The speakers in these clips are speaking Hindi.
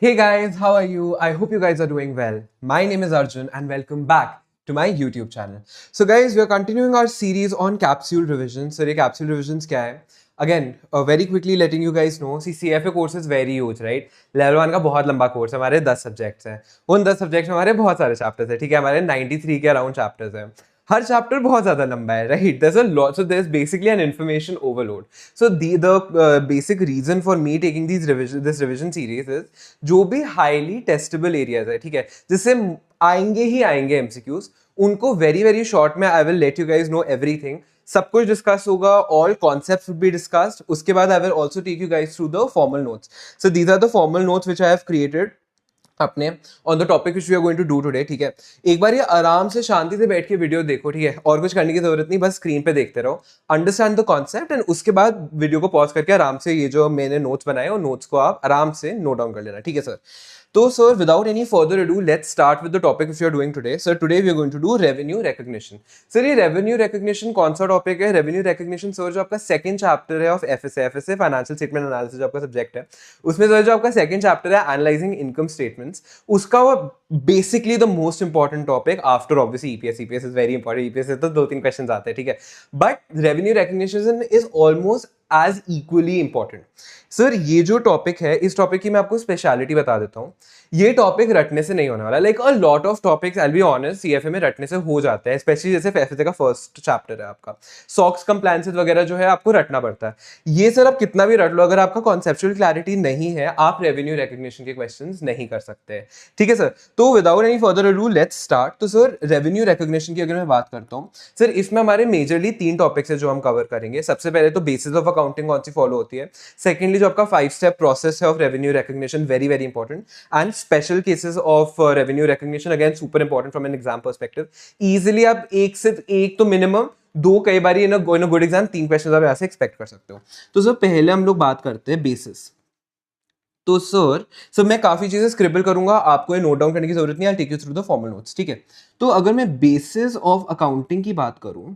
Hey guys, how are you? I hope you guys are doing well. My name is Arjun and welcome back to my YouTube channel. So guys, we are continuing our series on capsule revision. So ये capsule revisions क्या है? Again, very quickly letting you guys know, see CFA course is very huge, right? Level 1 का बहुत लंबा कोर्स है, हमारे 10 सब्जेक्ट्स हैं. उन 10 सब्जेक्ट्स में हमारे बहुत सारे चैप्टर्स हैं, ठीक है? हमारे 93 के अराउंड चैप्टर्स हैं. हर चैप्टर बहुत ज्यादा लंबा है, right? there's a lot, so there's basically an information overload. So the basic reason for me taking this revision series is जो भी highly testable areas है, ठीक है, जिससे आएंगे ही आएंगे MCQs, उनको very very short में I will let you guys know everything. सब कुछ डिस्कस होगा, all concepts will be discussed. उसके बाद I will also take you guys through the formal notes. So these are the formal notes which I have created अपने on the topic which we are going to do today. ठीक है, एक बार ये आराम से शांति से बैठ के वीडियो देखो, ठीक है, और कुछ करने की जरूरत नहीं, बस स्क्रीन पे देखते रहो, अंडरस्टैंड द कॉन्सेप्ट, एंड उसके बाद वीडियो को पॉज करके आराम से ये जो मैंने नोट्स बनाए वो नोट्स को आप आराम से नोट डाउन कर लेना. ठीक है सर? तो sir, without any further ado, let's start with the topic which we are doing today. Sir, today we are going to do revenue recognition. Sir, ये रेवेन्यू रिकॉग्निशन कौन सा टॉपिक है? रेवेन्यू रिकॉग्निशन सर जो आपका सेकंड चैप्टर है of FSA financial statement analysis, जो आपका सब्जेक्ट है, उसमें सर जो आपका सेकंड चैप्टर है एनालाइजिंग इनकम स्टेटमेंट्स, उसका वो basically the most important topic after obviously EPS. EPS is very important. EPS से तो 2-3 क्वेश्चन आते हैं, ठीक है, but revenue recognition is almost as equally important. Sir, ये जो टॉपिक है, इस टॉपिक की मैं आपको स्पेशलिटी बता देता हूँ. ये टॉपिक रटने से नहीं होने वाला. Like a lot of topics, I will be honest, CFA में रटने से हो जाता है, स्पेशली जैसे एफएसए का फर्स्ट चैप्टर है आपका, सॉक्स कंप्लायंसेस वगैरह जो है आपको रटना पड़ता है. ये सर आप कितना भी रट लो, अगर आपका कॉन्सेप्चुअल क्लैरिटी नहीं है, आप रेवेन्यू रिकॉग्निशन के क्वेश्चंस नहीं कर सकते. ठीक है सर? तो without any further ado, let's start. तो सर, रेवेन्यू रिकॉग्निशन की अगर मैं बात करता हूँ सर, इसमें हमारे मेजरली 3 टॉपिक्स है जो हम कवर करेंगे. सबसे पहले तो बेसिस ऑफ अकाउंटिंग कौन सी फॉलो होती है. सेकेंडली, जो आपका 5 स्टेप प्रोसेस है of revenue recognition, very very important. And special cases of revenue recognition, again super important from an exam perspective. easily आप एक तो मिनिमम 2, कई बार इन गुड एग्जाम 3 क्वेश्चन आप यहाँ से एक्सपेक्ट कर सकते हो. तो सर, पहले हम लोग बात करते हैं बेसिस. तो सर मैं काफी चीजें स्क्रिबल करूंगा, आपको ये नोट डाउन करने की जरूरत नहीं. I take you through the formal notes. ठीक है? तो अगर मैं बेसिस ऑफ अकाउंटिंग की बात करूं,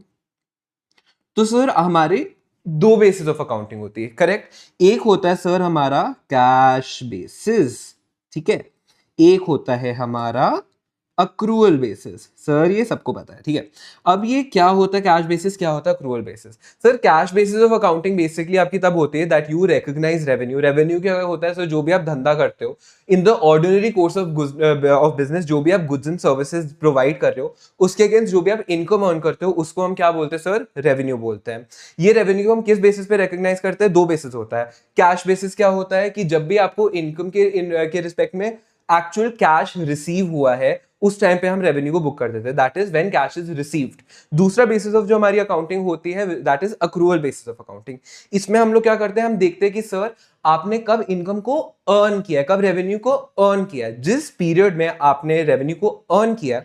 तो सर हमारे 2 बेसिस ऑफ अकाउंटिंग होती है, करेक्ट? एक होता है सर हमारा कैश बेसिस, ठीक है, एक होता है हमारा अक्रूवल बेसिस. सर, ये सबको पता है, ठीक है. अब ये क्या होता है कैश बेसिस, क्या होता है accrual basis? Sir, cash basis of accounting basically आपकी तब होती है that you recognise revenue. Revenue क्या होता है सर? जो भी आप धंधा करते हो इन the ordinary course of business, जो भी आप गुड्स एंड सर्विसेज प्रोवाइड कर रहे हो, उसके अगेंस्ट जो भी आप इनकम अर्न करते हो, उसको हम क्या बोलते हैं सर? रेवेन्यू बोलते हैं. ये रेवेन्यू हम किस बेसिस पे रिकॉग्नाइज करते हैं? 2 बेसिस होता है. कैश बेसिस क्या होता है कि जब भी आपको इनकम के रिस्पेक्ट में एक्चुअल कैश रिसीव हुआ है, उस टाइम पे हम रेवेन्यू को बुक कर देते हैं, that is when cash is received. दूसरा बेसिस ऑफ जो हमारी अकाउंटिंग होती है, that is accrual basis of accounting. इसमें हम लोग क्या करते हैं, हम देखते हैं कि सर आपने कब इनकम को अर्न किया, कब रेवेन्यू को अर्न किया. जिस पीरियड में आपने रेवेन्यू को अर्न किया,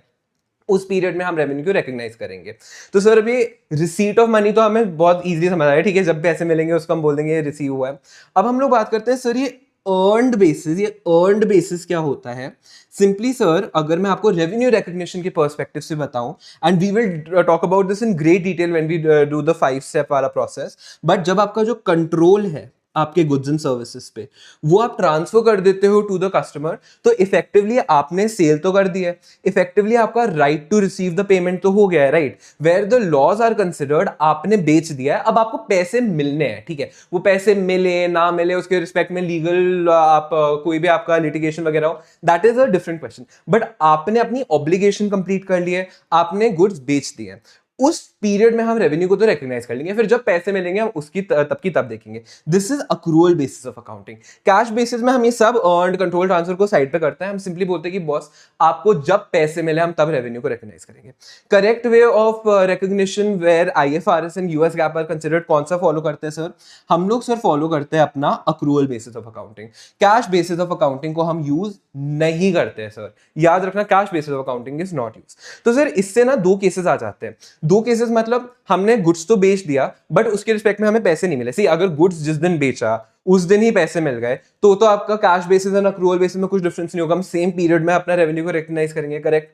उस पीरियड में हम रेवेन्यू को रिकॉग्नाइज करेंगे. तो सर, अभी रिसीट ऑफ मनी तो हमें बहुत इजीली समझ आया, ठीक है, जब पैसे मिलेंगे उसको हम बोल देंगे रिसीव हुआ है. अब हम लोग बात करते हैं सर, ये अर्न्ड बेसिस. ये अर्न्ड बेसिस क्या होता है? सिंपली सर, अगर मैं आपको रेवेन्यू रिकॉग्निशन के पर्सपेक्टिव से बताऊं, and we will talk about this in great detail when we do the 5 step वाला प्रोसेस, बट जब आपका जो कंट्रोल है आपके गुड्स एंड सर्विसेज पे, वो आप ट्रांसफर कर देते हो टू द कस्टमर, तो इफेक्टिवली आपने सेल तो कर दिया है, इफेक्टिवली आपका right to receive the payment तो हो गया है, right? Where the laws are considered, आपने बेच दिया है, अब आपको पैसे मिलने हैं. ठीक है, वो पैसे मिले ना मिले उसके रिस्पेक्ट में लीगल आप कोई भी आपका लिटिगेशन वगैरह हो, that is a different question, but आपने अपनी ऑब्लिगेशन कंप्लीट कर ली है, आपने गुड्स बेच दिए हैं. उस पीरियड में हम रेवेन्यू को तो रिकॉग्नाइज कर लेंगे, फिर जब पैसे मिलेंगे हम उसकी तब की तब देखेंगे. This is accrual basis of accounting. Cash basis में हम ये सब अर्न्ड कंट्रोल ट्रांसफर को साइड पे करते हैं. हम सिंपली बोलते हैं कि बॉस, आपको जब पैसे मिले हम तब रेवेन्यू को रिकॉग्नाइज करेंगे. Correct way of recognition where IFRS and US GAAP are considered, कौन सा फॉलो करते हैं सर? हम लोग सर फॉलो करते हैं अपना accrual basis of accounting. Cash basis of accounting को हम यूज नहीं करते हैं सर, याद रखना, cash basis of accounting is not use. तो सर, इससे ना 2 केसेस आ जाते हैं. 2 केसेस मतलब हमने गुड्स तो बेच दिया, बट उसके रिस्पेक्ट में हमें पैसे नहीं मिले. सी, अगर गुड्स जिस दिन बेचा उस दिन ही पैसे मिल गए, तो आपका कैश बेसिस और अक्रूवल बेसिस में कुछ डिफरेंस नहीं होगा, हम सेम पीरियड में अपना रेवेन्यू को रिकॉग्नाइज करेंगे. करेक्ट?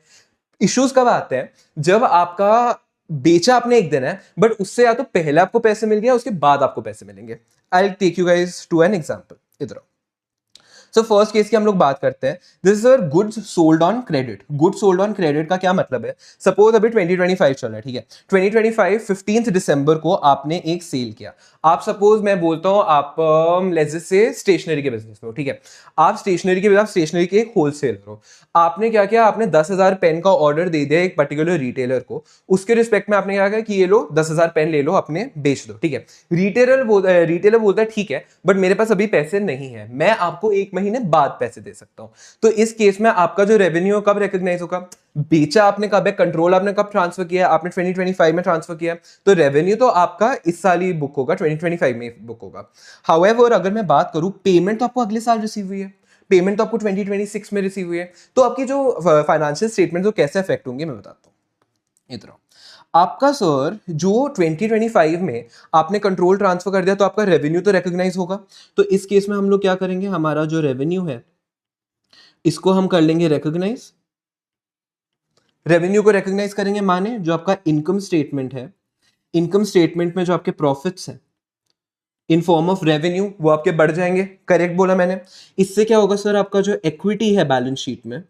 इश्यूज कब आते हैं? जब आपका बेचा आपने एक दिन है, बट उससे या तो पहले आपको पैसे मिल गया, उसके बाद आपको पैसे मिलेंगे. I will take you guys to an example. इधर सो फर्स्ट केस की हम लोग बात करते हैं। This is our goods sold on credit. Goods sold on credit का क्या मतलब है? सपोज अभी 2025 चल रहा है, ठीक है। 2025 15 दिसंबर को आपने एक सेल किया। आप सपोज मैं बोलता हूं आप लेट्स से स्टेशनरी के बिजनेस में हो, ठीक है। आप स्टेशनरी के एक होलसेलर हो। आपने क्या किया, आपने 10,000 पेन का ऑर्डर दे दिया एक पर्टिकुलर रिटेलर को। उसके रिस्पेक्ट में आपने क्या किया कि ये लो 10,000 पेन ले लो, अपने बेच दो, ठीक है। रिटेलर बोलता है ठीक है, बट मेरे पास अभी पैसे नहीं है, मैं आपको एक महीने बाद पैसे दे सकता हूं। तो इस केस में आपका जो रेवेन्यू कब रिकॉग्नाइज होगा? बेचा आपने कब है, कंट्रोल आपने कब ट्रांसफर किया? आपने 2025 में ट्रांसफर किया, तो रेवेन्यू तो आपका इस साल ही बुक होगा, 2025 में बुक होगा। हाउएवर अगर मैं बात करूं, पेमेंट तो आपको अगले साल रिसीव हुई है, पेमेंट तो आपको 2026 में रिसीव हुई है। तो आपकी जो फाइनेंशियल स्टेटमेंट तो कैसे अफेक्ट होंगे मैं बताता हूं। इधर आपका सर जो 2025 में आपने कंट्रोल ट्रांसफर कर दिया, तो आपका रेवेन्यू तो रिकॉग्नाइज होगा। तो इस केस में हम लोग क्या करेंगे, हमारा जो रेवेन्यू है इसको हम कर लेंगे रिकॉग्नाइज। रेवेन्यू को रिकॉग्नाइज करेंगे माने जो आपका इनकम स्टेटमेंट है, इनकम स्टेटमेंट में जो आपके प्रॉफिट्स हैं इन फॉर्म ऑफ रेवेन्यू वो आपके बढ़ जाएंगे। करेक्ट बोला मैंने। इससे क्या होगा सर, आपका जो इक्विटी है बैलेंस शीट में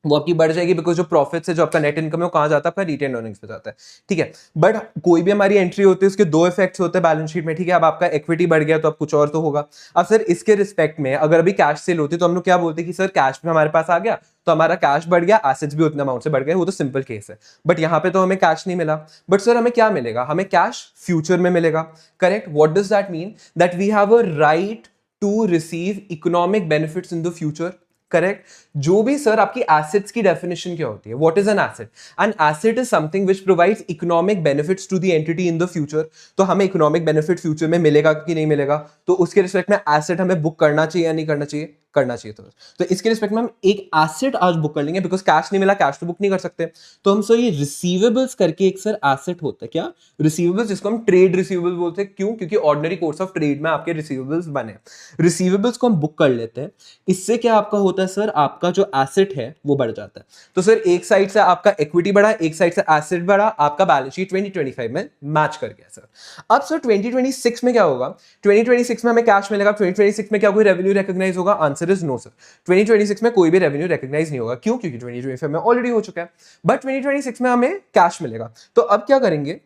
वो आपकी बढ़ जाएगी, बिकॉज जो प्रॉफिट है, जो आपका नेट इनकम है, वो कहां जाता है? आपका रिटेन अर्निंग्स पे जाता है, ठीक है। बट कोई भी हमारी एंट्री होती है उसके दो इफेक्ट्स होते हैं बैलेंस शीट में, ठीक है। अब आपका इक्विटी बढ़ गया तो अब कुछ और तो होगा। अब सर इसके रिस्पेक्ट में अगर अभी कैश सेल होती है तो हम लोग क्या बोलते हैं कि सर कैश में हमारे पास आ गया तो हमारा कैश बढ़ गया, एसेट्स भी उतने अमाउंट से बढ़ गए, वो तो सिंपल केस है। बट यहां पे तो हमें कैश नहीं मिला, बट सर हमें क्या मिलेगा? हमें कैश फ्यूचर में मिलेगा। Correct. What does that mean? That we have a right to receive economic benefits in the future. Correct. जो भी सर आपकी एसेट्स की डेफिनेशन क्या होती है? What is an asset? An asset is something which provides economic benefits to the entity in the future. तो हमें इकोनॉमिक बेनिफिट फ्यूचर में मिलेगा कि नहीं मिलेगा, तो उसके रिस्पेक्ट में एसेट हमें बुक करना चाहिए या नहीं करना चाहिए? करना चाहिए। तो इसके रिस्पेक्ट में हम एक एसेट आज बुक कर लेंगे, बिकॉज कैश नहीं मिला, कैश तो बुक नहीं कर सकते। तो हम सर ये रिसीवेबल्स करके एक सर एसेट होता है, क्या? रिसीवेबल्स, जिसको हम ट्रेड रिसीवेबल बोलते हैं। क्यों? क्योंकि ऑर्डिनरी कोर्स ऑफ ट्रेड में आपके रिसीवेबल्स बने। रिसीवेबल्स को हम बुक कर लेते हैं। इससे क्या आपका होता है सर, आपका जो एसेट है वो बढ़ जाता है। तो सर एक साइड से आपका इक्विटी बढ़ा, एक साइड से एसेट बढ़ा, आपका बैलेंस शीट 2025 में मैच कर गया सर। अब सर 2026 में क्या होगा? 2026 में हमें कैश मिलेगा। 2026 में क्या कोई रेवेन्यू रिकॉग्नाइज होगा? Answer is no sir. 2026 में कोई भी रेवेन्यू रिकॉग्नाइज नहीं होगा। क्यों? क्योंकि 2025 में ऑलरेडी हो चुका है। बट 2026 में हमें कैश मिलेगा। तो अब क्या करेंगे,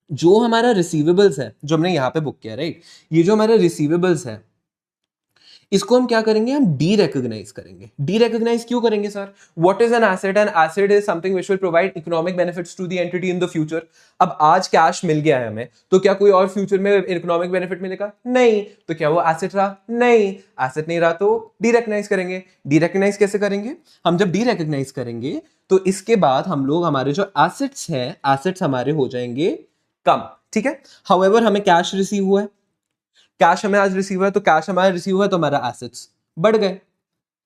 जो हमारा रिसीवेबल्स है जो हमने यहां पे बुक किया, राइट, ये जो हमारा रिसीवेबल्स है इसको हम क्या करेंगे, हम डी रिकॉग्नाइज करेंगे। डी रिकॉग्नाइज क्यों करेंगे sir? What is an asset? An asset is something which will provide economic benefits to the entity in the future. अब आज कैश मिल गया है हमें, तो क्या कोई और फ्यूचर में इकोनॉमिक बेनिफिट मिलेगा? नहीं। तो क्या वो एसेट रहा? नहीं। एसेट नहीं रहा तो डी रिकॉग्नाइज करेंगे। डी रिकॉग्नाइज कैसे करेंगे? हम जब डी रिकॉग्नाइज करेंगे तो इसके बाद हम लोग हमारे जो एसेट्स हैं, एसेट्स हमारे हो जाएंगे कम, ठीक है। हाउएवर हमें कैश रिसीव हुआ है, कैश हमें आज रिसीव हुआ है, तो कैश हमारा रिसीव हुआ है तो हमारा एसेट्स बढ़ गए।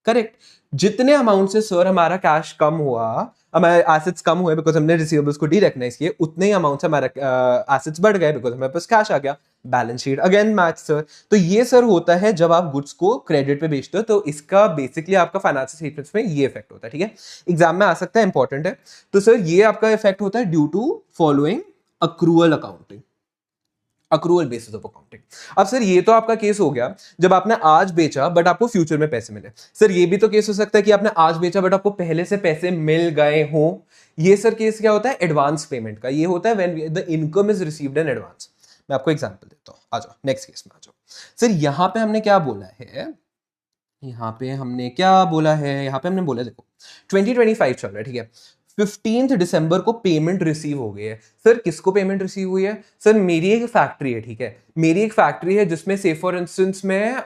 करेक्ट। जितने अमाउंट से सर हमारा कैश कम हुआ, हमारे एसेट्स कम हुए बिकॉज हमने रिसीवेबल्स को डी रिकॉग्नाइज किए, उतने ही अमाउंट से हमारा एसेट्स बढ़ गए बिकॉज हमारे पास कैश आ गया। Balance sheet again match sir. तो ये सर होता है जब आप गुड्स को क्रेडिट पे बेचते हो, तो इसका बेसिकली आपका फाइनेंशियल स्टेटमेंट्स में ये इफेक्ट होता है, ठीक है। एग्जाम में आ सकता है, इंपॉर्टेंट है। तो सर ये आपका इफेक्ट होता है due to following accrual accounting, accrual basis of accounting. अब सर ये तो आपका केस हो गया जब आपने आज बेचा बट आपको फ्यूचर में पैसे मिले। सर ये भी तो केस हो सकता है कि आपने आज बेचा बट आपको पहले से पैसे मिल गए हो। ये सर केस क्या होता है? एडवांस पेमेंट का। ये होता है when the income is received in advance. मैं आपको एग्जांपल देता हूं, आ जाओ नेक्स्ट केस में आ जाओ। सर यहां पे हमने क्या बोला है, यहाँ पे हमने क्या बोला है, यहाँ पे हमने बोला देखो 2025 चल रहा है, ठीक है। 15 दिसंबर को पेमेंट रिसीव हो गई है। सर किसको पेमेंट रिसीव हुई है? सर मेरी एक फैक्ट्री है, ठीक है। मेरी एक फैक्ट्री है जिसमें से फॉर इंस्टेंस मैं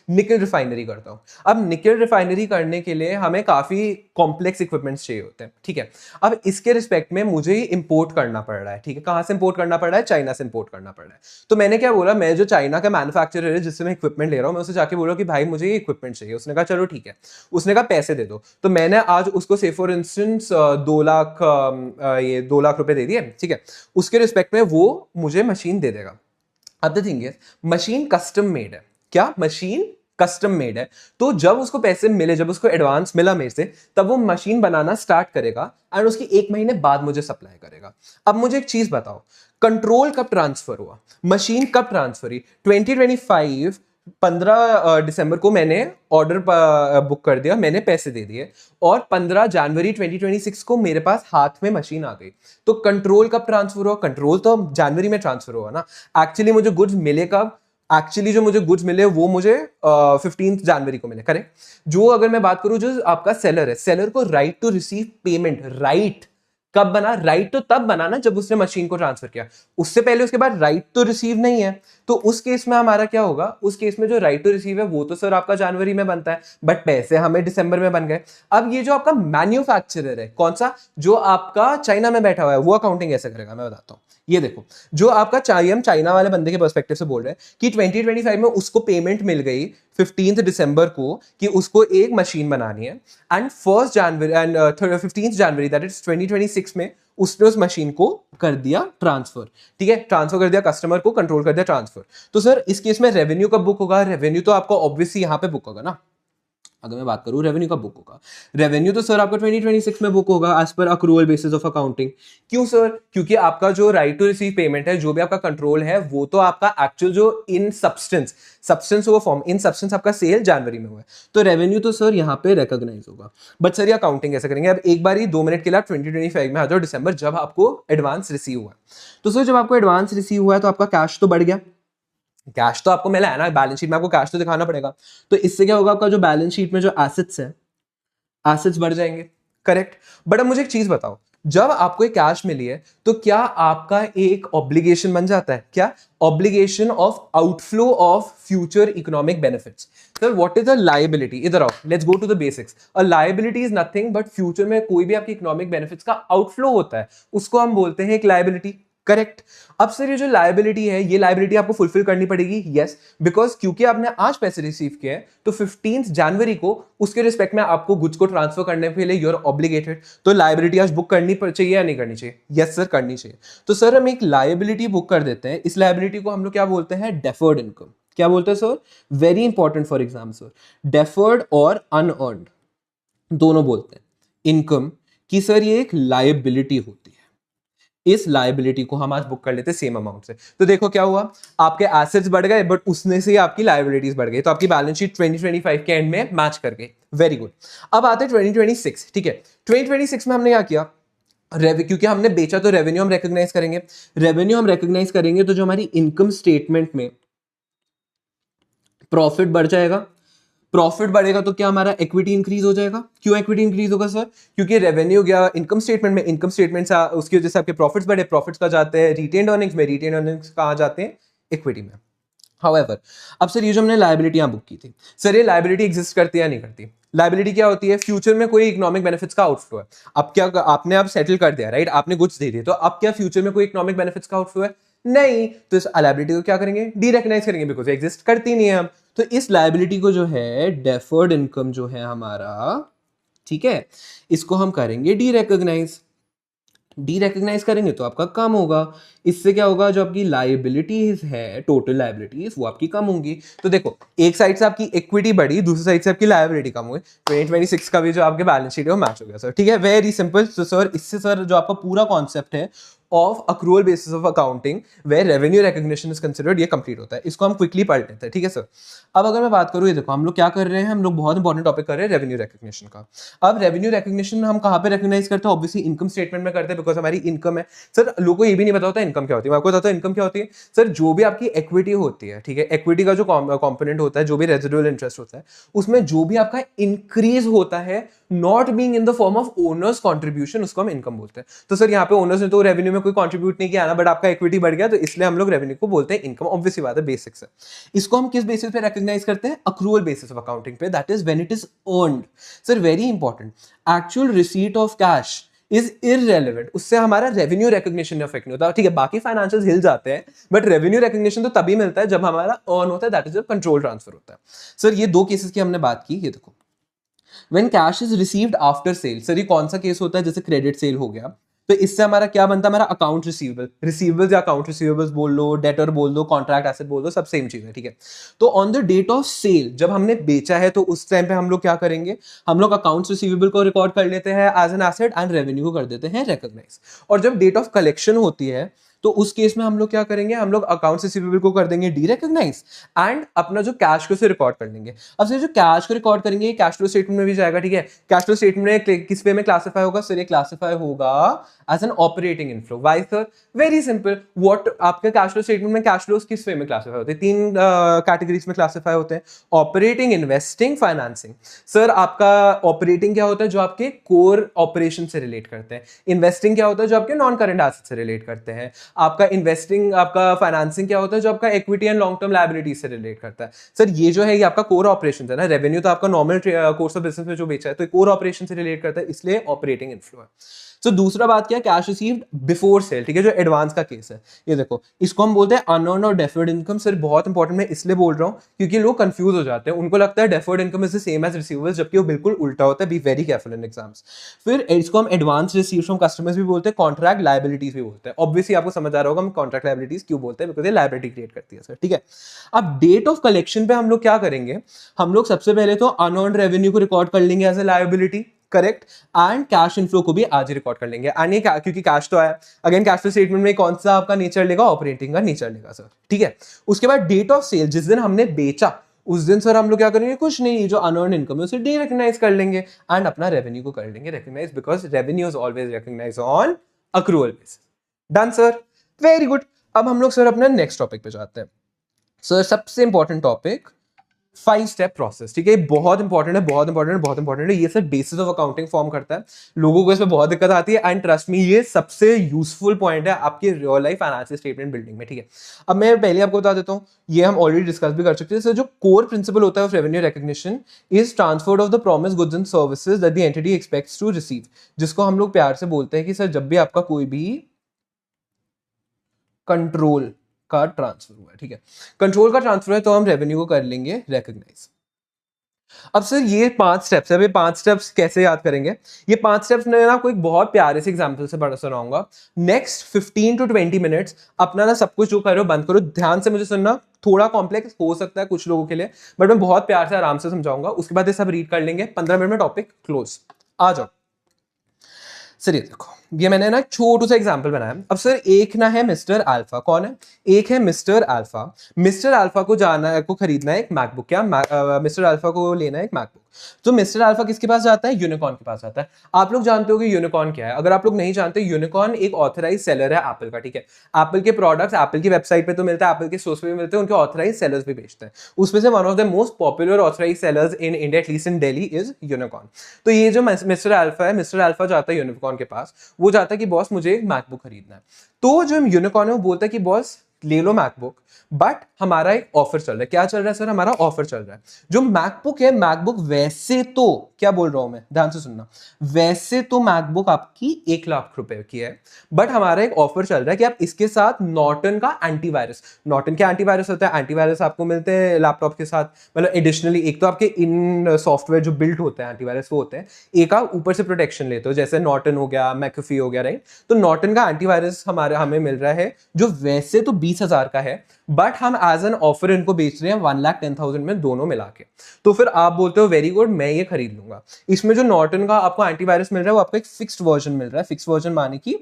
निकल रिफाइनरी करता हूं। अब निकल रिफाइनरी करने के लिए हमें काफी कॉम्प्लेक्स इक्विपमेंट्स चाहिए होते हैं, ठीक है। अब इसके रिस्पेक्ट में मुझे इंपोर्ट करना पड़ रहा है, ठीक है। कहां से इंपोर्ट करना पड़ रहा है? चाइना से इंपोर्ट करना पड़ रहा है। तो मैंने क्या बोला, मैं जो चाइना का मैन्युफैक्चरर है जिससे मैं इक्विपमेंट ले रहा हूं, मैं उसे जाके बोला कि भाई मुझे ये इक्विपमेंट चाहिए। उसने कहा चलो ठीक है। उसने कहा पैसे दे दो। तो मैंने आज उसको से फॉर इंस्टेंस 2 लाख रुपए दे दिए, ठीक है। उसके रिस्पेक्ट में वो मुझे मशीन दे देगा। अब the thing is machine custom made है। क्या? मशीन कस्टम मेड है। तो जब उसको पैसे मिले, जब उसको एडवांस मिला मेरे से, तब वो मशीन बनाना स्टार्ट करेगा एंड उसकी 1 महीने बाद मुझे सप्लाई करेगा। अब मुझे एक चीज बताओ, कंट्रोल कब ट्रांसफर हुआ, मशीन कब ट्रांसफर हुई? 2025 15 दिसंबर को मैंने ऑर्डर बुक कर दिया, मैंने पैसे दे दिए, और 15 जनवरी 2026 को मेरे पास हाथ में मशीन आ गई। तो कंट्रोल कब ट्रांसफर हुआ? कंट्रोल तो जनवरी में ट्रांसफर हुआ ना। एक्चुअली मुझे गुड्स मिले कब? एक्चुअली जो मुझे गुड्स मिले वो मुझे 15 जनवरी को मिले, करेक्ट। जो अगर मैं बात करूं, जो आपका सेलर है, सेलर को right to receive payment, right कब बना? राइट तो तब बना ना जब उसने मशीन को ट्रांसफर किया, उससे पहले उसके बाद राइट तो रिसीव नहीं है। तो उस केस में हमारा क्या होगा? उस केस में जो राइट टू रिसीव है वो तो सर आपका जनवरी में बनता है, बट पैसे हमें दिसंबर में बन गए। अब ये जो आपका मैन्युफैक्चरर है, कौन सा? जो आपका चाइना में बैठा हुआ है, वो अकाउंटिंग कैसे करेगा मैं बताता हूँ। ये देखो, जो आपका हम चाइना वाले बंदे के पर्सपेक्टिव से बोल रहे हैं कि 2025 में उसको पेमेंट मिल गई 15 दिसंबर को कि उसको एक मशीन बनानी है, and 1 January and 15 January that is 2026 में उसने उस मशीन को कर दिया ट्रांसफर। ठीक है, ट्रांसफर कर दिया, कस्टमर को कंट्रोल कर दिया ट्रांसफर। तो सर इस केस में रेवेन्यू कब बुक होगा? रेवेन्यू तो आपको ऑब्वियसली यहां पे बुक होगा ना। अगर मैं बात करूं रेवेन्यू कब बुक होगा, रेवेन्यू तो सर आपका 2026 में बुक होगा as per accrual basis of accounting. क्यों सर? क्योंकि आपका जो राइट टू रिसीव पेमेंट है, जो भी आपका कंट्रोल है, वो तो आपका एक्चुअल जो इन सब्सटेंस हुआ फॉर्म, इन सब्सटेंस आपका सेल जनवरी में हुआ है, तो रेवेन्यू तो सर यहाँ पे रिकॉग्नाइज होगा। बट सर ये अकाउंटिंग कैसे करेंगे? अब एक बार ही 2 मिनट के लिए 2025 में आ जाओ दिसंबर, जब आपको एडवांस रिसीव हुआ। तो सर जब आपको एडवांस रिसीव हुआ है तो आपका कैश तो बढ़ गया, कैश तो आपको मिला है ना, बैलेंस शीट में आपको कैश तो दिखाना पड़ेगा। तो इससे क्या होगा? आपका जो बैलेंस शीट में जो एसेट्स है, एसेट्स बढ़ जाएंगे, करेक्ट। बट अब मुझे एक चीज बताओ, जब आपको एक कैश मिली है तो क्या आपका एक ऑब्लिगेशन बन जाता है? क्या? Obligation of outflow of future economic benefits. Sir what is a liability? इधर आओ, let's go to the basics. A liability is nothing but future में कोई भी आपकी इकोनॉमिक बेनिफिट्स का आउटफ्लो होता है, उसको हम बोलते हैं एक लायबिलिटी, करेक्ट। अब सर ये जो लायबिलिटी है, ये लायबिलिटी आपको फुलफिल करनी पड़ेगी, यस, बिकॉज क्योंकि आपने आज पैसे रिसीव किए हैं तो 15 जनवरी को उसके रिस्पेक्ट में आपको गुड्स को ट्रांसफर करने के लिए यू आर ऑब्लिगेटेड। तो लायबिलिटी आज बुक करनी चाहिए या नहीं करनी चाहिए? यस सर, करनी चाहिए। तो सर हम एक लायबिलिटी बुक कर देते हैं। इस लायबिलिटी को हम लोग क्या बोलते हैं? Deferred income. क्या बोलते हैं sir? Very important for exam sir, deferred और अनअर्न्ड दोनों बोलते हैं इनकम की। सर ये एक लायबिलिटी होती है, इस लायबिलिटी को हम आज बुक कर लेते हैं सेम अमाउंट से। तो देखो क्या हुआ, आपके एसेट्स बढ़ गए बट उसने से आपकी लायबिलिटीज बढ़ गई, तो आपकी बैलेंस शीट 2025 के एंड में मैच कर गई। Very good. अब आते हैं 2026। ठीक है, 2026 में हमने क्या किया? क्योंकि हमने बेचा तो रेवेन्यू हम रिकॉग्नाइज करेंगे। रेवेन्यू हम रिकॉग्नाइज करेंगे तो जो हमारी इनकम स्टेटमेंट में प्रॉफिट बढ़ जाएगा। प्रॉफिट बढ़ेगा तो क्या हमारा इक्विटी इंक्रीज हो जाएगा। क्यों इक्विटी इंक्रीज होगा सर? क्योंकि रेवेन्यू गया इनकम स्टेटमेंट में, इनकम स्टेटमेंट से उसकी वजह से आपके प्रॉफिट्स बढ़े, प्रॉफिट्स का जाते हैं रिटेन्ड अर्निंग्स में, रिटेन्ड अर्निंग्स कहां जाते हैं? इक्विटी में। हाउएवर अब सर ये जो हमने लायबिलिटी यहां बुक की थी, सर ये लायबिलिटी एग्जिस्ट करती है या नहीं करती? लायबिलिटी क्या होती है? फ्यूचर में कोई इकोनॉमिक बेनिफिट्स का आउटफ्लो है। अब क्या आपने अब सेटल कर दिया, राइट? आपने गुड्स दे दिए, तो अब क्या फ्यूचर में कोई इकोनॉमिक बेनिफिट्स का आउटफ्लो है? नहीं। तो इस लायबिलिटी को क्या करेंगे? डी रिकॉग्नाइज करेंगे, बिकॉज एग्जिस्ट करती नहीं है अब। तो इस लायबिलिटी को जो है डेफर्ड इनकम जो है हमारा, ठीक है, इसको हम करेंगे डी रिकॉग्नाइज। डी रिकॉग्नाइज करेंगे तो आपका कम होगा। इससे क्या होगा? जो आपकी लायबिलिटीज है, टोटल लायबिलिटीज, वो आपकी कम होंगी। तो देखो, एक साइड से आपकी इक्विटी बढ़ी, दूसरी साइड से आपकी लायबिलिटी कम हुई। 2026 का भी जो आपके बैलेंस शीट है वो मैच हो गया सर। ठीक है, वेरी सिंपल। तो सर इससे सर जो आपका पूरा कॉन्सेप्ट है of accrual basis of accounting where revenue recognition is considered, ये कंप्लीट होता है। इसको हम क्विकली पढ़ लेते हैं, ठीक है सर। अब अगर मैं बात करूं, ये देखो हम लोग क्या कर रहे हैं, हम लोग बहुत इंपॉर्टेंट टॉपिक कर रहे हैं रेवेन्यू रिकॉग्निशन का। अब रेवेन्यू रिकॉग्निशन हम कहां पे रिकॉग्नाइज करते हैं? ऑब्वियसली इनकम स्टेटमेंट में करते हैं, बिकॉज हमारी इनकम है। सर लोगों को ये भी नहीं पता होता इनकम क्या होती है। मैं आपको बताता हूं इनकम क्या होती है। सर जो भी आपकी इक्विटी होती है, ठीक है, इक्विटी का जो कंपोनेंट होता है, जो भी रेजिडुअल इंटरेस्ट होता है, उसमें जो भी आपका इंक्रीज होता है not being in the form of owners contribution, उसको हम इनकम बोलते हैं। तो सर यहाँ पे ओनर्स ने तो रेवेन्यू में कोई कंट्रीब्यूट नहीं किया ना, बट आपका इक्विटी बढ़ गया, तो इसलिए हम लोग रेवेन्यू को बोलते हैं इनकम। ऑब्वियसली बात है, बेसिक्स है। इसको हम किस बेसिस पे रिकॉग्नाइज करते हैं? अक्रूवल बेसिस ऑफ अकाउंटिंग पे, that is when it is earned. Sir very important, actual receipt of cash is irrelevant, उससे हमारा रेवेन्यू रिकॉग्निशन इफेक्ट नहीं होता। ठीक है, बाकी फाइनेंशियल्स हिल जाते हैं, बट रेवेन्यू रिकॉग्निशन तो तभी मिलता है जब हमारा अर्न होता है, दैट इज जब कंट्रोल ट्रांसफर होता है। सर ये दो केसेस की हमने बात की। ये देखो, when cash is received after sale, sir ये कौन सा केस होता है? जैसे क्रेडिट सेल हो गया, तो इससे हमारा क्या बनता है? हमारा अकाउंट रिसीवेबल, रिसीवेबल्स या अकाउंट रिसीवेबल्स बोल लो, डेटर बोल दो, कॉन्ट्रैक्ट एसेट बोल दो, सब सेम चीज है, ठीक है। तो on the date of sale, जब हमने बेचा है, तो उस टाइम पे हम लोग क्या करेंगे? हम लोग अकाउंट्स रिसीवेबल को रिकॉर्ड कर लेते हैं as an asset and revenue को कर देते हैं रिकॉग्नाइज। और जब डेट ऑफ कलेक्शन होती है तो उस केस में हम लोग क्या करेंगे, हम लोग अकाउंट्स रिसीवेबल को कर देंगे डी रिकॉग्नाइज एंड अपना जो कैश को से रिकॉर्ड कर लेंगे। अब सर जो कैश को रिकॉर्ड करेंगे कैश फ्लो स्टेटमेंट में भी जाएगा, ठीक है। कैश फ्लो स्टेटमेंट में किस वे में क्लासिफाई होगा सर, ये क्लासिफाई होगा as an operating inflow. Why sir, very simple, what आपके कैश फ्लो स्टेटमेंट में कैश फ्लोज किस वे में क्लासिफाई होते हैं, तीन कैटेगरीज में क्लासिफाई होते हैं, ऑपरेटिंग, इन्वेस्टिंग, फाइनेंसिंग। सर आपका ऑपरेटिंग क्या होता है, जो आपके कोर ऑपरेशन से रिलेट करते हैं। इन्वेस्टिंग क्या होता है, जो आपके नॉन करंट एसेट से रिलेट करते हैं। आपका इन्वेस्टिंग, आपका फाइनेंसिंग क्या होता है, जो आपका equity and long term liability से रिलेट करता है। सर ये जो है ये आपका कोर ऑपरेशन है ना, रेवेन्यू तो आपका नॉर्मल कोर्स ऑफ बिजनेस में जो बेचा है तो कोर ऑपरेशन से रिलेट करता है, इसलिए ऑपरेटिंग इनफ्लो है। तो दूसरा बात क्या, कैश रिसीव्ड बिफोर सेल, ठीक है, जो एडवांस का केस है। ये देखो इसको हम बोलते हैं अनअर्न्ड और डेफर्ड इनकम। सर बहुत इंपॉर्टेंट, मैं इसलिए बोल रहा हूं क्योंकि लोग कंफ्यूज हो जाते हैं, उनको लगता है deferred income is the same as receivables, जबकि वो बिल्कुल उल्टा होता है। Be very careful in exams. फिर इसको हम एडवांस रिसीव फ्रॉम कस्टमर्स भी बोलते हैं, कॉन्ट्रैक्ट लायबिलिटीज भी बोलते हैं। ऑब्वियसली आपको समझ आ रहा होगा हम कॉन्ट्रैक्ट लायबिलिटीज क्यों बोलते हैं, बिकॉज ये लायबिलिटी क्रिएट करती है सर, ठीक है। अब डेट ऑफ कलेक्शन पे हम लोग क्या करेंगे, हम लोग सबसे पहले तो अनअर्न्ड रेवेन्यू को रिकॉर्ड कर लेंगे as a liability, correct, and cash inflow को भी आज ही रिकॉर्ड कर लेंगे। एंड ये क्योंकि कैश तो आया, अगेन कैश फ्लो स्टेटमेंट में कौन सा आपका नेचर लेगा, ऑपरेटिंग का नेचर लेगा सर, ठीक है। उसके बाद डेट ऑफ सेल, जिस दिन हमने बेचा उस दिन सर हम लोग क्या करेंगे, कुछ नहीं, जो अनअर्न्ड इनकम है उसे डी रिकॉग्नाइज कर लेंगे एंड अपना रेवेन्यू को कर लेंगे recognise, because revenue is always recognise on accrual basis. Done sir, very good. अब हम लोग सर अपना नेक्स्ट टॉपिक पे जाते हैं। सर सबसे इंपॉर्टेंट टॉपिक, 5 स्टेप प्रोसेस, ठीक है। बहुत इंपॉर्टेंट है, बहुत इंपॉर्टेंट है, बहुत इंपॉर्टेंट है। ये sir basis of accounting form करता है, लोगों को इसमें बहुत दिक्कत आती है एंड ट्रस्ट मी ये सबसे यूजफुल पॉइंट है आपके real life financial statement building में, ठीक है। अब मैं पहले आपको बता देता हूं, ये हम ऑलरेडी डिस्कस भी कर चुके हैं सर। जो कोर प्रिंसिपल होता है of revenue recognition is transfer of the promise goods and services that the entity expects to receive, जिसको हम लोग प्यार से बोलते हैं कि सर जब भी आपका कोई भी कंट्रोल का ट्रांसफर हुआ है, ठीक है, कंट्रोल का ट्रांसफर है तो हम रेवेन्यू को कर लेंगे रिकॉग्नाइज। अब सर ये 5 स्टेप्स है, 5 स्टेप्स कैसे याद करेंगे, ये 5 स्टेप्स मैं ना आपको एक बहुत प्यारे से एग्जांपल से बड़ा सुनाऊंगा। नेक्स्ट 15 टू 20 मिनट्स अपना ना सब कुछ जो करो बंद करो, ध्यान से मुझे सुनना, थोड़ा कॉम्प्लेक्स हो सकता है कुछ लोगों के लिए, बट मैं बहुत प्यार से आराम से समझाऊंगा। उसके बाद ये सब रीड कर लेंगे, 15 मिनट में टॉपिक क्लोज। आ जाओ सर, ये देखो ये मैंने ना छोटू सा एग्जांपल बनाया। अब सर एक ना है मिस्टर अल्फा, कौन है, एक है मिस्टर अल्फा। मिस्टर अल्फा को जाना है, को खरीदना है एक मैकबुक, क्या मिस्टर अल्फा को लेना है एक मैकबुक। तो मिस्टर अल्फा किसके पास जाता है, यूनिकॉर्न के पास जाता है। आप लोग जानते हो कि यूनिकॉर्न क्या है, अगर आप लोग नहीं जानते, यूनिकॉर्न एक ऑथराइज सेलर है एप्पल का, ठीक है। एप्पल के प्रोडक्ट्स एप्पल की वेबसाइट पे तो मिलता है, एप्पल के सोर्स पे भी मिलते हैं, उनके ऑथराइज सेलर्स भी बेचते हैं। उसमें से one of the most popular authorise sellers in India, at least in Delhi, is Unicorn. तो ये जो मिस्टर अल्फा है, मिस्टर अल्फा जाता है यूनिकॉर्न के पास, वो जाता है कि बॉस मुझे एक मैकबुक खरीदना है। तो जो यूनिकॉर्न है वो बोलता है कि बॉस ले लो मैकबुक, बट हमारा एक ऑफर चल रहा है। क्या चल रहा है सर, हमारा ऑफर चल रहा है। जो मैकबुक है, मैकबुक वैसे तो, क्या बोल रहा हूं मैं, ध्यान से सुनना, वैसे तो मैकबुक आपकी 1 लाख रुपए की है, बट हमारा एक ऑफर चल रहा है कि आप इसके साथ नॉर्टन का एंटीवायरस, नॉर्टन के एंटीवायरस होता है, एंटीवायरस आपको मिलते हैं लैपटॉप के साथ, मतलब एडिशनली एक तो आपके इन सॉफ्टवेयर जो बिल्ट होते हैं एंटीवायरस वो होते हैं, एक आप ऊपर से प्रोटेक्शन लेते हो, जैसे नॉर्टन हो गया, मैकेफी हो गया, राइट। तो नॉर्टन का एंटीवायरस हमें मिल रहा है, जो वैसे तो 20,000 का है, बट हम एज एन ऑफर इनको बेच रहे हैं 1,10,000 में, दोनों मिला के। तो फिर आप बोलते हो वेरी गुड, मैं ये खरीद लूंगा। इसमें जो नॉर्टन का आपको एंटीवायरस मिल रहा है वो आपको एक फिक्स्ड वर्जन मिल रहा है। फिक्स्ड वर्जन माने कि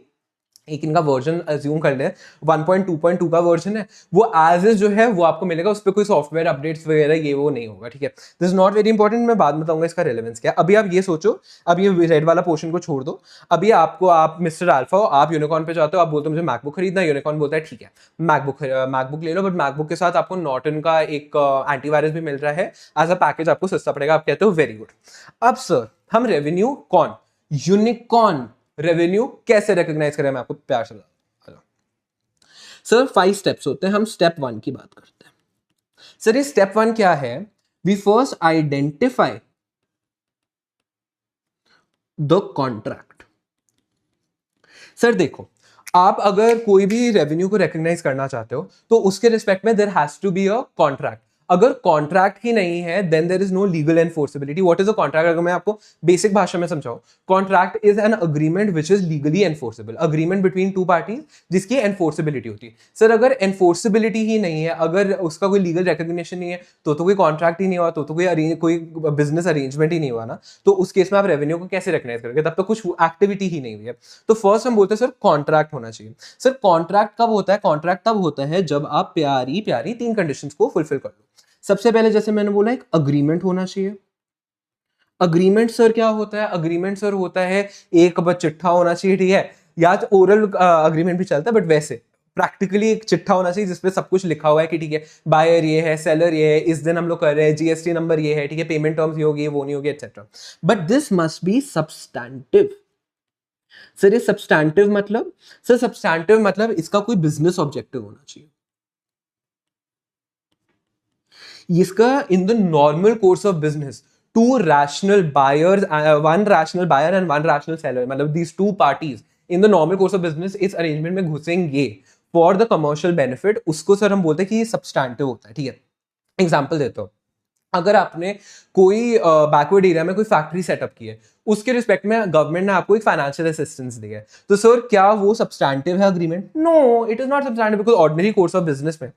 एक इनका वर्जन अज्यूम कर ले 1.2.2 का वर्जन है, वो एज इज जो है वो आपको मिलेगा, उस पर कोई सॉफ्टवेयर अपडेट्स वगैरह ये वो नहीं होगा, ठीक है। This is not very important, मैं बाद में बताऊंगा इसका रेलेवेंस क्या है। अभी आप ये सोचो, अब ये रेड वाला पोर्शन को छोड़ दो, अभी आपको, आप मिस्टर अल्फा हो, आप यूनिकॉर्न पे जाते हो, आप बोलते हो मुझे मैकबुक खरीदना है, यूनिकॉर्न बोलता है ठीक है मैकबुक ले लो, बट मैकबुक के साथ आपको नॉर्टन का एक एंटीवायरस भी मिल रहा है एज अ पैकेज, आपको सस्ता पड़ेगा। आप कहते हो वेरी गुड। अब सर हम रेवेन्यू कौन, यूनिकॉर्न रेवेन्यू कैसे रिकॉग्नाइज करें, मैं आपको प्यार से बताऊं। सर 5 स्टेप्स होते हैं, हम स्टेप 1 की बात करते हैं। सर ये स्टेप 1 क्या है, we first identify the contract. Sir देखो, आप अगर कोई भी रेवेन्यू को रिकॉग्नाइज करना चाहते हो तो उसके रिस्पेक्ट में there has to be a contract. अगर कॉन्ट्रैक्ट ही नहीं है then there is no legal enforceability. What is a contract? अगर मैं आपको बेसिक भाषा में समझाऊं, contract is an agreement which is legally enforceable. Agreement between two parties जिसकी एनफोर्सेबिलिटी होती है. सर अगर एनफोर्सेबिलिटी ही नहीं है, अगर उसका कोई लीगल रिकॉग्निशन नहीं है, तो कोई कॉन्ट्रैक्ट ही नहीं हुआ, तो कोई बिजनेस अरेंजमेंट ही नहीं हुआ ना. तो उस केस में आप रेवेन्यू को कैसे रिकॉग्नाइज करोगे? तब तो कुछ एक्टिविटी ही नहीं हुई है. तो फर्स्ट हम बोलते हैं सर कॉन्ट्रैक्ट होना चाहिए. सर कॉन्ट्रैक्ट कब होता है? कॉन्ट्रैक्ट तब होता है जब आप प्यारी प्यारी तीन कंडीशंस को फुलफिल कर लो. सबसे पहले जैसे मैंने बोला एक अग्रीमेंट होना चाहिए. अग्रीमेंट सर क्या होता है? अग्रीमेंट सर होता है एक बस चिट्ठा होना चाहिए, ठीक है, या तो ओरल अग्रीमेंट भी चलता है, बट वैसे प्रैक्टिकली एक चिट्ठा होना चाहिए जिसपे सब कुछ लिखा हुआ है कि ठीक है बायर ये है, सेलर ये है, इस दिन हम लोग कर रहे हैं, जीएसटी नंबर ये है, ठीक है, पेमेंट टर्म्स ये होगी, वो नहीं होगी, etcetera. But this must be substantive. Sir ये सब्सटैंटिव मतलब? सर सब्सटैंटिव मतलब इसका कोई बिजनेस ऑब्जेक्टिव होना चाहिए. इसका in the normal course of business two rational buyers, one rational buyer and one rational seller, मतलब these two parties in the normal course of business इस अरेंजमेंट में घुसेंगे फॉर द कमर्शियल बेनिफिट, उसको सर हम बोलते हैं कि ये सब्सटैंटिव होता है. ठीक है, एग्जाम्पल देता हूं. अगर आपने कोई बैकवर्ड एरिया में कोई फैक्ट्री सेटअप की है, उसके रिस्पेक्ट में गवर्नमेंट ने आपको एक फाइनेंशियल असिस्टेंस दिया है, तो सर क्या वो सब्सटैंटिव है agreement? No, it is not substantive, because ordinary course of business में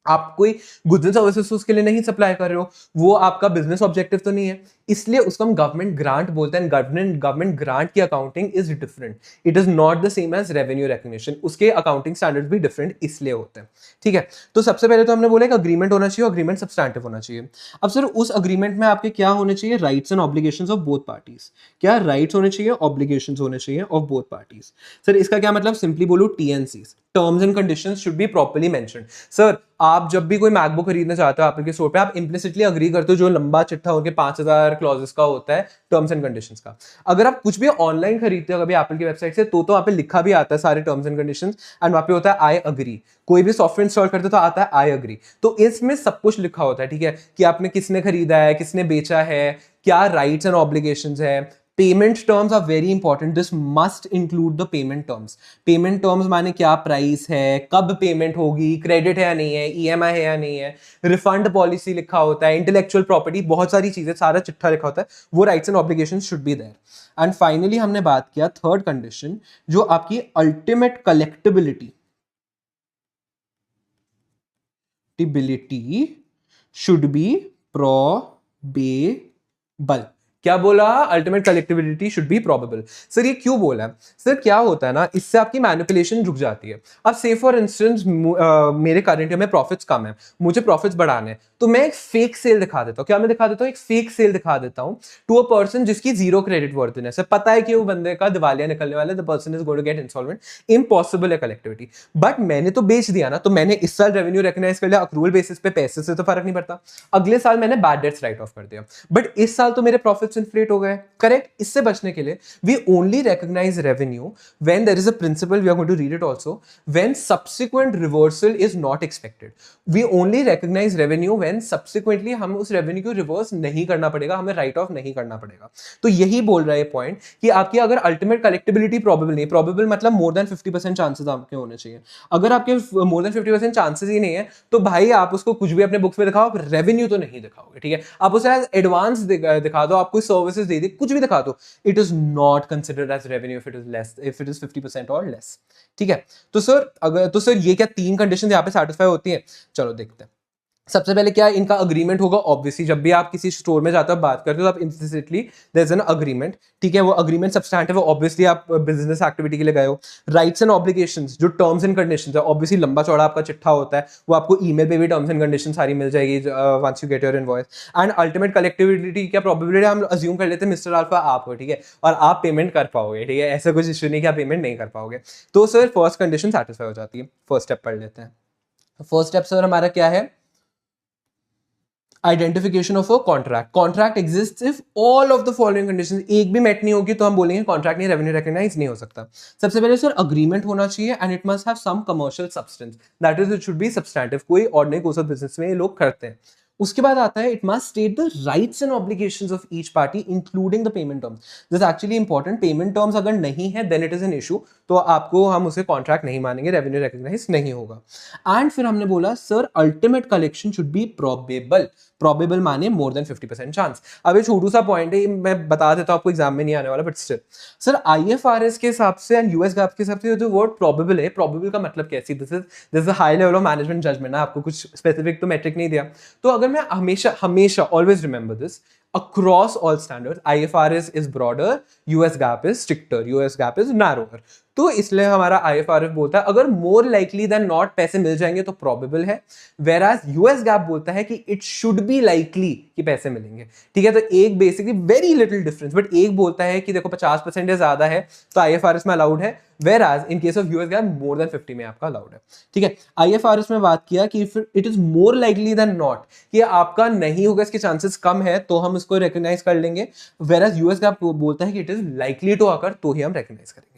आप कोई गुड्स एंड सर्विसेज उसके लिए नहीं सप्लाई कर रहे हो, वो आपका बिजनेस ऑब्जेक्टिव तो नहीं है, इसलिए उसको हम गवर्नमेंट ग्रांट बोलते हैं. गवर्नमेंट ग्रांट की accounting is different, it is not the same as revenue recognition. उसके अकाउंटिंग स्टैंडर्ड्स भी डिफरेंट इसलिए होते हैं. ठीक है, तो सबसे पहले तो हमने बोला एक अग्रीमेंट होना चाहिए, अग्रीमेंट सब्सटैंटिव होना चाहिए. अब सर उस अग्रीमेंट में आपके क्या होने चाहिए? Rights and obligations of both parties. क्या राइट्स होने चाहिए, ऑब्लिगेशंस होने चाहिए ऑफ बोथ पार्टीज. सर इसका क्या मतलब? सिंपली बोलो TNCs, terms and conditions should be properly mentioned. Sir आप जब भी कोई मैकबुक खरीदना चाहते हो एप्पल के स्टोर पे, आप इम्प्लिसिटली अग्री करते हो जो लंबा चिट्ठा होकर 5000 क्लॉजेस का होता है टर्म्स एंड कंडीशंस का. अगर आप कुछ भी ऑनलाइन खरीदते हो कभी एप्पल की वेबसाइट से, तो वहां पे लिखा भी आता है सारे टर्म्स एंड कंडीशंस, एंड वहां पे होता है आई अग्री. कोई भी सॉफ्टवेयर इंस्टॉल करते तो आता है आई अग्री. तो इसमें सब कुछ लिखा होता है, ठीक है, कि आपने किसने खरीदा है, किसने बेचा है, क्या राइट्स एंड ऑब्लिगेशंस है. Payment terms are very important, this must include the payment terms. Payment terms माने क्या प्राइस है, कब पेमेंट होगी, क्रेडिट है या नहीं है, ईएमआई है या नहीं है, रिफंड पॉलिसी लिखा होता है, इंटेलेक्चुअल प्रॉपर्टी, बहुत सारी चीजें, सारा चिट्ठा लिखा होता है, वो rights and obligations should be there. And finally हमने बात किया थर्ड कंडीशन, जो आपकी ultimate collectability should be probable. क्या बोला? Ultimate collectibility should be probable. Sir ये क्यों बोला है? सर क्या होता है ना, इससे आपकी मैनिपुलेशन रुक जाती है. अब से फॉर इंस्टेंस मेरे करंट में प्रॉफिट्स कम है, मुझे प्रॉफिट्स बढ़ाने हैं, तो मैं एक फेक सेल दिखा देता हूँ. क्या मैं दिखा देता हूँ? एक फेक सेल दिखा देता हूँ टू अ पर्सन जिसकी जीरो क्रेडिट वर्थिनेस है. पता है कि वो बंदे का दिवालिया निकलने वाला है, the person is going to get insolvent, impossible है कलेक्टिविटी. बट मैंने तो बेच दिया ना, तो मैंने इस साल रेवेन्यू रिकॉग्नाइज कर लिया अक्रूवल बेसिस पे, पैसे से तो फर्क नहीं पड़ता. अगले साल मैंने बैड डेट्स राइट ऑफ कर दिया, बट इस साल तो मेरे प्रॉफिट्स इन्फ्लेट हो गए. करेक्ट? इससे बचने के लिए we only recognise revenue when there is a principle, we are going to read it also, when subsequent reversal is not expected. We only recognise revenue when subsequently हम उस रेवेन्यू को रिवर्स नहीं करना पड़ेगा, हमें राइट ऑफ नहीं करना पड़ेगा. तो यही बोल रहा है पॉइंट कि आपकी अगर अल्टीमेट कलेक्टिबिलिटी प्रोबेबल नहीं, प्रोबेबल मतलब मोर देन 50% चांसेस आपके होने चाहिए. अगर आपके मोर देन 50% चांसेस ही नहीं है, तो भाई आप उसको कुछ भी अपने बुक्स में दिखाओ, रेवेन्यू तो नहीं दिखाओगे. ठीक है, आप उसे एडवांस दिखा दो, आप कोई सर्विसेज दे दे, कुछ भी दिखा दो, it is not considered as revenue if it is less, if it is 50% और लेस. ठीक है, तो सर ये क्या तीन कंडीशन यहाँ पे सेटिस्फाई होती है? चलो देखते हैं. सबसे पहले क्या इनका अग्रीमेंट होगा? ऑब्वियसली जब भी आप किसी स्टोर में जाते हो बात करते हो, तो आप implicitly there is an agreement. ठीक है, वो अग्रीमेंट सब्सटैंटिव है, ऑब्वियसली आप बिजनेस एक्टिविटी के लिए गए हो. राइट्स एंड ऑब्लिगेशंस, जो टर्म्स एंड कंडीशंस है, ऑब्वियसली लंबा चौड़ा आपका चिट्ठा होता है, वो आपको ईमेल पे भी टर्म्स एंड कंडीशन सारी मिल जाएगी once you get your invoice. And ultimate collectivity क्या प्रोबेबिलिटी हम अज्यूम कर लेते हैं मिस्टर अल्फा आप हो, ठीक है, और आप पेमेंट कर पाओगे. ठीक है, ऐसा कुछ इश्यू नहीं कि आप पेमेंट नहीं कर पाओगे. तो सर फर्स्ट कंडीशन सेटिस्फाई हो जाती है. फर्स्ट स्टेप पढ़ लेते हैं. फर्स्ट स्टेप सर हमारा क्या है? Identification of a contract. Contract exist if all of the following conditions एक भी मेट नहीं होगी, तो हम बोलेंगे कॉन्ट्रैक्ट नहीं, रेवेन्यू रिकॉग्नाइज नहीं हो सकता. सबसे पहले सर अग्रीमेंट होना चाहिए and it must have some commercial substance, that is it should be substantive. कोई ऑर्डिनरी कोर्स ऑफ बिजनेस में ये लोग करते हैं. उसके बाद आता है it must state the rights and obligations of each party including the payment terms. This actually important. Payment terms अगर नहीं है then it is an issue, तो आपको हम उसे कॉन्ट्रैक्ट नहीं मानेंगे, रेवेन्यू रिकॉग्नाइज नहीं होगा. एंड फिर हमने बोला sir ultimate collection should be probable. Probable माने मोर देन 50% चांस. अब ये छोटू सा पॉइंट है, मैं बता देता हूं आपको, एग्जाम में नहीं आने वाला, बट स्टिल सर आईएफआरएस के हिसाब से एंड यूएस गैप के हिसाब से जो वर्ड प्रोबेबल है, प्रोबेबल का मतलब कैसी, this is a high level of management judgement ना, आपको कुछ स्पेसिफिक तो मेट्रिक नहीं दिया. तो अगर मैं हमेशा हमेशा always remember this, across all standards IFRS is broader, US GAAP is stricter, US GAAP is narrower. तो इसलिए हमारा IFRS बोलता है अगर more likely than not पैसे मिल जाएंगे तो probable है, whereas US GAAP बोलता है कि it should be likely कि पैसे मिलेंगे. ठीक है, तो एक basically very little difference, but एक बोलता है कि देखो 50% या ज्यादा है तो IFRS में अलाउड है, whereas in case of US GAAP more than 50 में आपका अलाउड है. ठीक है, IFRS में बात किया कि it is more likely than not कि आपका नहीं होगा, इसके चांसेस कम है तो हम इसको रिकॉग्नाइज कर लेंगे, whereas यूएस का बोलता है कि it is likely to occur तो ही हम रिकॉग्नाइज करेंगे.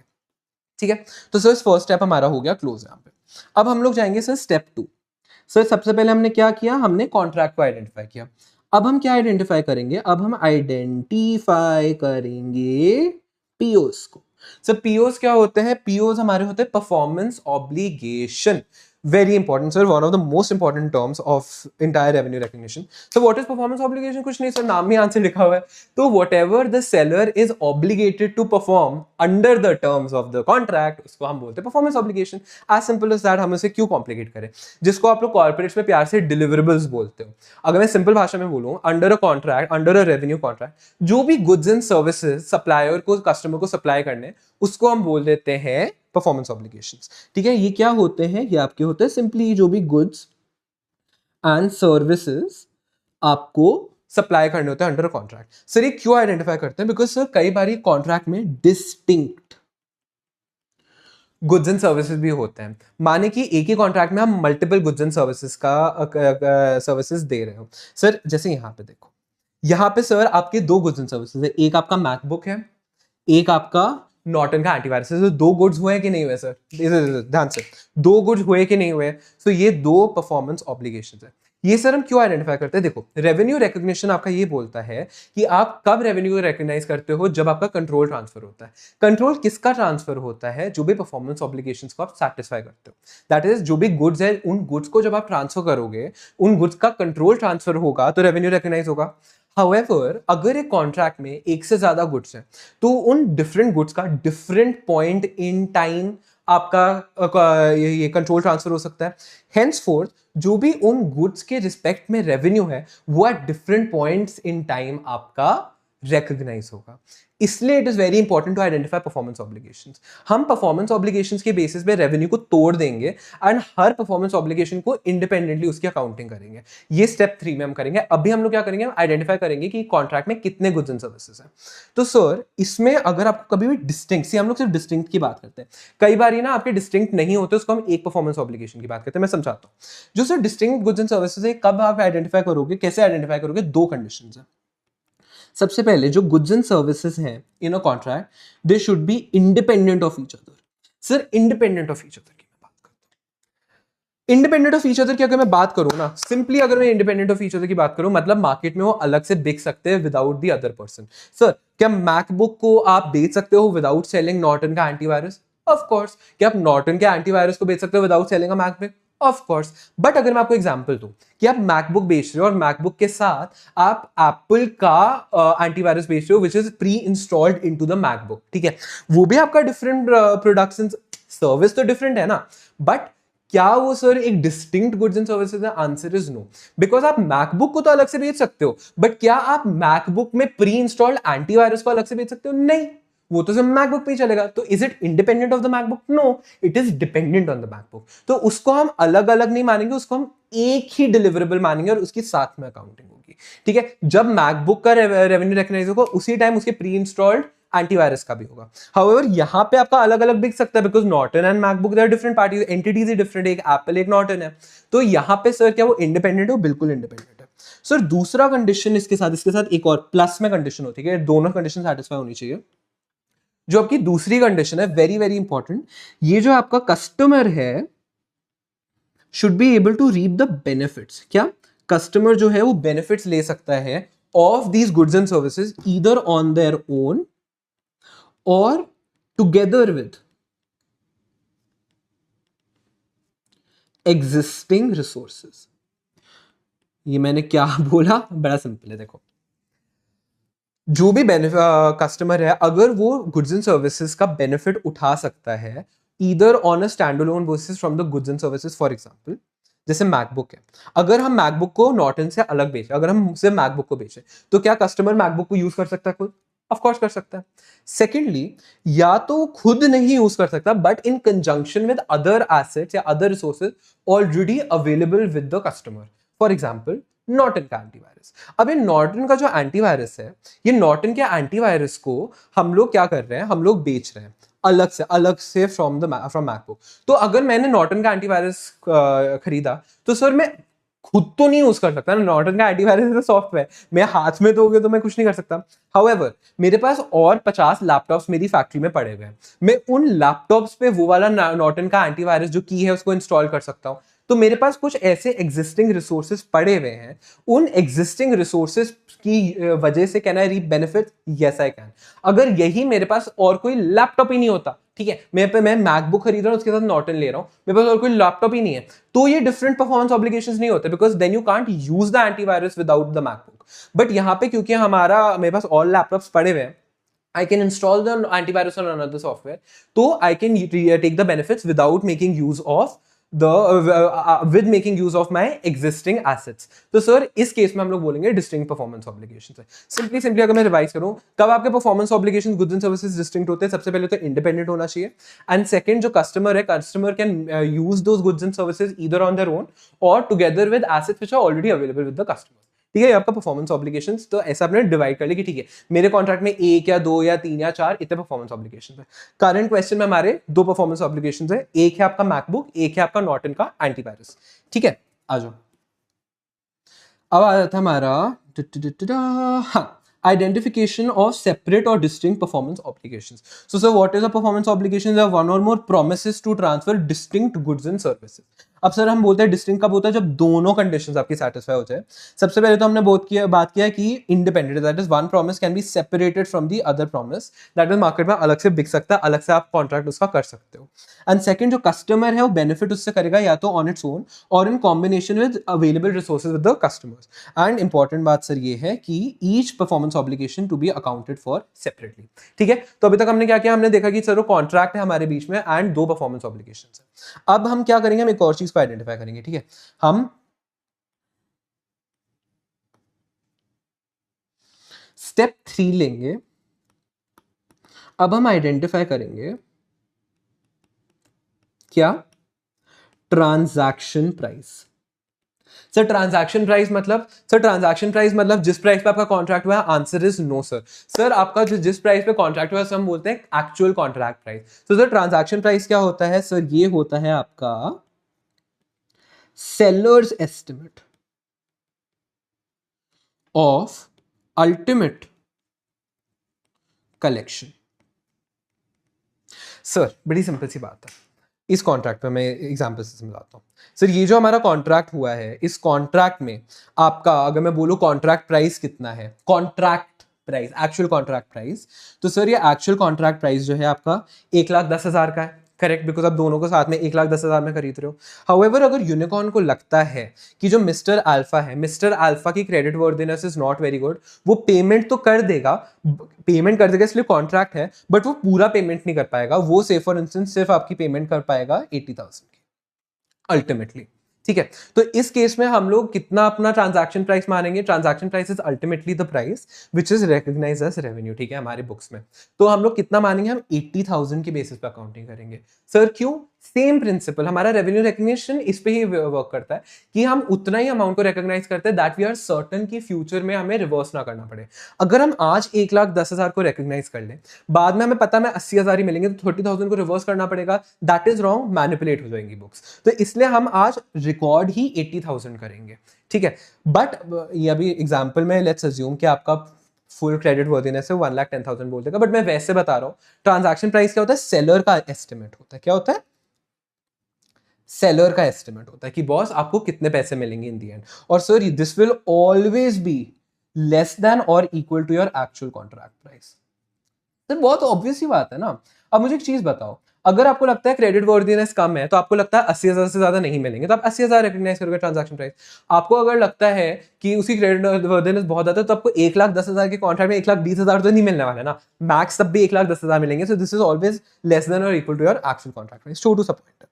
ठीक है, तो सर फर्स्ट स्टेप हमारा हो गया क्लोज. यहां पे अब हम लोग जाएंगे सर स्टेप 2. सर सबसे पहले हमने क्या किया, हमने कॉन्ट्रैक्ट को आइडेंटिफाई किया. अब हम क्या आइडेंटिफाई करेंगे, अब हम आइडेंटिफाई करेंगे पीओस को. सर पीओस क्या होते हैं, पीओस हमारे होते हैं performance obligation. Very important, sir. One of the most important terms of entire revenue recognition. So, what is performance obligation? कुछ नहीं सर, नाम में आंसर लिखा हुआ है. तो whatever the seller is obligated to perform under the terms of the contract, उसको हम बोलते हैं performance obligation. As simple as that. हम इसे क्यों कॉम्प्लिकेट करें, जिसको आप लोग कॉर्पोरेट्स में प्यार से deliverables बोलते हो. अगर मैं सिंपल भाषा में बोलूँ, under a contract, under a revenue contract, जो भी गुड्स एंड सर्विसेज सप्लायर को कस्टमर को सप्लाई करने, उसको हम बोल देते हैं परफॉर्मेंस ऑब्लिगेशंस. ठीक है, ये क्या होते हैं, ये आपके होते हैं सिंपली जो भी गुड्स एंड सर्विसेज आपको सप्लाई करने होते हैं अंडर कॉन्ट्रैक्ट. सर ये क्यों आइडेंटिफाई करते हैं, बिकॉज सर कई बार कॉन्ट्रैक्ट में डिस्टिंक्ट गुड्स एंड सर्विसेज भी होते हैं. माने कि एक ही कॉन्ट्रैक्ट में हम मल्टीपल गुड्स एंड सर्विसेज का सर्विसेज दे रहे हो. सर जैसे यहां पे देखो, यहां पे सर आपके दो गुड्स एंड सर्विसेज है, एक आपका मैकबुक है, एक आपका नॉर्टन का एंटीवायरस है. दो गुड्स हुए कि नहीं हुए सर, ध्यान से, दो गुड्स हुए कि नहीं हुए. सो ये दो परफॉर्मेंस ऑब्लिगेशंस है. ये सर हम क्यों आइडेंटिफाई करते हैं, देखो रेवेन्यू रिकॉग्निशन आपका ये बोलता है कि आप कब रेवेन्यू को रिकॉग्नाइज करते हो, जब आपका कंट्रोल ट्रांसफर होता है. कंट्रोल किसका ट्रांसफर होता है, जो भी परफॉर्मेंस ऑब्लिगेशंस को आप सैटिस्फाई करते हो. दैट इज जो भी गुड्स है, उन गुड्स को जब आप ट्रांसफर करोगे, उन गुड्स का कंट्रोल ट्रांसफर होगा तो रेवेन्यू रिकॉग्नाइज होगा. However, अगर एक कॉन्ट्रैक्ट में एक से ज्यादा गुड्स हैं तो उन डिफरेंट गुड्स का डिफरेंट पॉइंट इन टाइम आपका ये कंट्रोल ट्रांसफर हो सकता है. हेंसफोर्थ जो भी उन गुड्स के रिस्पेक्ट में रेवेन्यू है वो at different points in time आपका रिकॉग्नाइज होगा. इसलिए it is very important to identify performance obligations. हम परफॉर्मेंस ऑब्लिगेशंस के बेसिस पे रेवेन्यू को तोड़ देंगे एंड हर परफॉर्मेंस ऑब्लिगेशन को इंडिपेंडेंटली उसकी अकाउंटिंग करेंगे. ये स्टेप 3 में हम करेंगे. अभी हम लोग क्या करेंगे, आइडेंटिफाई करेंगे कि कॉन्ट्रैक्ट में कितने गुड्स एंड सर्विसेज हैं. तो सर इसमें अगर आपको कभी भी डिस्टिंक्ट, हम लोग सिर्फ डिस्टिंक्ट की बात करते हैं, कई बार ना आपके डिस्टिंक्ट नहीं होते, उसको हम एक परफॉर्मेंस ऑब्लिगेशन की बात करते हैं. मैं समझाता हूँ. जो sir distinct goods and services है, कब आप आइडेंटिफाई करोगे, कैसे आइडेंटिफाई करोगे, दो कंडीशंस है. सबसे पहले जो गुड्स एंड सर्विसेज हैं in a contract, they should be independent of each other. Sir independent of each other की मैं बात करता हूं. इंडिपेंडेंट ऑफ ईच अदर की अगर मैं बात करूं ना, सिंपली अगर मैं इंडिपेंडेंट ऑफ ईच अदर की बात करूं, मतलब मार्केट में वो अलग से बिक सकते हैं without the other person. Sir क्या मैकबुक को आप बेच सकते हो विदाउट सेलिंग नॉर्टन का एंटीवायरस? Of course. क्या आप नॉर्टन के एंटीवायरस को बेच सकते हो without selling a MacBook? Of course. But अगर मैं आपको एग्जांपल दूं कि आप मैकबुक बेच रहे हो और मैकबुक के साथ आप एप्पल का एंटीवायरस बेच रहे हो which is pre installed into the MacBook, ठीक है, वो भी आपका डिफरेंट प्रोडक्ट्स एंड सर्विस तो डिफरेंट है ना, बट क्या वो सर एक डिस्टिंक्ट गुड्स एंड सर्विसेज है? Answer is no. बिकॉज आप मैकबुक को तो अलग से बेच सकते हो, बट क्या आप मैकबुक में प्री इंस्टॉल्ड एंटीवायरस को अलग से बेच सकते हो? नहीं, वो तो सिर्फ मैकबुक पे ही चलेगा. तो is it independent of the MacBook? No, it is dependent on the MacBook. तो उसको हम अलग अलग नहीं मानेंगे, उसको हम एक ही डिलीवरेबल मानेंगे और उसकी साथ में अकाउंटिंग होगी. ठीक है, जब मैकबुक का रेवेन्यू रिकॉग्नाइज होगा उसी टाइम उसके प्री इंस्टॉल्ड एंटीवायरस का भी होगा. हाउएवर यहां पे आपका अलग अलग बिक सकता है, because Norton and MacBook they are different parties, entities ही डिफरेंट, एक एप्पल एक नॉर्टन है. तो यहां पे सर क्या वो इंडिपेंडेंट है? बिल्कुल इंडिपेंडेंट है. सर दूसरा कंडीशन इसके साथ एक और प्लस में कंडीशन होती है, दोनों कंडीशन सेटिस्फाई होनी चाहिए. जो आपकी दूसरी कंडीशन है, वेरी वेरी इंपॉर्टेंट, ये जो आपका कस्टमर है should be able to reap the benefits. क्या कस्टमर जो है वो बेनिफिट्स ले सकता है of these goods and services either on their own और टुगेदर विद एग्जिस्टिंग रिसोर्सेज। ये मैंने क्या बोला, बड़ा सिंपल है। देखो, जो भी कस्टमर है, अगर वो गुड्स एंड सर्विसेज का बेनिफिट उठा सकता है either on a stand alone basis from the goods and services, for example जैसे मैकबुक है, अगर हम मैकबुक को नॉर्टन से अलग बेचें, अगर हम सिर्फ मैकबुक को बेचें, तो क्या कस्टमर मैकबुक को यूज कर सकता है खुद? ऑफ कोर्स कर सकता है। सेकेंडली, या तो खुद नहीं यूज कर सकता but in conjunction with other assets या other resources already available with the customer, for example Norton का एंटीवायरस। अब ये नॉर्टन का जो एंटीवायरस है, ये नॉर्टन के एंटीवायरस को हम लोग क्या कर रहे हैं, हम लोग बेच रहे हैं अलग से फ्रॉम मैकबुक। तो अगर मैंने नॉर्टन का एंटीवायरस खरीदा तो सर मैं खुद तो नहीं यूज कर सकता ना, नॉर्टन का एंटीवायरस सॉफ्टवेयर मैं हाथ में दोगे तो मैं कुछ नहीं कर सकता। हाउएवर मेरे पास और 50 लैपटॉप्स मेरी फैक्ट्री में पड़े हुए हैं, मैं उन लैपटॉप्स पे वो वाला नॉर्टन का एंटीवायरस जो की है उसको इंस्टॉल कर सकता हूं। तो मेरे पास कुछ ऐसे एग्जिस्टिंग रिसोर्सेज पड़े हुए हैं, उन एग्जिस्टिंग रिसोर्सेज की वजह से can I reap benefit? Yes I can. अगर यही मेरे पास और कोई लैपटॉप ही नहीं होता, ठीक है, मैं मैकबुक खरीद रहा हूं, उसके साथ नॉर्टन ले रहा हूं, मेरे पास और कोई लैपटॉप ही नहीं है, तो ये डिफरेंट परफॉर्मेंस ऑब्लिगेशंस नहीं होते, because then you can't use the antivirus without the MacBook. But यहाँ पे क्योंकि मेरे पास ऑल लैपटॉप्स पड़े हुए हैं, I can install the antivirus on another software, so I can take the benefits without making use of with making use of my existing assets. तो सर इस केस में हम लोग बोलेंगे डिस्टिंक्ट परफॉर्मेंस ऑब्लिगेशंस है। सिंपली अगर मैं रिवाइज करूं, कब आपके performance obligations goods and services distinct होते हैं? सबसे पहले तो इंडिपेंडेंट होना चाहिए, एंड सेकंड जो कस्टमर है, customer can use those goods and services either on their own और together with assets which are already available with the customer. ठीक है, आपका परफॉर्मेंस ऑब्लिगेशंस तो ऐसा आपने डिवाइड कर लिया कि ठीक है मेरे कॉन्ट्रैक्ट में एक या दो या तीन या चार इतने परफॉर्मेंस ऑब्लिगेशंस है। करंट क्वेश्चन में हमारे दो परफॉर्मेंस ऑब्लिगेशंस है, एक है आपका मैकबुक, एक है आपका नॉर्टन का एंटीवायरस। ठीक है, आ जाओ। अब आ जाता है हमारा हाँ, identification of separate or distinct performance obligations. So sir, what is a performance obligation? There are one or more promises to transfer distinct goods and services. अब सर हम बोलते हैं डिस्टिंक्ट कब होता है? जब दोनों कंडीशंस आपकी सेटिस्फाई हो जाए। सबसे पहले तो हमने बात किया कि independent, that is one promise can be separated from the other promise, that is market में अलग से बिक सकता है, अलग से आप कॉन्ट्रैक्ट उसका कर सकते हो। एंड सेकंड, जो कस्टमर है वो बेनिफिट उससे करेगा या तो ऑन इट्स ओन और in combination with available resources with the customers. And important बात सर ये है कि each performance obligation to be accounted for separately. ठीक है, तो अभी तक हमने क्या किया? हमने देखा कि सर वो कॉन्ट्रैक्ट है हमारे बीच में एंड दो परफॉर्मेंस ऑब्लिगेशंस है। अब हम क्या करेंगे? हम एक और चीज को आइडेंटिफाई करेंगे। ठीक है, हम स्टेप 3 लेंगे। अब हम आइडेंटिफाई करेंगे क्या? Transaction price. Sir transaction price मतलब? सर ट्रांजैक्शन प्राइस मतलब जिस प्राइस पे आपका कॉन्ट्रैक्ट हुआ है? Answer is no sir. Sir आपका जिस प्राइस पे कॉन्ट्रैक्ट हुआ है हम बोलते हैं एक्चुअल कॉन्ट्रैक्ट प्राइस। तो सर ट्रांजैक्शन प्राइस क्या होता है? सर ये होता है आपका sellers estimate of ultimate collection. Sir बड़ी सिंपल सी बात है, इस कॉन्ट्रैक्ट में मैं एग्जांपल से समझाता हूँ। सर ये जो हमारा कॉन्ट्रैक्ट हुआ है, इस कॉन्ट्रैक्ट में आपका अगर मैं बोलूँ कॉन्ट्रैक्ट प्राइस कितना है, contract price, actual contract price, तो सर ये एक्चुअल कॉन्ट्रैक्ट प्राइस जो है आपका 1,10,000 का है। करेक्ट, बिकॉज आप दोनों को साथ में 1,10,000 में खरीद रहे हो। हाउएवर अगर यूनिकॉर्न को लगता है कि जो मिस्टर अल्फा है, मिस्टर अल्फा की credit worthiness is not very good, वो पेमेंट तो कर देगा, इसलिए कॉन्ट्रैक्ट है, बट वो पूरा पेमेंट नहीं कर पाएगा। वो से फॉर इंस्टेंस सिर्फ आपकी पेमेंट कर पाएगा 80,000 की अल्टीमेटली। ठीक है, तो इस केस में हम लोग कितना अपना ट्रांजैक्शन प्राइस मानेंगे? Transaction price is ultimately the price which is recognized as revenue. ठीक है, हमारे बुक्स में तो हम लोग कितना मानेंगे? हम 80,000 के बेसिस पे अकाउंटिंग करेंगे। सर क्यों? सेम प्रिंसिपल, हमारा रेवेन्यू रिकग्निशन इस पे ही वर्क करता है कि हम उतना ही अमाउंट को रिकॉग्नाइज करते हैं दैट वी आर सर्टन कि फ्यूचर में हमें रिवर्स ना करना पड़े। अगर हम आज 1,10,000 को रिकॉग्नाइज कर लें, बाद में हमें पता है 80,000 ही मिलेंगे, तो 30,000 को रिवर्स करना पड़ेगा, दैट इज रॉन्ग, मैनिपुलेट हो जाएंगी बुक्स। तो इसलिए हम आज रिकॉर्ड ही 80,000 करेंगे। ठीक है, बट ये अभी एग्जाम्पल में लेट्स अज्यूम कि आपका फुल क्रेडिट वर्दीनेस है 1,10,000 बोल देगा, बट मैं वैसे बता रहा हूं ट्रांजैक्शन प्राइस क्या होता है? सेलर का एस्टिमेट होता है। क्या होता है? सेलर का एस्टिमेट होता है कि बॉस आपको कितने पैसे मिलेंगे इन दी एंड, और sir this will always be less than और equal to your actual contract price. Sir बहुत ऑब्वियस ही बात है ना। अब मुझे एक चीज बताओ, अगर आपको लगता है क्रेडिट वर्दीनेस कम है तो आपको लगता है 80,000 से ज्यादा नहीं मिलेंगे तो आप 80,000 रिकॉग्नाइज करोगे ट्रांजैक्शन प्राइस। आपको अगर लगता है कि उसकी क्रेडिट वर्दीनेस बहुत ज्यादा है तो आपको 1,10,000 के कॉन्ट्रैक्ट में 1,20,000 तो नहीं मिलने वाला ना, मैक्स तब भी 1,10,000 मिलेंगे। So this is always less than और equal to your actual contract price. Two point.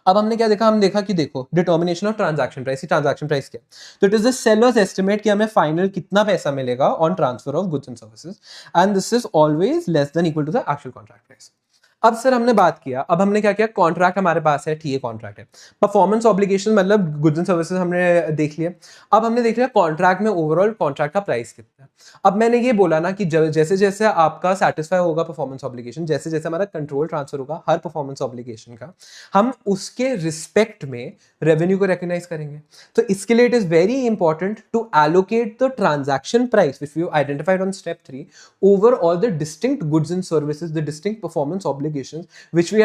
अब हमने क्या देखा, हम देखा कि देखो determination of transaction price, transaction price क्या, तो it is the seller's estimate कि हमें फाइनल कितना पैसा मिलेगा on transfer of goods and services, and this is always less than equal to the actual contract price. अब सर हमने बात किया, अब हमने क्या किया, कॉन्ट्रैक्ट हमारे पास है, ठीक है कॉन्ट्रैक्ट है, परफॉर्मेंस ऑब्लिगेशन मतलब गुड्स एंड सर्विसेज हमने देख लिया। अब हमने देख लिया कॉन्ट्रैक्ट में ओवरऑल कॉन्ट्रैक्ट का प्राइस कितना है। अब मैंने ये बोला ना कि जैसे जैसे आपका सेटिस्फाई होगा परफॉर्मेंस ऑब्लिगेशन, जैसे जैसे हमारा कंट्रोल ट्रांसफर होगा हर परफॉर्मेंस ऑब्लिगेशन का, हम उसके रिस्पेक्ट में रेवेन्यू को रिकॉग्नाइज करेंगे। तो इसके लिए it is very important to allocate the transaction price which you identified on step 3 over all the distinct goods and services, the distinct performance obligations which we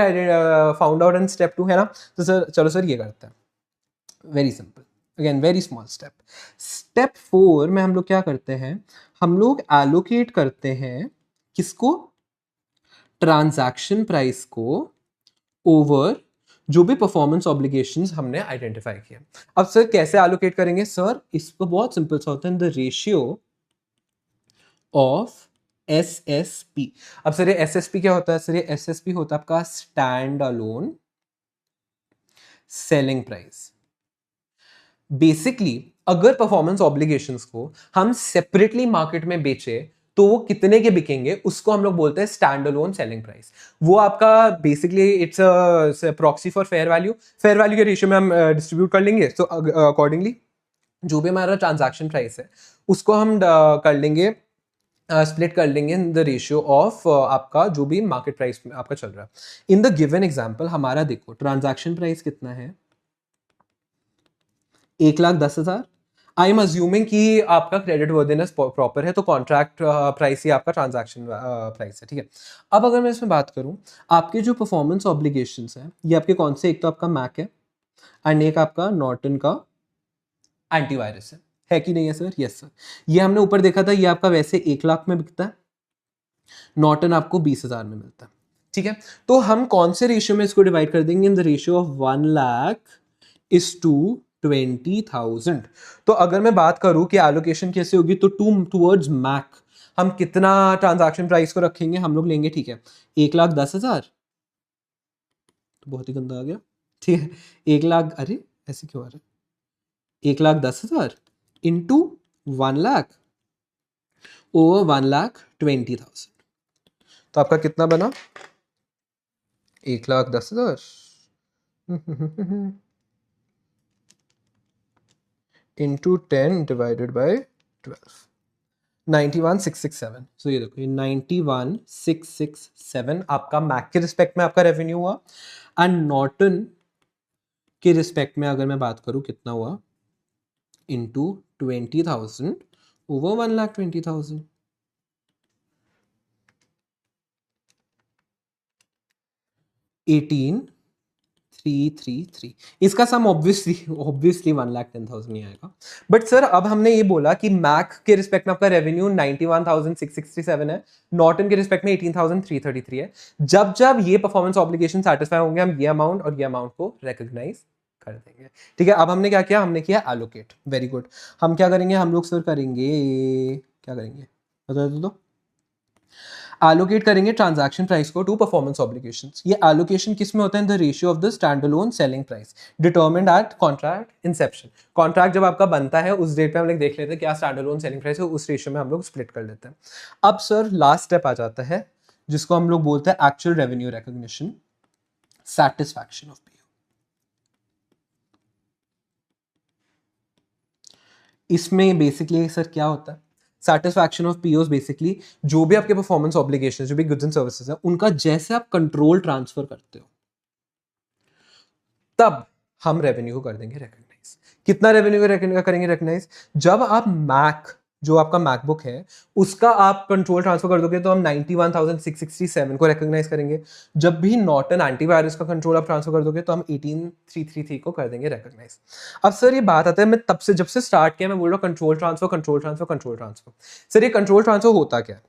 found out in step 2 है ना। तो सर चलो सर ये करते हैं, very simple, again very small step. Step 4 में हम लोग क्या करते हैं, हम लोग एलोकेट करते हैं किसको, ट्रांजैक्शन प्राइस को ओवर जो भी परफॉर्मेंस ऑब्लिगेशंस हमने आइडेंटिफाई किया। अब सर कैसे एलोकेट करेंगे, सर इसको बहुत सिंपल सा होता है, द रेशियो ऑफ SSP। अब सर ये SSP क्या होता है, सर ये SSP होता है आपका stand alone selling price. Basically अगर परफॉर्मेंस ऑब्लिगेशंस को हम सेपरेटली मार्केट में बेचे तो वो कितने के बिकेंगे, उसको हम लोग बोलते हैं स्टैंड अलोन सेलिंग प्राइस। वो आपका basically it's a proxy for fair value, fair value के रेशियो में हम डिस्ट्रीब्यूट कर लेंगे। तो अकॉर्डिंगली जो भी हमारा ट्रांजैक्शन प्राइस है उसको हम कर लेंगे, स्प्लिट कर लेंगे इन द रेशियो ऑफ आपका जो भी मार्केट प्राइस में आपका चल रहा है। इन द गिवन एग्जांपल हमारा देखो ट्रांजैक्शन प्राइस कितना है, 1,10,000। आई एम अज्यूमिंग कि आपका क्रेडिट वर्दिनेस प्रॉपर है तो कॉन्ट्रैक्ट प्राइस ही आपका ट्रांजैक्शन प्राइस है, ठीक है। अब अगर मैं इसमें बात करूं, आपके जो परफॉर्मेंस ऑब्लिगेशंस हैं ये आपके कौन से, एक तो आपका मैक है एंड एक आपका नॉर्टन का एंटीवायरस है कि नहीं है सर, यस सर। ये हमने ऊपर देखा था, ये आपका वैसे 1,00,000 में बिकता है, नॉर्टन आपको 20,000 में मिलता है, ठीक है। तो हम कौन से रेशियो में इसको डिवाइड कर देंगे, in the ratio of 1,00,000 is to 20,000। तो अगर मैं बात करूं कि एलोकेशन कैसे होगी, तो टूवर्ड्स मैक हम कितना ट्रांजैक्शन प्राइस को रखेंगे, हम लोग लेंगे, ठीक है 1,10,000, तो बहुत ही गंदा आ गया, ठीक है 1,00,000, अरे ऐसे क्यों आ रहा है, 1,10,000 इंटू 1,00,000 ओवर 1,20,000, तो आपका कितना बना, 1,10,000 इंटू 10 डिवाइडेड बाई 12, 91,667। सो ये देखो ये 91,667 आपका मैक के रिस्पेक्ट में आपका रेवेन्यू हुआ, एंड नॉर्टन के रिस्पेक्ट में अगर मैं बात करूं कितना हुआ, इंटू 20,000 ओवर 1,20,000। एटीन 333। इसका सम ऑब्वियसली 1,10,000 नहीं आएगा। बट सर अब हमने ये बोला कि मैक के रिस्पेक्ट में आपका रेवेन्यू 91,667 है, नॉर्टन के रिस्पेक्ट में 18,333 है। जब जब ये परफॉर्मेंस ऑब्लिगेशन सेटिस्फाई होंगे हम ये अमाउंट और ये अमाउंट को रिकॉग्नाइज कर देंगे, ठीक है। अब हमने क्या किया, हमने किया एलोकेट, वेरी गुड। हम क्या करेंगे, हम लोग सर करेंगे, क्या करेंगे बता दो, एलोकेट करेंगे ट्रांजैक्शन प्राइस को टू परफॉर्मेंस ऑब्लिगेशंस। ये एलोकेशन किस में होता है, in the ratio of the standalone selling price determined at contract inception. Contract जब आपका बनता है उस डेट पे हम लोग देख लेते हैं क्या स्टैंडअलोन सेलिंग प्राइस है, उस रेशियो में हम लोग स्प्लिट कर लेते हैं। अब सर लास्ट स्टेप आ जाता है जिसको हम लोग बोलते हैं actual revenue recognition, satisfaction of PO. इसमें बेसिकली सर क्या होता है, सेटिस्फैक्शन ऑफ पीओस बेसिकली जो भी आपके परफॉर्मेंस ऑब्लिगेशन, जो भी गुड्स एंड सर्विसेज है, उनका जैसे आप कंट्रोल ट्रांसफर करते हो तब हम रेवेन्यू को कर देंगे रिकॉग्नाइज। कितना रेवेन्यू को करेंगे रिकॉग्नाइज, जब आप मैक जो आपका मैकबुक है उसका आप कंट्रोल ट्रांसफर कर दोगे तो हम 91,667 को रिकॉग्नाइज करेंगे। जब भी नॉर्टन एंटीवायरस का कंट्रोल आप ट्रांसफर कर दोगे तो हम 18,333 को कर देंगे रिकॉग्नाइज। अब सर ये बात आता है, मैं तब से जब से स्टार्ट किया मैं बोल रहा हूँ control transfer control transfer control transfer. Sir ये कंट्रोल ट्रांसफर होता क्या है?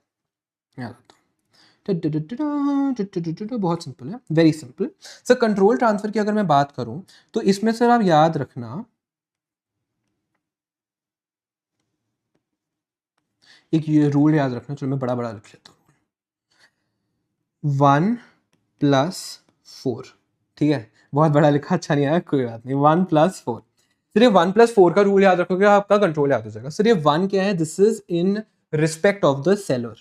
बहुत सिंपल है, very simple. Sir control transfer की अगर मैं बात करूं तो इसमें सर आप याद रखना एक ये रूल याद रखना, चलो मैं बड़ा बड़ा लिख लेता हूँ, 1+4। ठीक है, बहुत बड़ा लिखा, अच्छा नहीं आया, कोई बात नहीं। 1+4, सर ये 1+4 का रूल याद रखोगे आपका कंट्रोल याद हो जाएगा। सर ये 1 क्या है? This is in respect of the seller.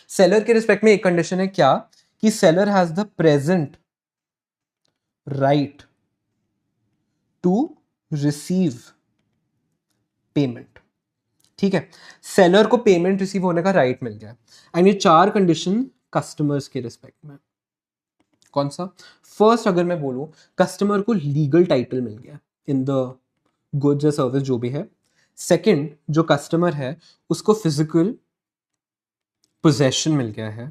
Seller के रिस्पेक्ट में एक कंडीशन है क्या कि seller has the present right to receive payment. ठीक है, सेलर को पेमेंट रिसीव होने का राइट मिल गया। एंड ये 4 कंडीशन कस्टमर्स के रिस्पेक्ट में। कौन सा? फर्स्ट अगर मैं बोलूं, कस्टमर को लीगल टाइटल मिल गया इन द गुड्स या सर्विस जो भी है। सेकंड, जो कस्टमर है उसको फिजिकल पोजेशन मिल गया है।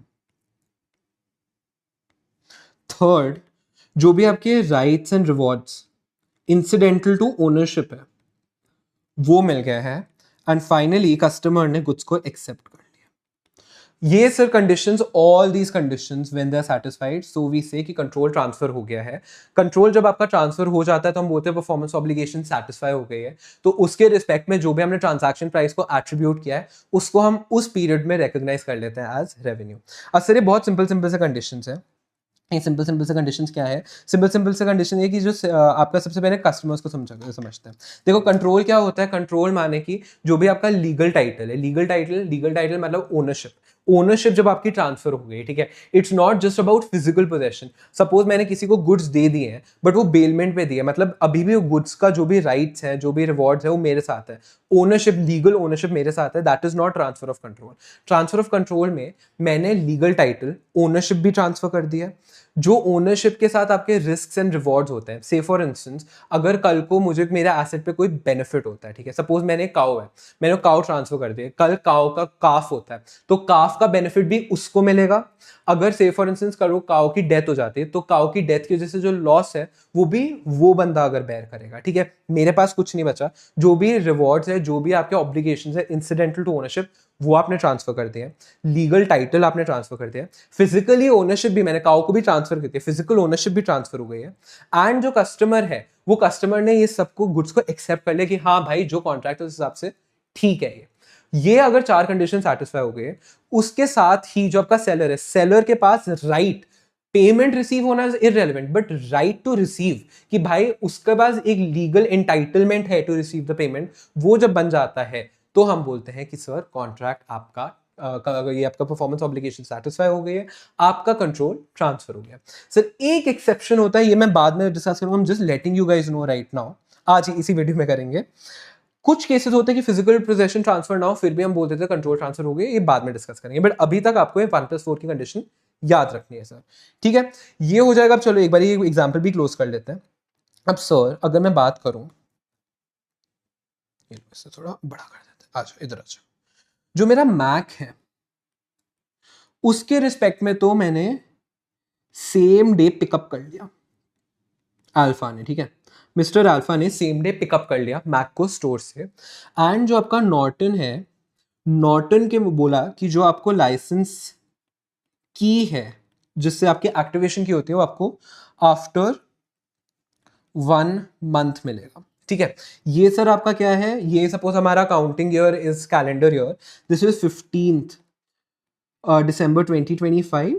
थर्ड, जो भी आपके rights and rewards incidental to ownership है वो मिल गया है। एंड फाइनली कस्टमर ने गुड्स को एक्सेप्ट कर लिया। ये sir conditions, all these conditions when they are satisfied, so we say कि कंट्रोल ट्रांसफर हो गया है। कंट्रोल जब आपका ट्रांसफर हो जाता है तो हम बोलते हैं परफॉर्मेंस ऑब्लिगेशन सैटिस्फाई हो गई है। तो उसके रिस्पेक्ट में जो भी हमने ट्रांजैक्शन प्राइस को एट्रीब्यूट किया है उसको हम उस पीरियड में रिकॉग्नाइज कर लेते हैं एज रेवेन्यू। अब सर ये बहुत सिंपल सिंपल से कंडीशंस है। ये सिंपल सिंपल से कंडीशंस क्या है? सिंपल से कंडीशन ये कि जो आपका सबसे पहले कस्टमर्स को समझते हैं। देखो कंट्रोल क्या होता है? कंट्रोल माने कि जो भी आपका लीगल टाइटल है, लीगल टाइटल मतलब ओनरशिप। ओनरशिप जब आपकी ट्रांसफर हो गई, ठीक है, it's not just about physical possession. Suppose मैंने किसी को गुड्स दे दिए हैं बट वो बेलमेंट पे दिए, मतलब अभी भी गुड्स का जो भी राइट्स है, जो भी रिवॉर्ड्स है वो मेरे साथ है। ओनरशिप, लीगल ओनरशिप मेरे साथ है। That is not transfer of control. Transfer of control में मैंने लीगल टाइटल, ओनरशिप भी ट्रांसफर कर दिया। जो ओनरशिप के साथ आपके रिस्क एंड रिवॉर्ड्स होते हैं, से फॉर इंस्टेंस अगर कल को मुझे मेरा एसेट पे कोई बेनिफिट होता है, ठीक है, सपोज मैंने काउ है, मैंने काउ ट्रांसफर कर दिया, कल काउ का काफ होता है तो काफ का बेनिफिट भी उसको मिलेगा। अगर से फॉर इंस्टेंस करो काउ की डेथ हो जाती है तो काउ की डेथ की वजह से जो लॉस है वो भी वो बंदा अगर बेयर करेगा। ठीक है, मेरे पास कुछ नहीं बचा। जो भी रिवॉर्ड्स है, जो भी आपके ऑब्लिगेशंस है इंसिडेंटल टू ओनरशिप, वो आपने ट्रांसफर कर दिया। लीगल टाइटल आपने ट्रांसफर कर दिया। फिजिकली ओनरशिप भी मैंने काउ को भी ट्रांसफर कर दिया, फिजिकल ओनरशिप भी ट्रांसफर हो गई है। एंड जो कस्टमर है वो कस्टमर ने ये सबको गुड्स को एक्सेप्ट कर लिया कि हाँ भाई जो कॉन्ट्रैक्ट है उस हिसाब से ठीक है। ये अगर 4 कंडीशन सेटिस्फाई हो गए, उसके साथ ही जो आपका सेलर है, सेलर के पास राइट, पेमेंट रिसीव होना is irrelevant but right to receive, कि भाई उसके पास एक लीगल एंटाइटलमेंट है टू रिसीव द पेमेंट, वो जब बन जाता है तो हम बोलते हैं कि सर कॉन्ट्रैक्ट आपका ये आपका परफॉर्मेंस ऑब्लिगेशन सेटिस्फाई हो गई है, आपका कंट्रोल ट्रांसफर हो गया। सर एक एक्सेप्शन होता है, ये मैं बाद में डिस्कस करूंगा, just letting you guys know right now, आज इसी वीडियो में करेंगे। कुछ केसेस होते हैं कि फिजिकल पोजेशन ट्रांसफर ना हो फिर भी हम बोलते थे कंट्रोल ट्रांसफर हो गए, ये बाद में डिस्कस करेंगे, बट अभी तक आपको ये 1+4 की कंडीशन याद रखनी है सर। ठीक है, ये हो जाएगा। अब चलो एक बार ये एग्जांपल भी क्लोज कर लेते हैं। अब सर अगर मैं बात करूं, इससे थोड़ा बड़ा कर देते हैं, आ जाओ इधर आ जाओ। जो मेरा मैक है उसके रिस्पेक्ट में तो मैंने सेम डे पिकअप कर लिया अल्फा ने, ठीक है, मिस्टर अल्फा ने सेम डे पिकअप कर लिया मैक को स्टोर से। एंड जो आपका नॉर्टन है, नॉर्टन के बोला कि जो आपको लाइसेंस की है जिससे आपकी एक्टिवेशन की होती है वो आपको आफ्टर 1 मंथ मिलेगा। ठीक है, ये सर आपका क्या है, ये सपोज हमारा counting year is calendar year, this is 15th December 2025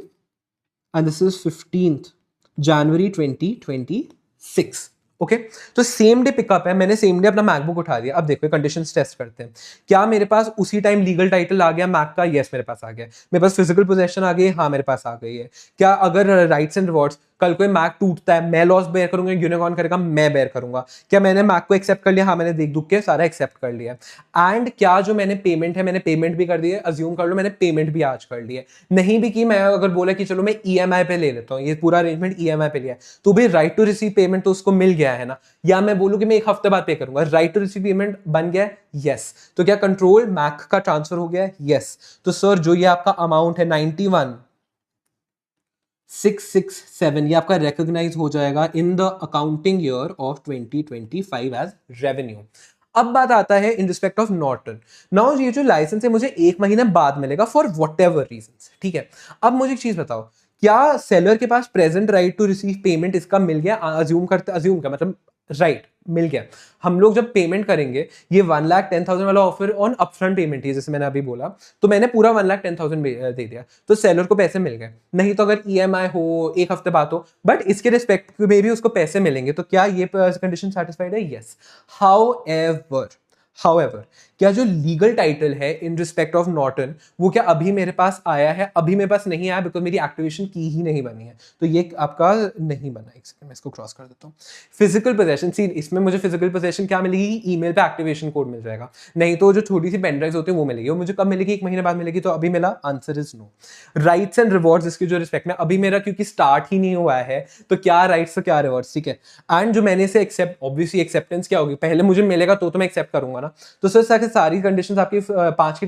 and this is 15th January 2026। Okay, तो सेम डे पिकअप है, मैंने सेम डे अपना मैकबुक उठा दिया। अब देखो कंडीशंस टेस्ट करते हैं, क्या मेरे पास उसी टाइम लीगल टाइटल आ गया मैक का? यस मेरे पास आ गया। मेरे पास फिजिकल पोजेशन आ गई? हाँ मेरे पास आ गई है। क्या अगर राइट्स एंड रिवॉर्ड्स, कल कोई मैक टूटता है, मैं लॉस बेयर करूंगा, यूनिकॉर्न करेगा, मैं बेयर करूंगा। क्या मैंने मैक को एक्सेप्ट कर लिया? हाँ, मैंने देख दुख के सारा एक्सेप्ट कर लिया। एंड क्या जो मैंने पेमेंट है, मैंने पेमेंट भी कर दी है, अज्यूम कर लो मैंने पेमेंट भी आज कर ली है। नहीं भी की, मैं अगर बोला कि चलो मैं ईएमआई पे ले लेता हूँ, ये पूरा अरेंजमेंट ईएमआई पे लिया है, तो भी राइट टू रिसीव पेमेंट तो उसको मिल गया है ना। या मैं बोलूँ कि मैं एक हफ्ते बाद पे करूंगा, राइट टू रिसीव पेमेंट बन गया है, यस। तो क्या कंट्रोल मैक का ट्रांसफर हो गया है? यस। तो सर जो ये आपका अमाउंट है 91,667, ये आपका रिकॉग्नाइज हो जाएगा in the accounting year of 2025 as revenue. अब बात आता है in respect of Norton. Now ये जो लाइसेंस है मुझे 1 महीने बाद मिलेगा फॉर वट एवर रीजन, ठीक है। अब मुझे एक चीज बताओ, क्या सेलर के पास present right to receive payment इसका मिल गया? अज्यूम का मतलब राइट मिल गया। हम लोग जब पेमेंट करेंगे, ये 1,10,000 वाला ऑफर ऑन अपफ्रंट पेमेंट है, जैसे मैंने अभी बोला, तो मैंने पूरा 1,10,000 दे दिया, तो सेलर को पैसे मिल गए। नहीं तो अगर ईएमआई हो, एक हफ्ते बाद हो, बट इसके रिस्पेक्ट में भी उसको पैसे मिलेंगे, तो क्या ये कंडीशन सेटिस्फाइड है? यस। हाउएवर क्या जो लीगल टाइटल है इन रिस्पेक्ट ऑफ नॉर्टन, वो क्या अभी मेरे पास आया है? अभी मेरे पास नहीं आया, बिकॉज मेरी एक्टिवेशन की ही नहीं बनी है, तो ये आपका नहीं बना। एक सेकंड मैं इसको क्रॉस कर देता हूँ। फिजिकल पोजेशन, सी इसमें मुझे फिजिकल पोजेशन क्या मिलेगी? ईमेल पे एक्टिवेशन कोड मिल जाएगा। नहीं तो जो छोटी सी पेन ड्राइव्स होती है वो मिलेगी। वो मुझे कब मिलेगी? 1 महीने बाद मिलेगी। तो अभी मेरा answer is no. Rights and rewards इसके जो रिस्पेक्ट में, अभी मेरा क्योंकि स्टार्ट ही नहीं हुआ है, तो क्या राइट्स तो क्या रिवॉर्ड्स, ठीक है। एंड जो मैंने इसे एक्सेप्ट, ऑब्वियसली एक्सेप्टेंस क्या होगी? पहले मुझे मिलेगा तो मैं एक्सेप्ट करूंगा ना। तो सर सारी कंडीशंस आपकी पांच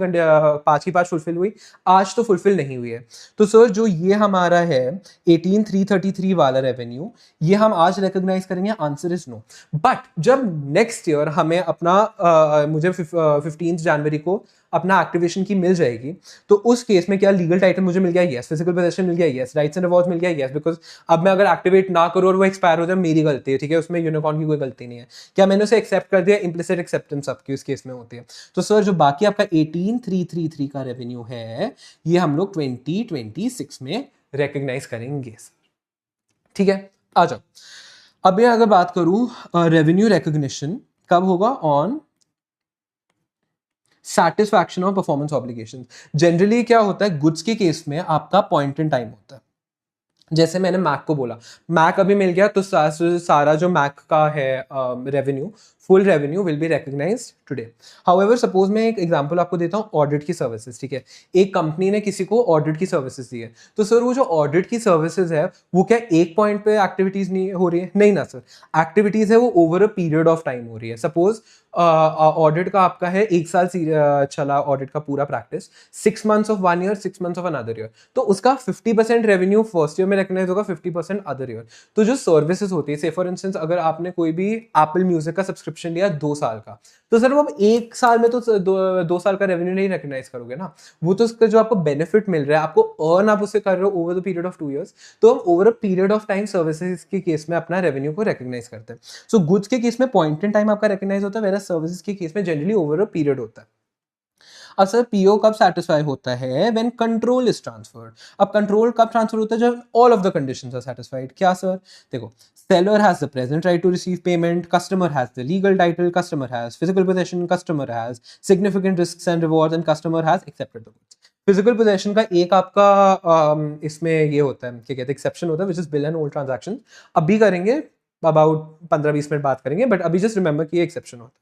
की पांच फुलफिल हुई, आज तो फुलफिल नहीं हुई है। तो सर जो ये हमारा है 18,333 वाला रेवेन्यू, ये हम आज रिकॉग्नाइज करेंगे? Answer is no. बट जब नेक्स्ट ईयर हमें अपना मुझे 15 जनवरी को अपना एक्टिवेशन की मिल जाएगी, तो उस केस में क्या लीगल टाइटल मुझे मिल गया? यस। फिजिकल पोजेशन मिल गया? यस। राइट्स एंड रिवॉर्ड्स मिल गया? यस। बिकॉज अब मैं अगर एक्टिवेट ना करूं और वो एक्सपायर हो जाए, मेरी गलती है, ठीक है, उसमें यूनिकॉर्न की कोई गलती नहीं है। क्या मैंने उसे एक्सेप्ट कर दिया? इम्प्लिसिट एक्सेप्टेंस आपकी उस केस में होती है। तो सर जो बाकी आपका 18,333 का रेवेन्यू है, ये हम लोग 2026 में रिकॉग्नाइज करेंगे, ठीक है। आ जाओ, अब मैं अगर बात करूं रेवेन्यू रिकॉग्निशन कब होगा? On satisfaction of performance obligation. Generally क्या होता है, गुड्स के केस में आपका पॉइंट इन टाइम होता है। जैसे मैंने मैक को बोला, मैक अभी मिल गया, तो सारा जो मैक का है revenue, full revenue will be recognized today. However suppose मैं एक एग्जांपल आपको देता हूँ, ऑडिट की सर्विसेज, ठीक है। एक कंपनी ने किसी को ऑडिट की सर्विसेज दी है, तो सर वो जो ऑडिट की सर्विसेज है, वो क्या एक पॉइंट पे एक्टिविटीज नहीं हो रही है? नहीं ना सर, एक्टिविटीज है वो over a period of time हो रही है। सपोज ऑडिट का आपका है 1 साल चला ऑडिट का पूरा practice, 6 months of 1 year, 6 months of another year, तो उसका 50% रेवेन्यू फर्स्ट ईयर में रिकॉग्नाइज होगा, 50% अदर ईयर। तो जो सर्विसेज होती है, से फॉर इंस्टेंस अगर आपने कोई भी एप्पल म्यूजिक का सब्सक्रिप्शन लिया 2 साल का, तो सर वो 1 साल में तो 2 साल का रेवेन्यू नहीं रिकॉग्नाइज करोगे ना। वो तो उसका जो आपको बेनिफिट मिल रहा है, आपको अर्न आप उससे कर रहे हो over the period of 2 years, तो हम over a period of time services के केस में अपना रेवेन्यू को रिकॉग्नाइज करते हैं। सो गुड्स के केस में पॉइंट इन टाइम आपका रिकॉग्नाइज होता है, वेरा सर्विसेज के केस में जनरली ओवर अ पीरियड होता है। अब सर पीओ कब सेटिस्फाई होता है? When control is transferred. अब कंट्रोल कब ट्रांसफर होता है? जब all of the conditions are satisfied. क्या सर? देखो, seller has the present right to receive payment, customer has the legal title, customer has physical possession, customer has significant risks and rewards, and customer has accepted the goods. Physical possession का एक आपका इसमें ये होता है, क्या कहते हैं, एक्सेप्शन होता है, which is bill and old transaction. अभी करेंगे, अबाउट 15-20 मिनट बात करेंगे, बट अभी जस्ट रिमेंबर कि ये एक्सेप्शन होता है।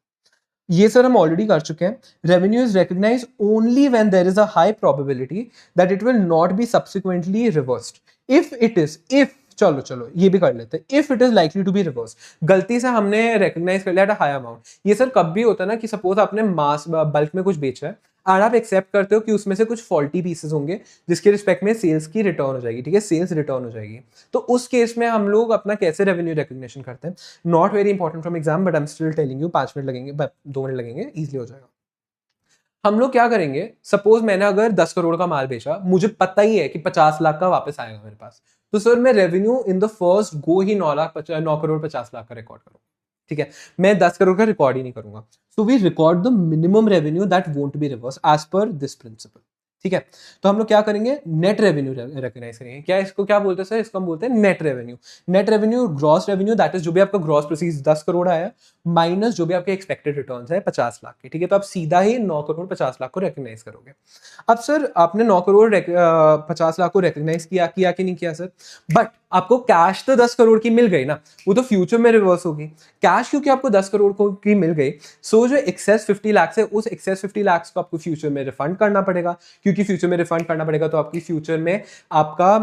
ये सर हम ऑलरेडी कर चुके हैं। Revenue is recognize only when there is a high probability that it will not be subsequently reversed. If चलो ये भी कर लेते हैं, if it is likely to be reverse. गलती से हमने रिकॉग्नाइज कर लिया एट अ हाई अमाउंट। ये सर कब भी होता है ना, कि सपोज आपने मास बल्क में कुछ बेचा है और आप एक्सेप्ट करते हो कि उसमें से कुछ फॉल्टी पीसेस होंगे, जिसके रिस्पेक्ट में सेल्स की रिटर्न हो जाएगी, ठीक है, सेल्स रिटर्न हो जाएगी। तो उस केस में हम लोग अपना कैसे रेवेन्यू रिकॉग्निशन करते हैं? Not very important from exam, but I am still telling you, 5 minute लगेंगे, 2 मिनट लगेंगे, इजिली हो जाएगा। हम लोग क्या करेंगे, सपोज मैंने अगर 10 करोड़ का माल बेचा, मुझे पता ही है कि 50 लाख का वापस आएगा मेरे पास, तो सर मैं revenue in the first go ही 9 करोड़ 50 लाख का रिकॉर्ड करूंगा, ठीक है। मैं 10 करोड़ का रिकॉर्ड ही नहीं करूंगा। So we record the minimum revenue that won't be reverse as per this principle. ठीक है। तो हम लोग क्या करेंगे, नेट रेवेन्यू रिकॉग्नाइज करेंगे। क्या इसको क्या बोलते हैं सर, इसको हम बोलते हैं net revenue. Net revenue, gross revenue, that is जो भी आपका ग्रॉस प्रोसीड्स 10 करोड़ आया माइनस जो भी आपके एक्सपेक्टेड रिटर्न्स है 50 लाख के। ठीक है, तो आप सीधा ही 9 करोड़ 50 लाख को रिकॉग्नाइज करोगे। अब सर आपने 9 करोड़ 50 लाख को रिकॉग्नाइज किया कि नहीं किया सर, बट आपको कैश तो 10 करोड़ की मिल गई ना, वो तो फ्यूचर में रिवर्स होगी। कैश क्योंकि आपको 10 करोड़ की मिल गई, सो जो एक्सेस 50 लाख है उस एक्सेस 50 लाख को आपको फ्यूचर में रिफंड करना पड़ेगा। क्योंकि फ्यूचर में रिफंड करना पड़ेगा तो आपकी फ्यूचर में आपका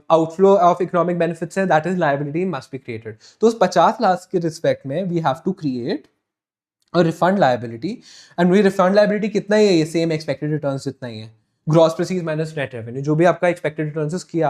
आउटफ्लो ऑफ इकोनॉमिक बेनिफिट्स है, that is liability must be created. तो उस 50 लाख के रिस्पेक्ट में वी हैव टू क्रिएट और रिफंड लायबिलिटी। एंड वही रिफंड लायबिलिटी कितना ही है, ये सेम एक्सपेक्टेड रिटर्न्स जितना ही है, gross proceeds minus net revenue, जो भी आपका एक्सपेक्टेड रिटर्न्स किया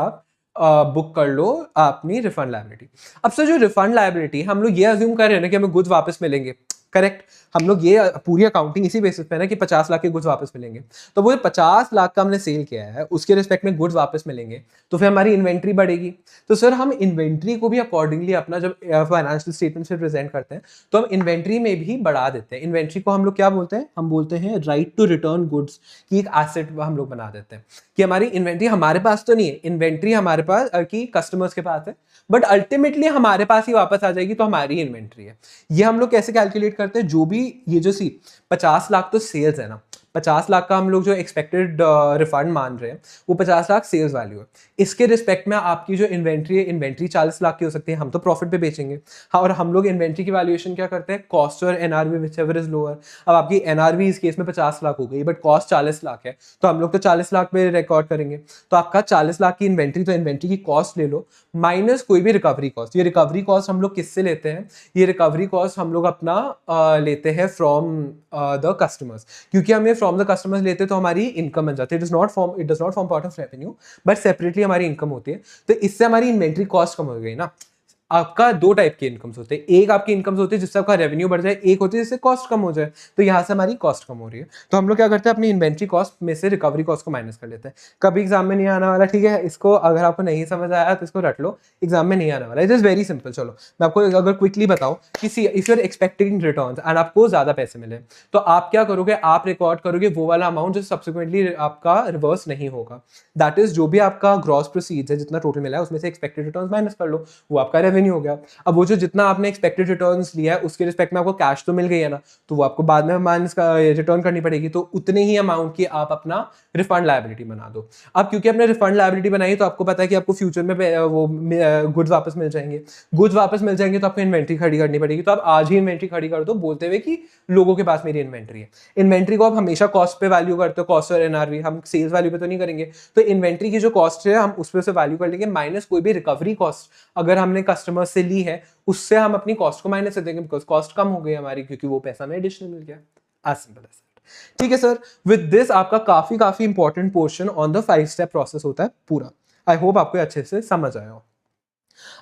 आप बुक कर लो अपनी रिफंड लायबिलिटी। अब सर जो रिफंड लायबिलिटी हम लोग ये अज्यूम कर रहे हैं ना कि हमें गुड्स वापस मिलेंगे, करेक्ट, हम लोग ये पूरी अकाउंटिंग इसी बेसिस पे ना कि 50 लाख के गुड्स वापस मिलेंगे। तो वो 50 लाख का हमने सेल किया है उसके रिस्पेक्ट में गुड्स वापस मिलेंगे, तो फिर हमारी इन्वेंट्री बढ़ेगी। तो सर हम इन्वेंट्री को भी अकॉर्डिंगली अपना जब फाइनेंशियल स्टेटमेंट से प्रेजेंट करते हैं तो हम इन्वेंट्री में भी बढ़ा देते हैं। इन्वेंट्री को हम लोग क्या बोलते हैं, हम बोलते हैं राइट टू रिटर्न गुड्स की एक एसेट हम लोग बना देते हैं कि हमारी इन्वेंट्री हमारे पास तो नहीं है, इन्वेंट्री हमारे पास की कस्टमर्स के पास है, बट अल्टीमेटली हमारे पास ही वापस आ जाएगी तो हमारी इन्वेंट्री है। ये हम लोग कैसे कैलकुलेट करते हैं, जो भी ये जो 50 लाख तो सेल्स है ना, 50 लाख का हम लोग जो एक्सपेक्टेड रिफंड मान रहे हैं वो 50 लाख सेल्स वैल्यू है। इसके रिस्पेक्ट में आपकी जो इन्वेंट्री है, इन्वेंट्री 40 लाख की हो सकती है, हम तो प्रॉफिट पे बेचेंगे। हाँ, और हम लोग इन्वेंट्री की वैल्यूएशन क्या करते हैं, कॉस्ट और एनआरवी व्हिचएवर इज लोअर। अब आपकी एनआरवी इस केस में 50 लाख हो गई बट कॉस्ट 40 लाख है, तो हम लोग तो 40 लाख पे रिकॉर्ड करेंगे। तो आपका 40 लाख की इन्वेंट्री, तो इन्वेंट्री की कॉस्ट ले लो माइनस कोई भी रिकवरी कॉस्ट। ये रिकवरी कॉस्ट हम लोग किससे लेते हैं, ये रिकवरी कॉस्ट हम लोग अपना लेते हैं फ्रॉम द कस्टमर्स, क्योंकि हमें फ्रॉम द कस्टमर्स लेते हैं तो हमारी इनकम बन जाती है। It does not form part of revenue but separately हमारी इनकम होती है। तो इससे हमारी इन्वेंट्री कॉस्ट कम हो गई ना। आपका दो टाइप के इनकम्स होते हैं, एक आपकी इनकम्स होती है जिससे आपका रेवेन्यू बढ़ जाए, एक होती है जिससे कॉस्ट कम हो जाए। तो यहाँ से हमारी कॉस्ट कम हो रही है, तो हम लोग क्या करते हैं, अपनी इन्वेंट्री कॉस्ट में से रिकवरी कॉस्ट को माइनस कर लेते हैं। कभी एग्जाम में नहीं आने वाला, ठीक है, इसको अगर आपको नहीं समझ आया तो इसको रट लो, एग्जाम में नहीं आने वाला। It is very simple. चलो मैं आपको अगर क्विकली बताऊं कि if you are expecting returns and आपको ज्यादा पैसे मिले तो आप क्या करोगे, आप रिकॉर्ड करोगे वो वाला अमाउंट जो सब्सिक्वेंटली आपका रिवर्स नहीं होगा। दैट इज जो भी आपका ग्रॉस प्रोसीड्स है जितना टोटल मिला है उसमें से एक्सपेक्टेड रिटर्न्स माइनस कर लो, वो आपका रेवेन्यू हो गया। अब वो जो जितना आपने एक्सपेक्टेड रिटर्न्स लिया है उसके रिस्पेक्ट में आपको कैश तो मिल गई है ना, तो वो आपको बाद में माइनस का रिटर्न करनी पड़ेगी, तो उतने ही अमाउंट की आप अपना रिफंड लायबिलिटी बना दो। अब क्योंकि आपने रिफंड लायबिलिटी बनाई तो आपको पता है कि आपको फ्यूचर में वो गुड्स वापस मिल जाएंगे, गुड्स वापस मिल जाएंगे तो आपको इन्वेंट्री खड़ी करनी पड़ेगी। तो आप आज ही इन्वेंट्री खड़ी कर दो बोलते हुए कि लोगों के पास मेरी इन्वेंट्री है। इन्वेंट्री को आप हमेशा कॉस्ट पे वैल्यू करते हो, कॉस्ट और एनआरवी, हम सेल्स वैल्यू पे तो नहीं करेंगे। तो इन्वेंट्री की जो कॉस्ट है हम उस पर से वैल्यू कर लेंगे माइनस कोई भी रिकवरी कॉस्ट अगर हमने कस्टमर से ली है उससे हम अपनी कॉस्ट को माइनस कर देंगे, बिकॉज कॉस्ट कम हो गई हमारी क्योंकि वो पैसा हमें एडिशनल मिल गया। As simple as that. ठीक है सर, विद दिस आपका काफी important portion on the 5 step process होता है पूरा। आई होप आपको अच्छे से समझ आया हो।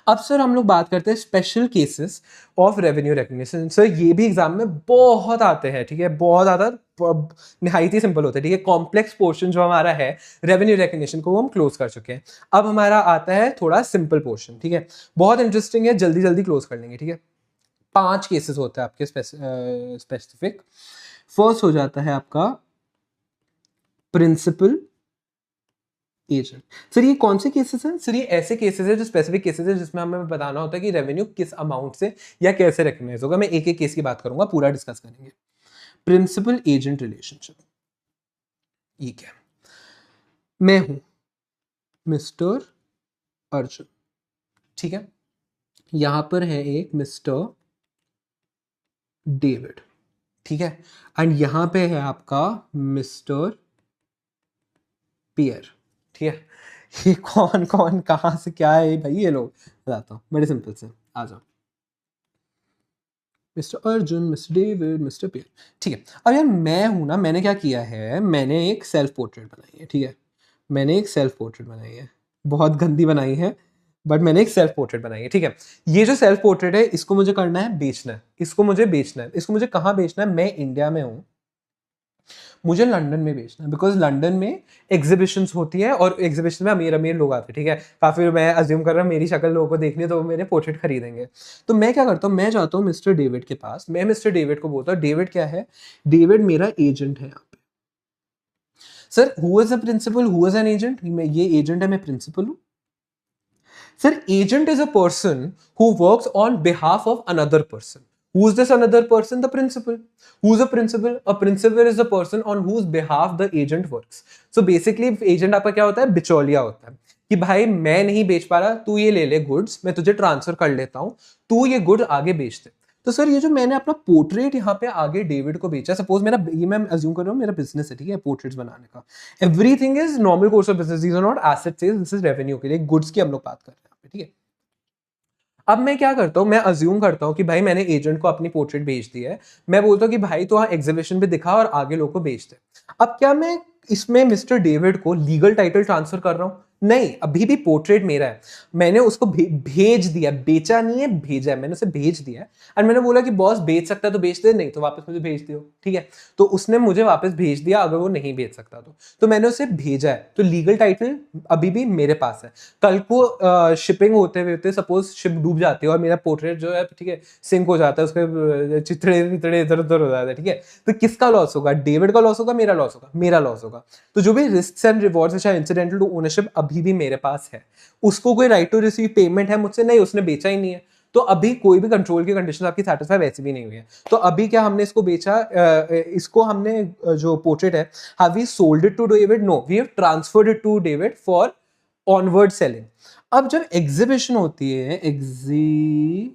अब सर हम लोग बात करते हैं special cases of revenue recognition. Sir ये भी एग्जाम में बहुत आते हैं, ठीक है, बहुत ज्यादा निहायत ही सिंपल होते हैं। ठीक है, कॉम्प्लेक्स पोर्शन जो हमारा है रेवेन्यू रिकग्निशन को हम क्लोज कर चुके हैं। अब हमारा आता है थोड़ा सिंपल पोर्शन, ठीक है, बहुत इंटरेस्टिंग है, जल्दी जल्दी क्लोज कर लेंगे। ठीक है, 5 केसेस होते हैं आपके स्पेसिफिक। फर्स्ट हो जाता है आपका प्रिंसिपल एजेंट। सर ये कौन से केसेस हैं, सर ये ऐसे केसेस है जो स्पेसिफिक केसेस है जिसमें हमें बताना होता है कि रेवेन्यू किस अमाउंट से या कैसे रिकग्नाइज होगा। मैं एक एक केस की बात करूंगा, पूरा डिस्कस करेंगे। प्रिंसिपल एजेंट रिलेशनशिप, ये क्या, मैं हूं मिस्टर अर्जुन, ठीक है, यहां पर है एक मिस्टर डेविड, ठीक है, एंड यहां पे है आपका मिस्टर पियर, ठीक है। ये कौन कौन कहां से क्या है भाई, ये लोग बताता हूं बड़े सिंपल से, आ जाओ। Mister Arjun, mister David, mister Pierre, ठीक है। अब यार मैं हूं ना, मैंने क्या किया है, मैंने एक सेल्फ पोर्ट्रेट बनाई है, ठीक है, मैंने एक सेल्फ पोर्ट्रेट बनाई है, बहुत गंदी बनाई है बट मैंने एक सेल्फ पोर्ट्रेट बनाई है, ठीक है। ये जो सेल्फ पोर्ट्रेट है इसको मुझे करना है बेचना है, इसको मुझे बेचना है, इसको मुझे कहाँ बेचना है, मैं इंडिया में हूँ, मुझे लंदन में बेचना है, बिकॉज लंदन में एग्जीबिशंस होती है और एग्जीबिशन में अमीर अमीर लोग आते हैं, ठीक है, काफी मैं अज्यूम कर रहा हूँ मेरी शक्ल लोगों को देखनी है तो वो मेरे पोर्ट्रेट खरीदेंगे। तो मैं क्या करता हूँ, मैं जाता हूँ मिस्टर डेविड के पास, मैं मिस्टर डेविड को बोलता हूँ, डेविड क्या है, डेविड मेरा एजेंट है यहाँ पे। Sir who is a principal, who is an agent? ये एजेंट है, मैं प्रिंसिपल हूं। Sir agent is a person who works on behalf of another person. Who is this another person? The principal. Who's a principal? A principal is the person on whose behalf the agent works. So basically agent आपका क्या होता है? बिचौलिया होता है कि भाई मैं नहीं बेच पा रहा, तू ये ले ले गुड्स, मैं तुझे ट्रांसफर कर लेता हूं, तू ये गुड आगे बेच दे। तो सर ये जो मैंने अपना पोर्ट्रेट यहाँ पे आगे डेविड को बेचा, सपोज मेरा, ये मैं अज्यूम कर रहा हूँ मेरा बिजनेस है, ठीक है, पोर्ट्रेट्स बनाने का। Everything is normal course of business, these are not asset sales, this is revenue के लिए, गुड्स की हम लोग बात कर रहे हैं, ठीक है। अब मैं क्या करता हूं, मैं अज्यूम करता हूं कि भाई मैंने एजेंट को अपनी पोर्ट्रेट बेच दी है, मैं बोलता हूं कि भाई तो एग्जीबिशन पे दिखा और आगे लोगों को बेच दे। अब क्या मैं इसमें मिस्टर डेविड को लीगल टाइटल ट्रांसफर कर रहा हूं? नहीं, अभी भी पोर्ट्रेट मेरा है, मैंने उसको भेज दिया, बेचा नहीं है, भेजा है, मैंने उसे भेज दिया और मैंने बोला कि बॉस बेच सकता है तो बेच दे, नहीं तो वापस मुझे भेज दियो, ठीक है। तो उसने मुझे वापस भेज दिया, अगर वो नहीं बेच सकता तो मैंने उसे भेजा है, तो लीगल टाइटल अभी भी मेरे पास है। कल को शिपिंग होते सपोज शिप डूब जाती है और मेरा पोर्ट्रेट जो है, ठीक है, सिंक हो जाता है, उसके चितड़े वितड़े इधर उधर हो जाते हैं, ठीक है, तो किसका लॉस होगा? डेविड का लॉस होगा, मेरा लॉस होगा? मेरा लॉस होगा। तो जो भी रिस्क एंड रिवॉर्ड्स है इंसिडेंटल टू ओनरशिप अभी भी मेरे पास है। उसको कोई राइट टू रिसीव पेमेंट है मुझसे? नहीं, उसने बेचा ही नहीं है, तो अभी कोई भी कंट्रोल की कंडीशन आपकी सेटिस्फाई वैसे भी नहीं हुई है। तो अभी क्या हमने इसको बेचा, इसको हमने जो पोर्ट्रेट है, have we sold it to David? No, we have transferred it to David for onward selling. अब जब एग्जीबिशन होती है, एग्जीबिशन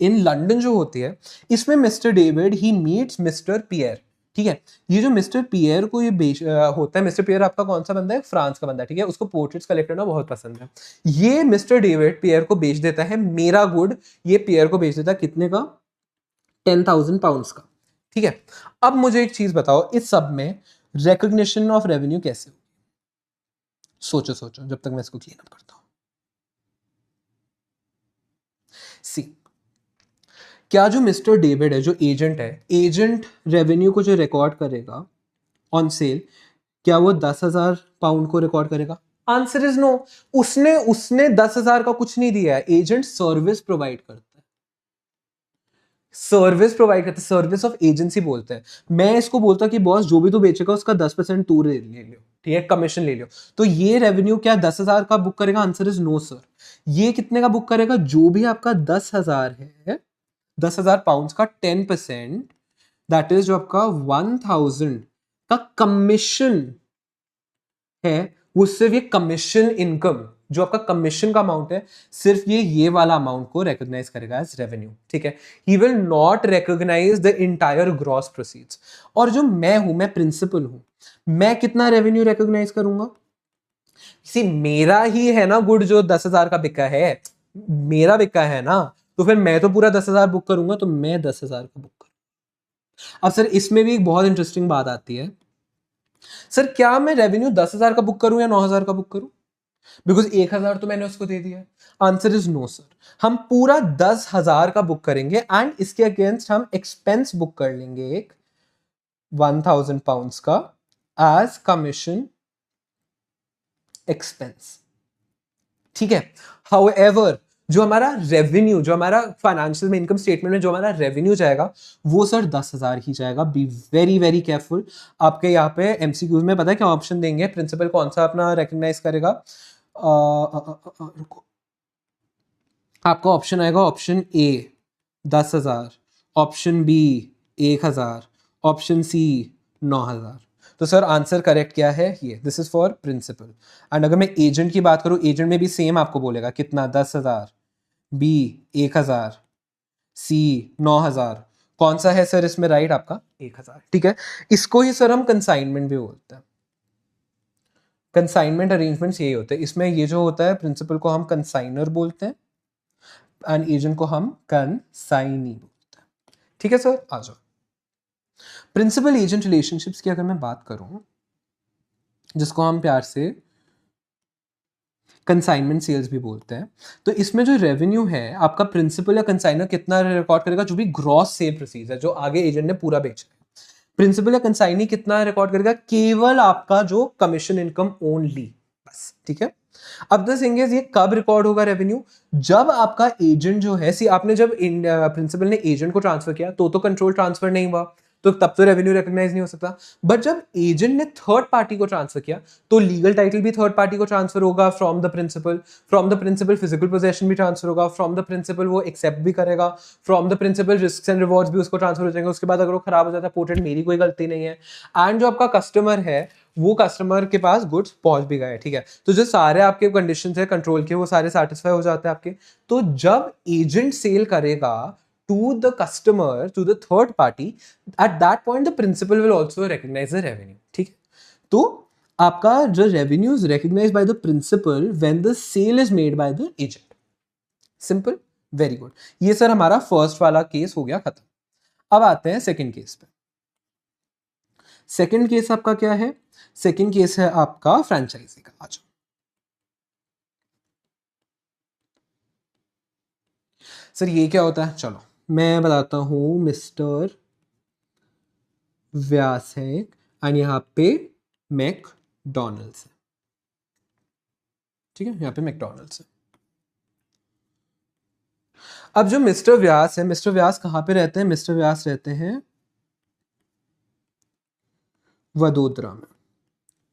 इन लंदन जो होती है, इसमें मिस्टर डेविड ही मीट्स मिस्टर पियर, ठीक है। ये जो मिस्टर पियर को ये होता है, मिस्टर पियर आपका कौन सा बंदा है? फ्रांस का बंदा है, ठीक है, उसको पोर्ट्रेट्स कलेक्ट करना बहुत पसंद है। ये मिस्टर डेविड पियर को बेच देता है मेरा गुड, ये पियर को बेच देता है कितने का? 10,000 पाउंड्स का, ठीक है। अब मुझे एक चीज बताओ, इस सब में रिकॉग्निशन ऑफ रेवेन्यू कैसे हो? सोचो सोचो, जब तक मैं इसको क्लीन अप करता हूं। सी, क्या जो मिस्टर डेविड है, जो एजेंट है, एजेंट रेवेन्यू को जो रिकॉर्ड करेगा ऑन सेल, क्या वो 10,000 पाउंड को रिकॉर्ड करेगा? Answer is no. उसने 10,000 का कुछ नहीं दिया है, एजेंट सर्विस प्रोवाइड करता है, सर्विस प्रोवाइड करते, सर्विस ऑफ एजेंसी बोलते हैं। मैं इसको बोलता कि बॉस जो भी तू बेचेगा उसका 10% तू ले लियो, ठीक है, कमीशन ले लियो। तो ये रेवेन्यू क्या 10,000 का बुक करेगा? Answer is no sir. ये कितने का बुक करेगा? जो भी आपका 10,000 है, 10,000 पाउंड का 10%, दैट इज जो आपका 1,000 का कमीशन है, वो सिर्फ ये कमीशन इनकम, जो आपका कमीशन का अमाउंट है, सिर्फ ये वाला अमाउंट को रिकॉग्नाइज करेगा एज रेवेन्यू, ठीक है। He will not recognize the entire gross proceeds. और जो मैं हूं, मैं प्रिंसिपल हूं, मैं कितना रेवेन्यू रिकॉग्नाइज करूंगा? सी, मेरा ही है ना गुड जो 10,000 का बिका है, मेरा बिका है ना, तो फिर मैं तो पूरा 10,000 बुक करूंगा, तो मैं 10,000 का बुक करूंगा। अब सर इसमें भी एक बहुत इंटरेस्टिंग बात आती है, सर क्या मैं रेवेन्यू 10,000 का बुक करूं या 9,000 का बुक करूं? बिकॉज 1,000 तो मैंने उसको दे दिया। आंसर इज नो सर, हम पूरा 10,000 का बुक करेंगे एंड इसके अगेंस्ट हम एक्सपेंस बुक कर लेंगे एक 1,000 पाउंड्स का एज कमीशन एक्सपेंस, ठीक है। हाउएवर जो हमारा रेवेन्यू, जो हमारा फाइनेंशियल में इनकम स्टेटमेंट में जो हमारा रेवेन्यू जाएगा, वो सर 10,000 ही जाएगा। Be very very careful. आपके यहाँ पे एमसीक्यूज में पता है क्या ऑप्शन देंगे? प्रिंसिपल कौन सा अपना रिकॉग्नाइज करेगा? रुको, आपका ऑप्शन आएगा option A 10,000, option B 1,000, option C 9,000। तो सर आंसर करेक्ट क्या है? ये, this is for principal. And अगर मैं एजेंट की बात करूं, एजेंट में भी सेम आपको बोलेगा कितना? 10,000, बी 1,000, सी 9,000। कौन सा है सर इसमें राइट? आपका 1,000, ठीक है। इसको ही सर हम कंसाइनमेंट भी बोलते हैं। कंसाइनमेंट अरेंजमेंट्स यही होते हैं। इसमें ये जो होता है, प्रिंसिपल को हम कंसाइनर बोलते हैं एंड एजेंट को हम कंसाइनी बोलते हैं, ठीक है सर। आ जाओ, प्रिंसिपल एजेंट रिलेशनशिप्स की अगर मैं बात करूं, जिसको हम प्यार से कंसाइनमेंट सेल्स भी बोलते हैं, तो इसमें जो रेवेन्यू है आपका, प्रिंसिपल या कंसाइनर कितना रिकॉर्ड करेगा? जो भी ग्रॉस सेल प्रोसीड्स है, जो आगे एजेंट ने पूरा बेचा है। प्रिंसिपल या कंसाइनी कितना रिकॉर्ड करेगा? केवल आपका जो कमीशन इनकम ओनली, बस, ठीक है। अब द थिंग इज, ये कब रिकॉर्ड होगा रेवेन्यू? जब आपका एजेंट जो है, सी आपने जब प्रिंसिपल ने एजेंट को ट्रांसफर किया तो कंट्रोल ट्रांसफर नहीं हुआ, तो तब तो रेवेन्यू रिकॉग्नाइज नहीं हो सकता। बट जब एजेंट ने थर्ड पार्टी को ट्रांसफर किया तो लीगल टाइटल भी थर्ड पार्टी को ट्रांसफर होगा from the principal physical possession भी ट्रांसफर होगा, फ्रॉम द प्रिंसिपल वो एक्सेप्ट भी करेगा, from the principal risk and rewards भी उसको ट्रांसफर हो जाएंगे। उसके बाद अगर वो खराब हो जाता है, पोर्टेंट मेरी कोई गलती नहीं है, एंड जो आपका कस्टमर है वो कस्टमर के पास गुड्स पहुंच भी गए, ठीक है। तो जो सारे आपके कंडीशंस है कंट्रोल के वो सारे सेटिस्फाई हो जाते हैं आपके। तो जब एजेंट सेल करेगा to the customer, to the third party, at that point the principal will also recognize the revenue, ठीक है। तो आपका जो revenue is recognize by the principal when the sale is made by the agent. Simple, very good. ये सर हमारा फर्स्ट वाला केस हो गया खत्म। अब आते हैं सेकंड केस पे। सेकंड केस आपका क्या है? सेकंड केस है आपका फ्रेंचाइजी का। आ जाओ। सर ये क्या होता है? चलो मैं बताता हूं। मिस्टर व्यास है एंड यहाँ पे मैकडॉनल्ड्स है, ठीक है। यहाँ पे मैकडॉनल्ड्स है। अब जो मिस्टर व्यास है, मिस्टर व्यास कहाँ पे रहते हैं? मिस्टर व्यास रहते हैं वडोदरा में,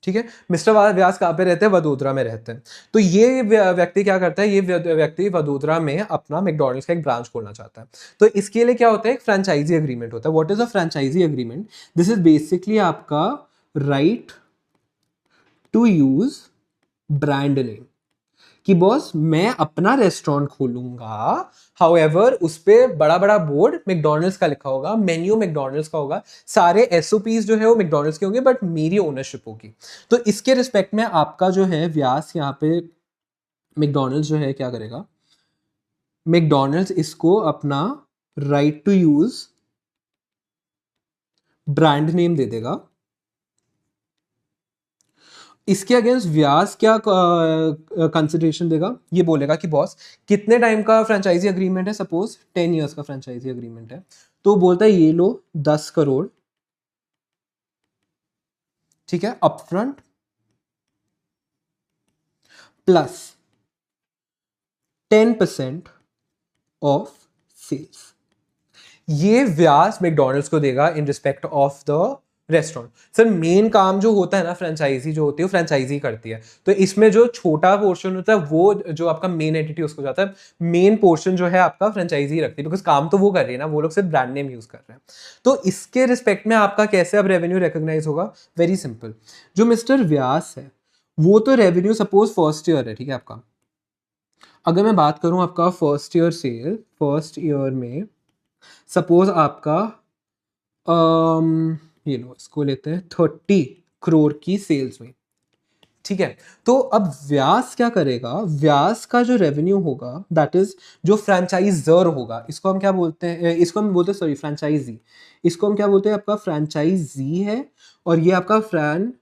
ठीक है। मिस्टर व्यास कहाँ पे रहते हैं? वडोदरा में रहते हैं। तो ये व्यक्ति क्या करता है? ये व्यक्ति वडोदरा में अपना मैकडॉनल्ड्स का एक ब्रांच खोलना चाहता है। तो इसके लिए क्या होता है? एक फ्रेंचाइजी एग्रीमेंट होता है। What is a franchise agreement? This is basically आपका right to use brand name, कि बॉस मैं अपना रेस्टोरेंट खोलूंगा, हाउएवर उस पे बड़ा बड़ा बोर्ड मैकडॉनल्ड्स का लिखा होगा, मेन्यू मैकडॉनल्ड्स का होगा, सारे एसओपीज जो है वो मैकडॉनल्ड्स के होंगे, बट मेरी ओनरशिप होगी। तो इसके रिस्पेक्ट में आपका जो है व्यास यहाँ पे मैकडॉनल्ड्स जो है क्या करेगा? मैकडॉनल्ड्स इसको अपना right to use brand name दे देगा। इसके अगेंस्ट व्यास क्या कंसिडरेशन देगा? ये बोलेगा कि बॉस कितने टाइम का फ्रेंचाइजी एग्रीमेंट है? सपोज 10 इयर्स का फ्रेंचाइजी एग्रीमेंट है। तो बोलता है ये लो 10 करोड़, ठीक है, अपफ्रंट प्लस 10% ऑफ सेल्स। ये व्यास मैकडॉनल्ड्स को देगा इन respect of the restaurant. Sir main काम जो होता है ना, फ्रेंचाइजी जो होती है वो फ्रेंचाइजी करती है। तो इसमें जो छोटा पोर्शन होता है वो जो आपका मेन एंटिटी उसको जाता है, मेन पोर्शन जो है आपका फ्रेंचाइजी रखती है, बिकॉज काम तो वो कर रही है ना, वो लोग सिर्फ ब्रांड नेम यूज कर रहे हैं। तो इसके रिस्पेक्ट में आपका कैसे अब रेवेन्यू रिकॉग्नाइज होगा? Very simple. जो मिस्टर व्यास है वो तो रेवेन्यू सपोज फर्स्ट ईयर है, ठीक है आपका। अगर मैं बात करूं आपका first year cell, first year में सपोज आपका ये लो इसको लेते हैं 30 करोड़ की सेल्स हुई, ठीक है। तो अब व्यास क्या करेगा? व्यास का जो रेवेन्यू होगा दैट इज जो फ्रेंचाइजर होगा, इसको हम क्या बोलते हैं? इसको हम बोलते हैं, सॉरी, फ्रेंचाइजी। इसको हम क्या बोलते हैं? आपका फ्रेंचाइजी है और ये आपका फ्रेंचाइजर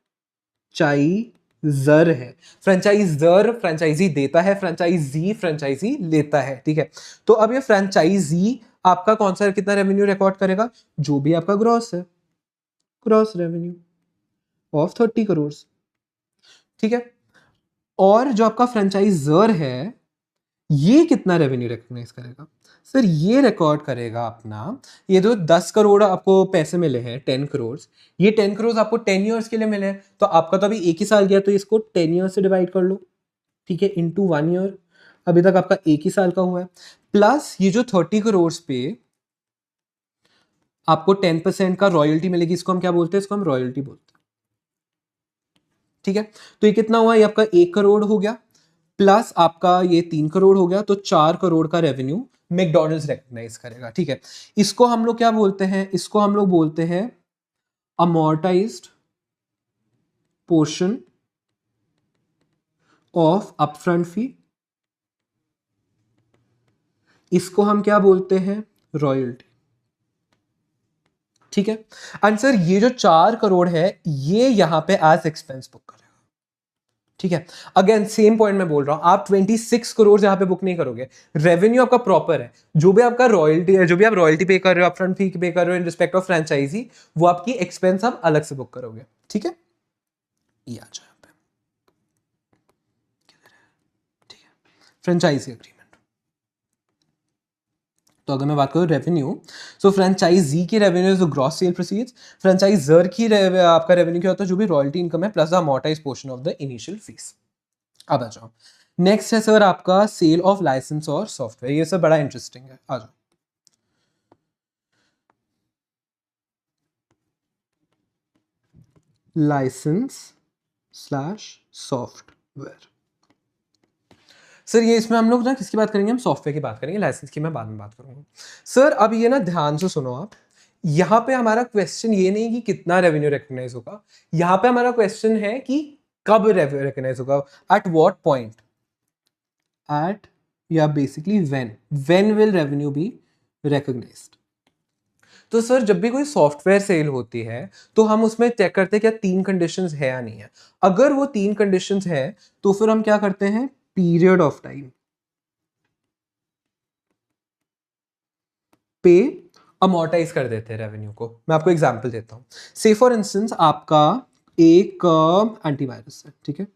है। फ्रेंचाइजर फ्रेंचाइजी देता है, फ्रेंचाइजी फ्रेंचाइजी लेता है, ठीक है। तो अब ये फ्रेंचाइजी आपका कौन सा कितना रेवेन्यू रिकॉर्ड करेगा? जो भी आपका ग्रॉस है, ग्रॉस रेवेन्यू ऑफ 30 करोड़, ठीक है। और जो आपका फ्रेंचाइजर है ये कितना रेवेन्यू रिकॉग्नाइज करेगा? सर ये रिकॉर्ड करेगा अपना, ये जो 10 करोड़ आपको पैसे मिले हैं, 10 करोड़, ये 10 करोड़ आपको 10 इयर्स के लिए मिले हैं। तो आपका तो अभी एक ही साल गया, तो इसको 10 ईयर से डिवाइड कर लो, ठीक है, इनटू 1 ईयर। अभी तक आपका एक ही साल का हुआ है। प्लस ये जो 30 करोड़ पे आपको 10% का रॉयल्टी मिलेगी, इसको हम क्या बोलते हैं? इसको हम रॉयल्टी बोलते हैं, ठीक है। तो ये कितना हुआ? ये आपका 1 करोड़ हो गया, प्लस आपका ये 3 करोड़ हो गया, तो 4 करोड़ का रेवेन्यू मैकडॉनल्ड्स रिकॉग्नाइज करेगा, ठीक है। इसको हम लोग क्या बोलते हैं? इसको हम लोग बोलते हैं अमोर्टाइज्ड पोर्शन ऑफ अपफ्रंट फी। इसको हम क्या बोलते हैं? रॉयल्टी, ठीक है। आंसर ये जो 4 करोड़ है ये यहां पे एज एक्सपेंस बुक करेगा, ठीक है। अगेन सेम पॉइंट मैं बोल रहा हूं, आप 26 करोड़ यहां पे बुक नहीं करोगे। रेवेन्यू आपका प्रॉपर है, जो भी आपका रॉयल्टी है, जो भी आप रॉयल्टी पे कर रहे हो, अपफ्रंट फी पे कर रहे हो इन रिस्पेक्ट ऑफ फ्रेंचाइजी, वो आपकी एक्सपेंस आप अलग से बुक करोगे, ठीक है। ये आ जाए पे, ठीक है, फ्रेंचाइजी एग्रीमेंट, तो अगर मैं बात करूँ रेवेन्यू, सो फ्रेंचाइजी की रेवेन्यू जो ग्रॉस सेल प्रोसीड्स, फ्रेंचाइजर की आपका रेवेन्यू क्या होता है, जो भी रॉयल्टी इनकम है plus the amortise portion of the initial fees. अब आ जाओ, नेक्स्ट है सर आपका सेल ऑफ लाइसेंस और सॉफ्टवेयर। ये सब बड़ा इंटरेस्टिंग है, आ जाओ। Licence slash software. सर ये इसमें हम लोग ना किसकी बात करेंगे, हम सॉफ्टवेयर की बात करेंगे, लाइसेंस की मैं बाद में बात करूंगा। सर अब ये ना ध्यान से सुनो आप, यहाँ पे हमारा क्वेश्चन ये नहीं कि कितना रेवेन्यू रिकॉग्नाइज होगा, यहाँ पे हमारा क्वेश्चन है कि कब रेवेन्यू रिकॉग्नाइज होगा, एट व्हाट पॉइंट, एट या basically when will revenue be recognized. तो सर जब भी कोई सॉफ्टवेयर सेल होती है तो हम उसमें चेक करते हैं क्या 3 कंडीशंस है या नहीं है। अगर वो 3 कंडीशंस है तो फिर हम क्या करते हैं, पीरियड ऑफ टाइम पे अमोर्टाइज कर देते हैं रेवेन्यू को। मैं आपको एग्जांपल देता हूं, से फॉर इंस्टेंस आपका एक एंटीवायरस है, ठीक है,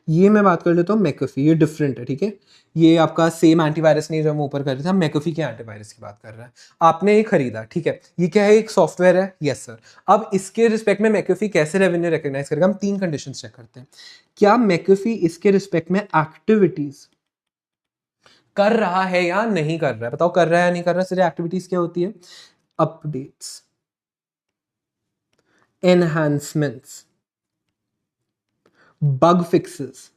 ये मैं बात कर लेता हूँ मैकेफी, ये डिफरेंट है, ठीक है, ये आपका सेम एंटीवायरस नहीं जो हम ऊपर कर रहे थे, हम मैकेफी के एंटीवायरस की बात कर रहे हैं। आपने ये खरीदा, ठीक है, ये क्या है, एक सॉफ्टवेयर है, यस सर। अब इसके रिस्पेक्ट में मैकेफी कैसे रेवेन्यू रिकॉग्नाइज करेगा, हम 3 कंडीशंस चेक करते हैं। क्या मैकेफी इसके रिस्पेक्ट में एक्टिविटीज कर रहा है या नहीं कर रहा है, बताओ कर रहा है या नहीं कर रहा है। सर एक्टिविटीज क्या होती है, अपडेट्स, एनहांसमेंट्स, बग फिक्सेस।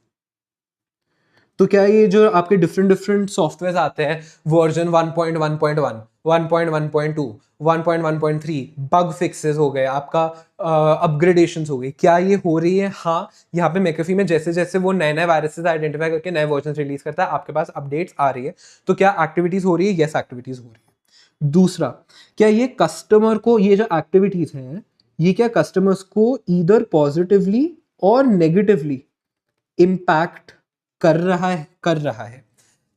तो क्या ये जो आपके डिफरेंट डिफरेंट सॉफ्टवेयर आते हैं, वर्जन 1.1.1, 1.1.2, 1.1.3, बग फिक्सेस हो गए, आपका अपग्रेडेशंस हो गई, क्या ये हो रही है? हाँ, यहाँ पे मैकेफी में जैसे जैसे वो नए नए वायरसेस आइडेंटिफाई करके नए वर्जन रिलीज करता है, आपके पास अपडेट्स आ रही है। तो क्या एक्टिविटीज हो रही है? यस, एक्टिविटीज हो रही है। दूसरा, क्या ये कस्टमर को, ये जो एक्टिविटीज हैं, ये क्या कस्टमर्स को ईदर पॉजिटिवली और नेगेटिवली इम्पैक्ट कर रहा है।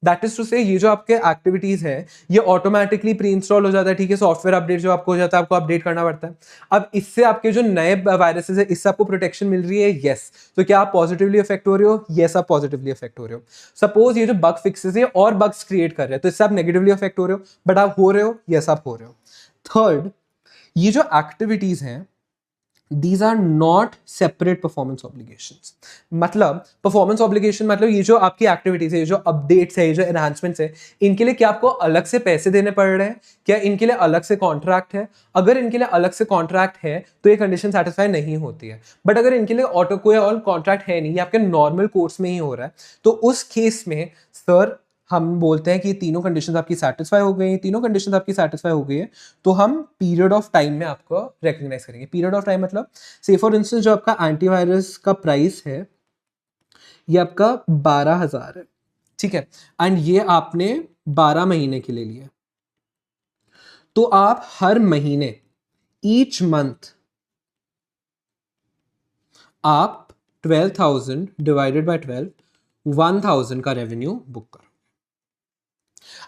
दैट इज टू से ये जो आपके एक्टिविटीज है ये ऑटोमेटिकली प्री इंस्टॉल हो जाता है, ठीक है, सॉफ्टवेयर अपडेट जो आपको हो जाता है, आपको अपडेट करना पड़ता है। अब इससे आपके जो नए वायरसेस है इससे आपको प्रोटेक्शन मिल रही है, यस। तो क्या आप पॉजिटिवली अफेक्ट हो रहे हो? यस, आप पॉजिटिवली अफेक्ट हो रहे हो। सपोज ये जो बग फिक्सेस है और बग्स क्रिएट कर रहे हैं तो इससे आप नेगेटिवली अफेक्ट हो रहे हो, बट आप हो रहे हो, यस आप हो रहे हो। थर्ड, ये जो एक्टिविटीज हैं these are not separate performance obligations। मतलब performance obligation मतलब ये जो आपकी एक्टिविटीज है, ये जो अपडेट्स है, ये जो एनहांसमेंट्स है, इनके लिए क्या आपको अलग से पैसे देने पड़ रहे हैं? क्या इनके लिए अलग से कॉन्ट्रैक्ट है? अगर इनके लिए अलग से कॉन्ट्रैक्ट है तो ये कंडीशन सेटिस्फाई नहीं होती है। बट अगर इनके लिए ऑटो कोई और कॉन्ट्रैक्ट है नहीं, ये आपके नॉर्मल कोर्स में ही हो रहा है, तो उस केस में सर हम बोलते हैं कि तीनों कंडीशंस आपकी सेटिस्फाई हो गई, तीनों कंडीशंस आपकी सेटिस्फाई हो गई है, तो हम पीरियड ऑफ टाइम में आपको रिकॉग्नाइज करेंगे। पीरियड ऑफ टाइम मतलब से फॉर इंस्टेंस जो आपका एंटीवायरस का प्राइस है ये आपका 12,000 है, ठीक है, एंड ये आपने 12 महीने के लिए लिया, तो आप हर महीने ईच मंथ आप 12,000 डिवाइडेड बाय 12, 1,000 का रेवेन्यू बुक करो।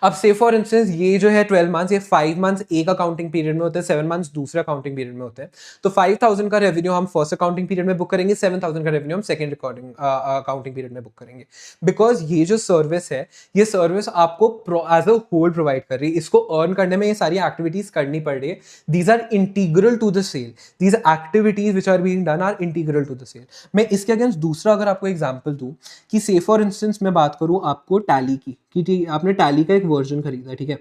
अब से फॉर इंस्टेंस ये जो है 12 मंथ्स, ये 5 मंथ्स एक अकाउंटिंग पीरियड में होते हैं, 7 मंथ्स दूसरे अकाउंटिंग पीरियड में होते हैं। तो 5,000 का रेवेन्यू हम फर्स्ट अकाउंटिंग पीरियड में बुक करेंगे, 7,000 का रेवेन्यू हम सेकंड अकाउंटिंग पीरियड में बुक करेंगे। बिकॉज ये जो सर्विस है, ये सर्विस आपको एज अ होल प्रोवाइड कर रही है, इसको अर्न करने में ये सारी एक्टिविटीज करनी पड़ रही है। These are integral to the sale, these activities which are being done are integral to the sale. मैं इसके अगेंस्ट दूसरा अगर आपको एग्जांपल दूं कि से फॉर इंस्टेंस मैं बात करूं आपको टैली की, कि आपने टैली का एक वर्जन खरीदा, ठीक है,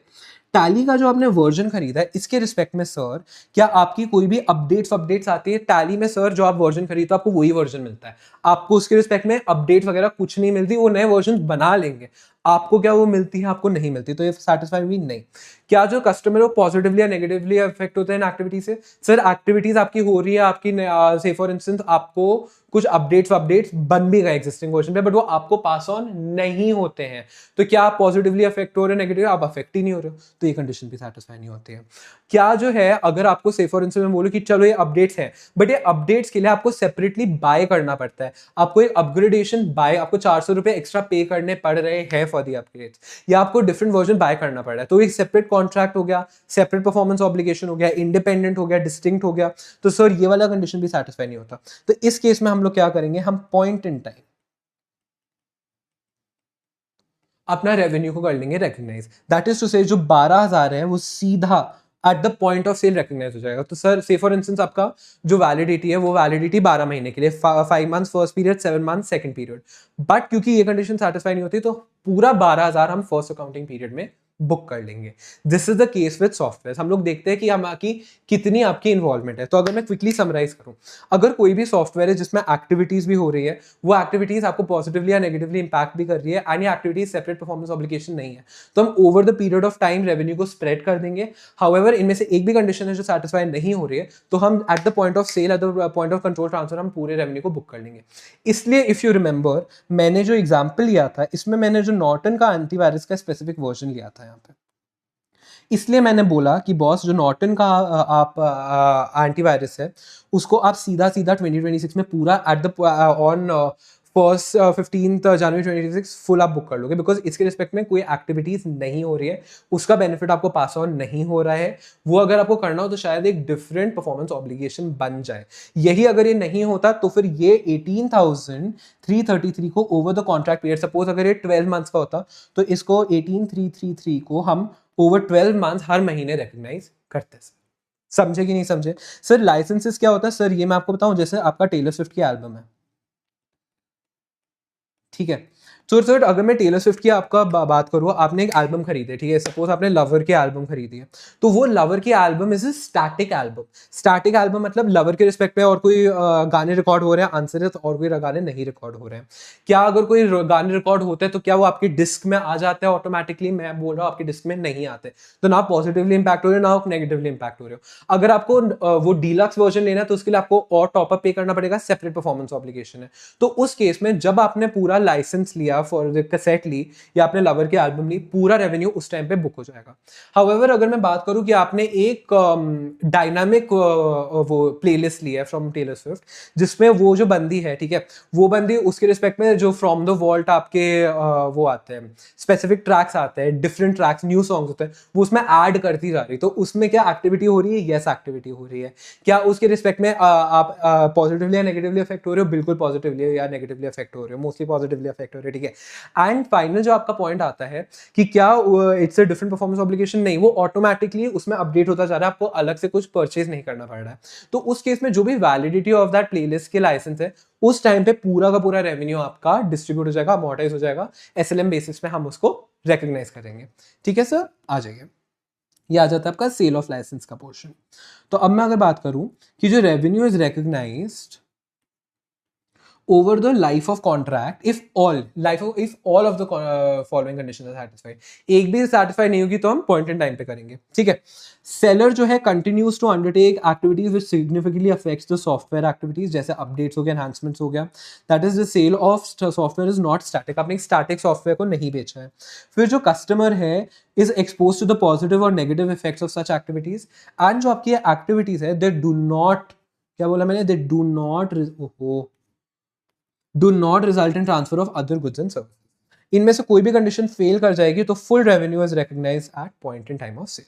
टैली का जो आपने वर्जन खरीदा है इसके रिस्पेक्ट में सर क्या आपकी कोई भी अपडेट्स आती है टैली में? सर जो आप वर्जन खरीदते हो आपको वही वर्जन मिलता है, आपको उसके रिस्पेक्ट में अपडेट वगैरह कुछ नहीं मिलती, वो नए वर्जन बना लेंगे, आपको क्या वो मिलती है? आपको नहीं मिलती। तो ये सेटिस्फाई भी नहीं। क्या जो कस्टमर है वो पॉजिटिवली या नेगेटिवली अफेक्ट होते हैं एक्टिविटी से? सर एक्टिविटीज आपकी हो रही है, आपकी से फॉर इंस्टेंस आपको कुछ अपडेट्स बन भी गए एग्जिस्टिंग वर्जन पे, बट वो आपको पास ऑन नहीं होते हैं, तो क्या आप पॉजिटिवली अफेक्ट हो रहे हो, नेगेटिव आप अफेक्ट ही नहीं हो रहे हो, तो ये कंडीशन भी सेटिस्फाई नहीं होती है। क्या जो है अगर आपको से फॉर इंस्टेंस में बोलो कि चलो ये अपडेट्स हैं, बट ये अपडेट्स के लिए आपको सेपरेटली बाय करना पड़ता है, आपको एक अपग्रेडेशन बाय, आपको 400 रुपए एक्स्ट्रा पे करने पड़ रहे हैं फॉर दी अपग्रेड्स, या आपको डिफरेंट वर्जन बाय करना पड़ रहा है, तो एक सेपरेट कॉन्ट्रैक्ट हो गया, सेपरेट परफॉर्मेंस ऑब्लिगेशन हो गया, इंडिपेंडेंट हो गया, डिस्टिंक्ट हो गया, तो सर ये वाला कंडीशन भी सेटिस्फाई नहीं होता। तो इस केस में हम लोग क्या करेंगे, हम पॉइंट इन टाइम अपना रेवेन्यू को कर लेंगे रिकग्नाइज। दैट इज टू से जो 12,000 है वो सीधा at the point of sale recognize हो जाएगा। तो सर से फॉर इंस्टेंस आपका जो वैलिडिटी है वो वैलिडिटी 12 महीने के लिए, 5 months first period, 7 months second period. But क्योंकि ये कंडीशन सेटिस्फाई नहीं होती तो पूरा 12,000 हम फर्स्ट अकाउंटिंग पीरियड में बुक कर लेंगे। This is the case with software. हम लोग देखते हैं कि हमारी कितनी आपकी इन्वॉल्वमेंट है। तो अगर मैं क्विकली समराइज करूं, अगर कोई भी सॉफ्टवेयर है जिसमें एक्टिविटीज भी हो रही है, वो एक्टिविटीज आपको पॉजिटिवली या नेगेटिवली इंपैक्ट भी कर रही है एंड ये एक्टिविटीज सेपरेट परफॉर्मेंस ऑब्लिगेशन नहीं है, तो हम over the period of time revenue को स्प्रेड कर देंगे। हाउएवर इनमें से एक भी कंडीशन है जो सेटिस्फाई नहीं हो रही है, तो हम at the point of sale, at the point of control transfer हम पूरे रेवेन्यू को बुक कर लेंगे। इसलिए इफ यू रिमेंबर, मैंने जो एग्जाम्पल लिया था इसमें मैंने जो नॉर्टन का एंटीवायरस का स्पेसिफिक वर्जन लिया था यहाँ पे। इसलिए मैंने बोला कि बॉस जो नॉर्टन का आप एंटीवायरस है उसको आप सीधा सीधा 2026 में पूरा at the on first 15 January 2026 full आप बुक कर लोगे, बिकॉज इसके रिस्पेक्ट में कोई एक्टिविटीज नहीं हो रही है, उसका बेनिफिट आपको पास ऑन नहीं हो रहा है। वो अगर आपको करना हो तो शायद एक डिफरेंट परफॉर्मेंस ऑब्लिगेशन बन जाए। यही अगर ये नहीं होता तो फिर ये 18,333 को over the contract period, suppose अगर ये 12 मंथ्स का होता तो इसको 18,333 को हम ओवर 12 मंथ्स हर महीने रिकग्नाइज करते हैं। समझे कि नहीं समझे? सर लाइसेंसेस क्या होता है? सर ये मैं आपको बताऊं, जैसे आपका टेलर स्विफ्ट की एल्बम है, ठीक है। तो सर अगर मैं टेलर स्विफ्ट की आपका बात करूँ, आपने एक एल्बम खरीदी है, ठीक है, सपोज आपने लवर की एल्बम खरीदी है, तो वो लवर की album is static album. Static album मतलब लवर के रिस्पेक्ट पे और कोई गाने रिकॉर्ड हो रहे हैं, आंसर है, और कोई गाने नहीं रिकॉर्ड हो रहे हैं। क्या अगर कोई गाने रिकॉर्ड होते हैं तो क्या वो आपकी डिस्क में आ जाते हैं ऑटोमेटिकली? मैं बोल रहा हूँ आपकी डिस्क में नहीं आते, तो ना पॉजिटिवली इंपैक्ट हो रहे हो ना नेगेटिवली इंपैक्ट हो रहे हो। अगर आपको वो डीलक्स वर्जन लेना है तो उसके लिए आपको और टॉपअप पे करना पड़ेगा, सेपरेट परफॉर्मेंस ऑब्लिगेशन है। तो उस केस में जब आपने पूरा लाइसेंस लिया फॉर द कैसेट ली या आपने लवर की एल्बम ली, पूरा रेवेन्यू उस टाइम पे बुक हो जाएगा। हाउएवर अगर मैं बात करूं कि आपने एक डायनामिक वो प्लेलिस्ट ली है फ्रॉम टेलर स्विफ्ट, जिसमें वो जो बंदी है, ठीक है, वो बंदी उसके रिस्पेक्ट में जो फ्रॉम द वॉल्ट आपके वो आते हैं, स्पेसिफिक ट्रैक्स आते हैं, डिफरेंट ट्रैक्स, न्यू सॉन्ग्स होते हैं, वो उसमें ऐड करती जा रही, तो उसमें क्या एक्टिविटी हो रही है? यस, एक्टिविटी हो रही है। क्या उसके रिस्पेक्ट में आप पॉजिटिवली या नेगेटिवली अफेक्ट हो रहे हो? बिल्कुल पॉजिटिवली या नेगेटिवली अफेक्ट हो रहे हो, मोस्टली पॉजिटिवली अफेक्ट हो रहे हो, ठीक है। एंड फाइनल जो आपका पॉइंट आता है कि क्या it's a different performance obligation, नहीं, वो ऑटोमेटिकली उसमें अपडेट होता जा रहा है, आपको अलग से कुछ परचेज नहीं करना पड़ रहा है। तो उस केस में जो भी वैलिडिटी ऑफ दैट प्लेलिस्ट के लाइसेंस है, उस टाइम पे पूरा का पूरा रेवेन्यू आपका डिस्ट्रीब्यूट हो जाएगा, अमोर्टाइज हो जाएगा, एसएलएम बेसिस पे हम उसको रिकॉग्नाइज करेंगे। ठीक है सर, आ जाइए। ये आ जाता है आपका सेल ऑफ लाइसेंस का पोर्शन। तो अब मैं अगर बात करूं कि जो revenue is recognized over the life of contract if all of the following conditions are satisfied, एक भी satisfy नहीं होगी तो हम point in time पे करेंगे, ठीक है। सेलर जो है continues to undertake activities which significantly affects the software activities, जैसे updates हो गया, enhancements हो गया, that is the sale of software is not static, आपने एक static software को नहीं बेचा है। फिर जो customer है is exposed to the positive or negative effects of such activities, and जो आपकी activities है they do not, क्या बोला मैंने, they do not result in transfer of other goods and services। इनमें से कोई भी कंडीशन फेल कर जाएगी तो full revenue is recognized at point in time of sale.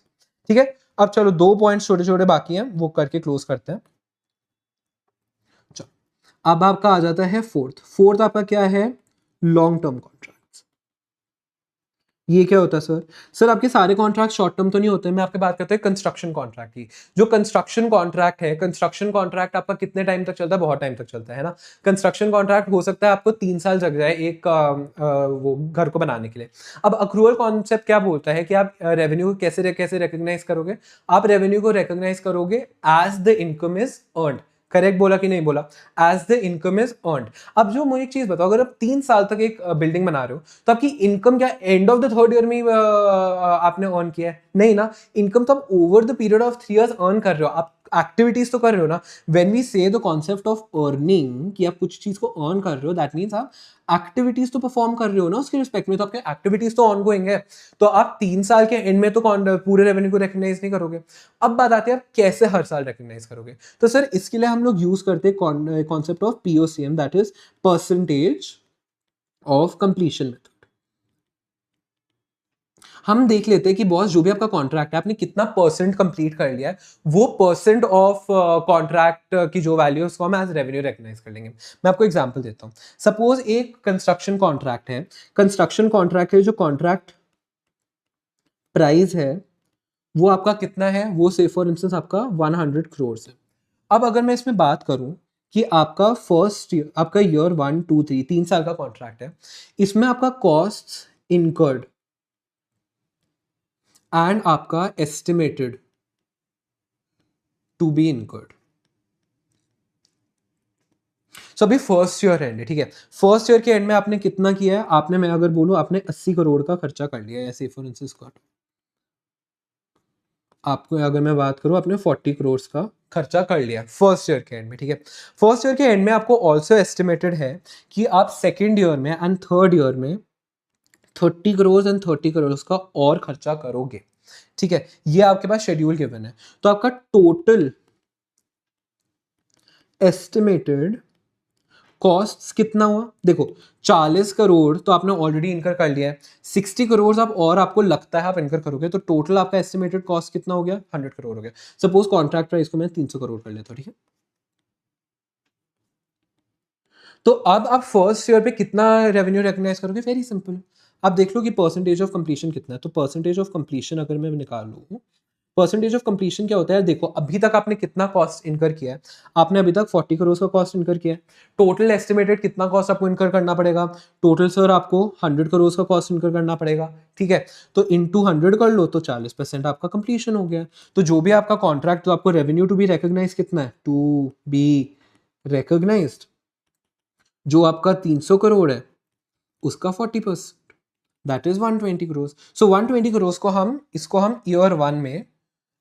ठीक है, अब चलो 2 पॉइंट्स छोटे छोटे बाकी हैं, वो करके क्लोज करते हैं। चलो अब आपका आ जाता है फोर्थ आपका क्या है? Long term contract. ये क्या होता है सर? सर आपके सारे कॉन्ट्रैक्ट शॉर्ट टर्म तो नहीं होते, मैं आपके बात करता हूँ कंस्ट्रक्शन कॉन्ट्रैक्ट की। जो कंस्ट्रक्शन कॉन्ट्रैक्ट है, कंस्ट्रक्शन कॉन्ट्रैक्ट आपका कितने टाइम तक चलता है? बहुत टाइम तक चलता है ना। कंस्ट्रक्शन कॉन्ट्रैक्ट हो सकता है आपको 3 साल लग जाए एक वो घर को बनाने के लिए। अब अक्रूवल कॉन्सेप्ट क्या बोलता है कि आप रेवेन्यू कैसे रिकॉग्नाइज करोगे? आप रेवेन्यू को रिकॉग्नाइज करोगे as the income is earned. Correct बोला कि नहीं बोला? As the income is earned. अब जो मुझे एक चीज बताओ, अगर आप 3 साल तक एक बिल्डिंग बना रहे हो तो आपकी इनकम क्या end of the third year में आपने अर्न किया है? नहीं ना, इनकम तो आप over the period of 3 years earn कर रहे हो, आप एक्टिविटीज तो कर रहे हो ना। व्हेन वी से द कॉन्सेप्ट ऑफ अर्निंग कि आप कुछ चीज को अर्न कर रहे हो, दैट मीन्स आप एक्टिविटीज तो परफॉर्म कर रहे हो ना उसके रिस्पेक्ट में, तो आपके एक्टिविटीज तो ऑनगोइंग है। तो आप 3 साल के एंड में तो पूरे रेवेन्यू को रिकॉग्नाइज नहीं करोगे। अब बात आती है आप कैसे हर साल रिकॉग्नाइज करोगे। तो सर इसके लिए हम लोग यूज करते हैं concept of POCM, that is percentage of completion method. हम देख लेते हैं कि बॉस जो भी आपका कॉन्ट्रैक्ट है आपने कितना परसेंट कंप्लीट कर लिया है, वो परसेंट ऑफ कॉन्ट्रैक्ट की जो वैल्यू है उसको हम एज रेवेन्यू रिकॉग्नाइज कर लेंगे। मैं आपको एग्जांपल देता हूँ। सपोज एक कंस्ट्रक्शन कॉन्ट्रैक्ट है, कंस्ट्रक्शन कॉन्ट्रैक्ट है, जो कॉन्ट्रैक्ट प्राइस है वो आपका कितना है, वो से फॉर इंस्टेंस आपका 100 करोड़ है। अब अगर मैं इसमें बात करूं कि आपका फर्स्ट ईयर, आपका ईयर 1 2 3 3 साल का कॉन्ट्रैक्ट है, इसमें आपका कॉस्ट इनकर्ड एंड आपका एस्टिमेटेड टू बी इनकर्ड। सो अभी फर्स्ट ईयर एंड है, ठीक है। फर्स्ट ईयर के एंड में आपने कितना किया है, आपने, मैं अगर बोलूं आपने 80 करोड़ का खर्चा कर लिया है, ऐसे फॉर इंस्टेंस आपको अगर मैं बात करूं आपने 40 करोड़ का खर्चा कर लिया फर्स्ट ईयर के एंड में, ठीक है। फर्स्ट ईयर के एंड में आपको ऑल्सो एस्टिमेटेड है कि आप सेकेंड ईयर में एंड थर्ड ईयर में 30 करोड़ एंड 30 करोड़ का और खर्चा करोगे, ठीक है। ये आपके पास शेड्यूल गिवन है। तो आपका टोटल एस्टिमेटेड कॉस्ट कितना हुआ, देखो 40 करोड़ तो आपने ऑलरेडी इनकर कर लिया है, 60 करोड़ आप और आपको लगता है आप इनकर करोगे, तो टोटल आपका एस्टिमेटेड कॉस्ट कितना हो गया, 100 करोड़ हो गया। सपोज कॉन्ट्रैक्ट प्राइस को मैं 300 करोड़ कर लेता हूं, ठीक है। तो अब आप फर्स्ट ईयर पे कितना रेवेन्यू रिकॉग्नाइज करोगे, वेरी सिंपल। आप देख लो कि परसेंटेज ऑफ कंप्लीशन कितना है। तो परसेंटेज ऑफ कंप्लीशन अगर मैं निकाल लूँ, परसेंटेज ऑफ कंप्लीशन क्या होता है, देखो अभी तक आपने कितना कॉस्ट इनकर किया है, आपने अभी तक 40 करोड़ का कॉस्ट इनकर किया है। टोटल एस्टिमेटेड कितना कॉस्ट आपको इनकर करना पड़ेगा, टोटल सर आपको 100 करोड़ का कॉस्ट इनकर करना पड़ेगा, ठीक है। तो इनटू 100 कर लो तो 40% आपका कंप्लीशन हो गया। तो जो भी आपका कॉन्ट्रैक्ट, तो आपको रेवेन्यू टू बी रिकॉग्नाइज कितना है, टू बी रिकॉग्नाइज्ड, जो आपका 300 करोड़ है उसका 40%, दैट इज 120 करोड़। सो 120 करोड़ को हम, इसको हम ईयर 1 में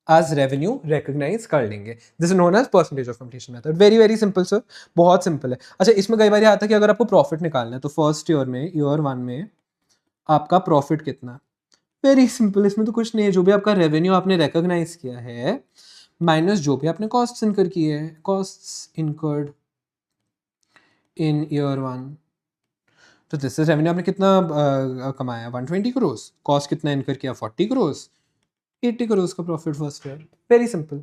एज रेवेन्यू रिकॉग्नाइज कर लेंगे। This is known as percentage of completion method. Very very simple sir, बहुत सिंपल है। अच्छा, इसमें कई बार आता है कि अगर आपको प्रॉफिट निकालना है, तो फर्स्ट ईयर में, ईयर 1 में आपका प्रॉफिट कितना, वेरी सिंपल, इसमें तो कुछ नहीं है। जो भी आपका रेवेन्यू आपने रिकॉग्नाइज किया है माइनस जो भी आपने कॉस्ट इनकर किए हैं, कॉस्ट इनकर्ड इन ईयर 1, तो दिस इज रेवेन्यू। आपने कितना कमाया, 120 करोड़, कॉस्ट कितना इनकर किया, 40 करोड़, 80 करोड़ का profit first year, very simple.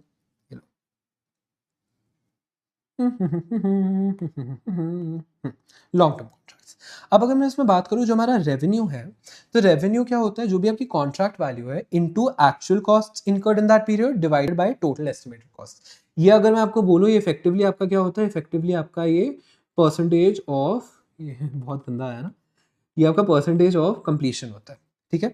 Long term contracts. अब अगर मैं इसमें बात करूं, जो हमारा रेवेन्यू है, तो रेवेन्यू क्या होता है, जो भी आपकी कॉन्ट्रैक्ट वैल्यू है into actual cost incurred in that period divided by total estimated cost. ये अगर मैं आपको बोलूं, ये इफेक्टिवली आपका क्या होता है, इफेक्टिवली आपका ये परसेंटेज ऑफ, ये बहुत गंदा आया ना, ये आपका परसेंटेज ऑफ कंप्लीशन होता है, ठीक है।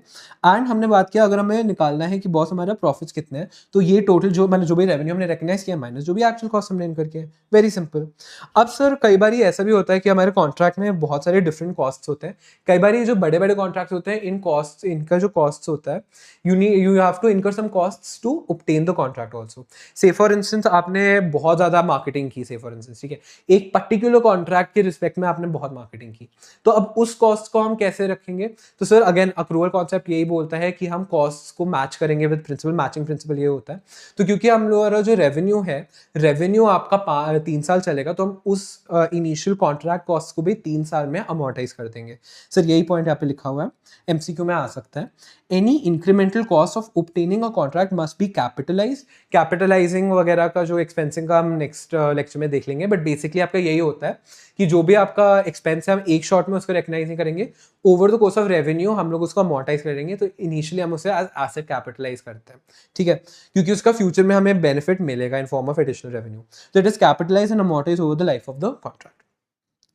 एंड हमने बात किया, अगर हमें निकालना है कि बॉस हमारा प्रॉफिट्स कितने हैं, तो ये टोटल जो मैंने, जो भी रेवेन्यू हमने रिकॉग्नाइज किया माइनस जो भी एक्चुअल कॉस्ट हमने इनकर किया, वेरी सिंपल। अब सर कई बार ये ऐसा भी होता है कि हमारे कॉन्ट्रैक्ट में बहुत सारे डिफरेंट कॉस्ट होते हैं। कई बार ये जो बड़े बड़े कॉन्ट्रैक्ट होते हैं, इन कॉस्ट, इनका जो कॉस्ट होता है, you have to incur some cost to obtain the contract also. Say for instance आपने बहुत ज्यादा मार्केटिंग की, से फॉर इंस्टेंस, ठीक है, एक पर्टिकुलर कॉन्ट्रैक्ट के रिस्पेक्ट में आपने बहुत मार्केटिंग की, तो अब उस कॉस्ट को हम कैसे रखेंगे। तो सर अगेन अक्रूवल कॉन्सेप्ट यही बोलता है कि हम कॉस्ट को मैच करेंगे विद प्रिंसिपल, मैचिंग प्रिंसिपल ये होता है। तो क्योंकि हम लोग जो रेवेन्यू है, रेवेन्यू आपका 3 साल चलेगा, तो हम उस इनिशियल कॉन्ट्रैक्ट कॉस्ट को भी 3 साल में अमोर्टाइज कर देंगे। सर यही पॉइंट यहाँ पे लिखा हुआ है, एमसीक्यू में आ सकता है। Any incremental cost of obtaining a contract must be capitalised. Capitalising वगैरह का जो एक्सपेंसिंग का हम नेक्स्ट लेक्चर में देख लेंगे, बट बेसिकली आपका यही होता है कि जो भी आपका एक्सपेंस है हम एक शॉट में उसको रिकॉग्नाइज नहीं करेंगे, over the course of revenue हम लोग उसको अमोर्टाइज करेंगे। तो इनिशियली हम उसे एज एसेट कैपिटलाइज करते हैं, ठीक है, क्योंकि उसका फ्यूचर में हमें बेनिफिट मिलेगा in form of additional revenue. तो it is capitalize and amortize over the life of the contract.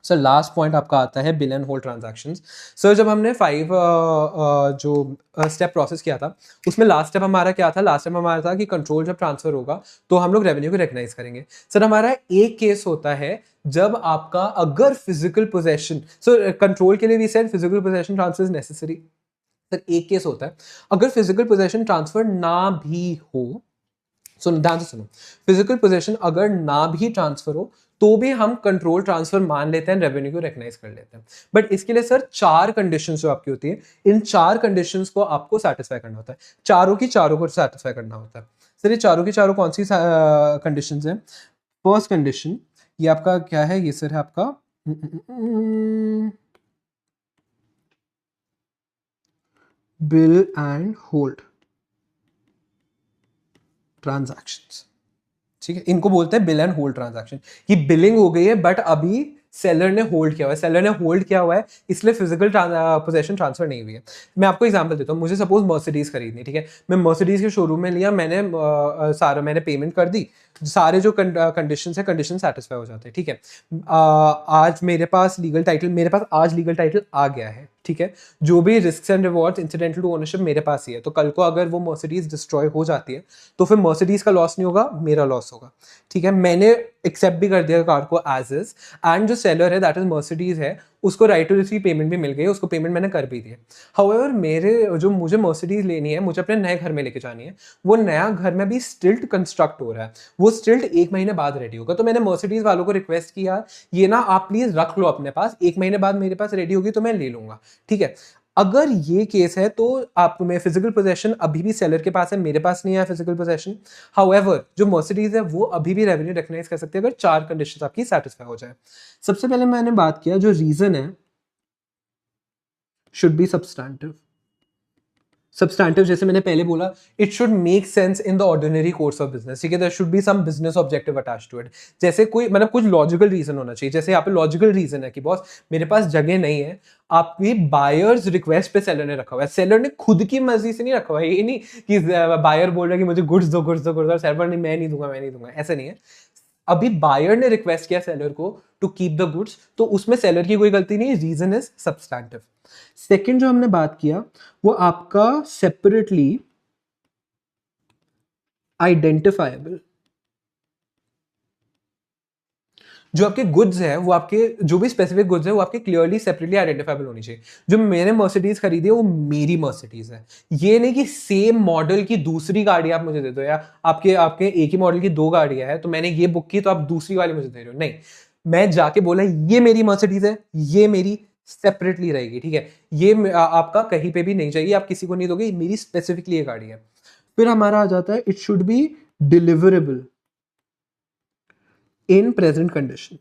Sir last point आपका आता है bill and hold transactions. Sir जब हमने 5 जो स्टेप प्रोसेस किया था, उसमें लास्ट स्टेप हमारा क्या था, लास्ट स्टेप हमारा था कि कंट्रोल जब ट्रांसफर होगा तो हम लोग रेवेन्यू को रिकॉग्नाइज करेंगे। सर हमारा एक केस होता है जब आपका अगर फिजिकल पोजेशन, सो कंट्रोल के लिए भी said physical possession transfer is necessary. Sir एक केस होता है अगर फिजिकल पोजेशन ट्रांसफर ना भी हो, ध्यान से सुनो, फिजिकल पोजेशन अगर ना भी ट्रांसफर हो तो भी हम कंट्रोल ट्रांसफर मान लेते हैं, रेवेन्यू को रिकॉग्नाइज कर लेते हैं। बट इसके लिए सर 4 कंडीशंस जो आपकी होती है, इन 4 कंडीशंस को आपको सेटिस्फाई करना होता है, चारों की चारों को सेटिस्फाई करना होता है। सर ये चारों की चारों कौन सी कंडीशंस हैं। फर्स्ट कंडीशन ये आपका क्या है, ये सर है आपका बिल एंड होल्ड ट्रांजैक्शंस, ठीक है, इनको बोलते हैं बिल एंड होल्ड ट्रांजैक्शन, कि बिलिंग हो गई है बट अभी सेलर ने होल्ड किया हुआ है, सेलर ने होल्ड किया हुआ है इसलिए फिजिकल पोजेशन ट्रांसफर नहीं हुई है। मैं आपको एग्जांपल देता हूँ, मुझे सपोज मर्सिडीज खरीदनी, ठीक है, मैं मर्सिडीज के शोरूम में लिया, मैंने सारा मैंने पेमेंट कर दी, सारे जो कंडीशन है कंडीशन सेटिस्फाई हो जाते हैं, ठीक है। आज मेरे पास लीगल टाइटल, मेरे पास आज लीगल टाइटल आ गया है, ठीक है, जो भी risk and rewards incidental to ownership मेरे पास ही है, तो कल को अगर वो मर्सिडीज डिस्ट्रॉय हो जाती है तो फिर मर्सिडीज का लॉस नहीं होगा, मेरा लॉस होगा, ठीक है। मैंने एक्सेप्ट भी कर दिया कार को एज इज, एंड जो सेलर है दैट इज मर्सिडीज है, उसको राइट टू रिसीव पेमेंट भी मिल गई है, उसको पेमेंट मैंने कर भी दी है। हाउएवर मेरे जो मुझे मर्सिडीज लेनी है, मुझे अपने नए घर में लेके जानी है, वो नया घर में भी स्टिल्ट कंस्ट्रक्ट हो रहा है, वो स्टिल्ट 1 महीने बाद रेडी होगा, तो मैंने मर्सिडीज वालों को रिक्वेस्ट किया ये ना आप प्लीज रख लो अपने पास, 1 महीने बाद मेरे पास रेडी होगी तो मैं ले लूंगा, ठीक है। अगर ये केस है तो आप में फिजिकल पोजेशन अभी भी सेलर के पास है, मेरे पास नहीं है फिजिकल पोजेशन। हाउएवर जो मर्सिडीज है वो अभी भी रेवेन्यू रिकॉग्नाइज कर सकते हैं अगर 4 कंडीशंस आपकी सेटिस्फाई हो जाए। सबसे पहले मैंने बात किया जो रीजन है शुड बी सब्सटैंटिव। सब्सटैंटिव जैसे मैंने पहले बोला, it should make sense in the ordinary course of business, ठीक है, there should be some business objective attach to it. जैसे कोई मतलब कुछ लॉजिकल रीजन होना चाहिए, जैसे यहाँ पे लॉजिकल रीजन है कि बॉस मेरे पास जगह नहीं है, आपकी बायर्स रिक्वेस्ट पे सेलर ने रखा हुआ है, सेलर ने खुद की मर्जी से नहीं रखा हुआ है, ये नहीं कि बायर बोल रहा है कि मुझे गुड्स दो गुड्स दो गुड्स दो, सेलर नहीं मैं नहीं दूंगा मैं नहीं दूंगा, ऐसा नहीं है। अभी बायर ने रिक्वेस्ट किया सेलर को टू कीप द गुड्स, तो उसमें सेलर की कोई गलती नहीं, रीजन इज सब्सटैंटिव। सेकंड जो हमने बात किया वो आपका सेपरेटली आइडेंटिफाइबल, जो आपके गुड्स है वो आपके जो भी स्पेसिफिक गुड्स है वो आपके क्लियरली सेपरेटली आइडेंटिफाइबल होनी चाहिए। जो मैंने मर्सिडीज खरीदी है वो मेरी मर्सिडीज है, ये नहीं कि सेम मॉडल की दूसरी गाड़ी आप मुझे दे दो, या आपके आपके एक ही मॉडल की 2 गाड़ियां हैं तो मैंने ये बुक की तो आप दूसरी वाली मुझे दे रहे हो, नहीं। मैं जाके बोला ये मेरी मर्सिडीज है, ये मेरी सेपरेटली रहेगी, ठीक है, ये आपका कहीं पे भी नहीं चाहिए, आप किसी को नहीं दोगे, मेरी स्पेसिफिकली ये गाड़ी है। फिर हमारा आ जाता है it should B deliverable in present condition.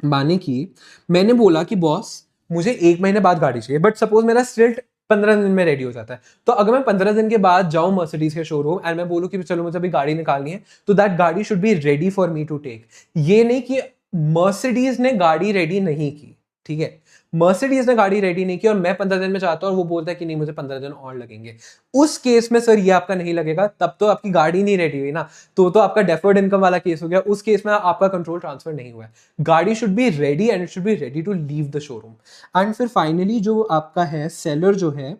माने कि मैंने बोला कि बॉस मुझे 1 महीने बाद गाड़ी चाहिए, बट सपोज मेरा स्टिल्ट 15 दिन में रेडी हो जाता है, तो अगर मैं 15 दिन के बाद जाऊं मर्सिडीज के शोरूम एंड मैं बोलूं कि चलो मुझे अभी गाड़ी निकालनी है, तो दैट गाड़ी should be ready for me to take. ये नहीं कि मर्सिडीज ने गाड़ी रेडी नहीं की, ठीक है, मर्सिडीज ने गाड़ी रेडी नहीं की और मैं 15 दिन में चाहता हूं और वो बोलता है कि नहीं मुझे 15 दिन और लगेंगे, उस केस में सर ये आपका नहीं लगेगा, तब तो आपकी गाड़ी नहीं रेडी हुई ना, तो आपका डेफर्ड इनकम वाला केस हो गया, उस केस में आपका कंट्रोल ट्रांसफर नहीं हुआ है। गाड़ी should be ready and it should be ready to leave the showroom. And फिर फाइनली जो आपका है सेलर जो है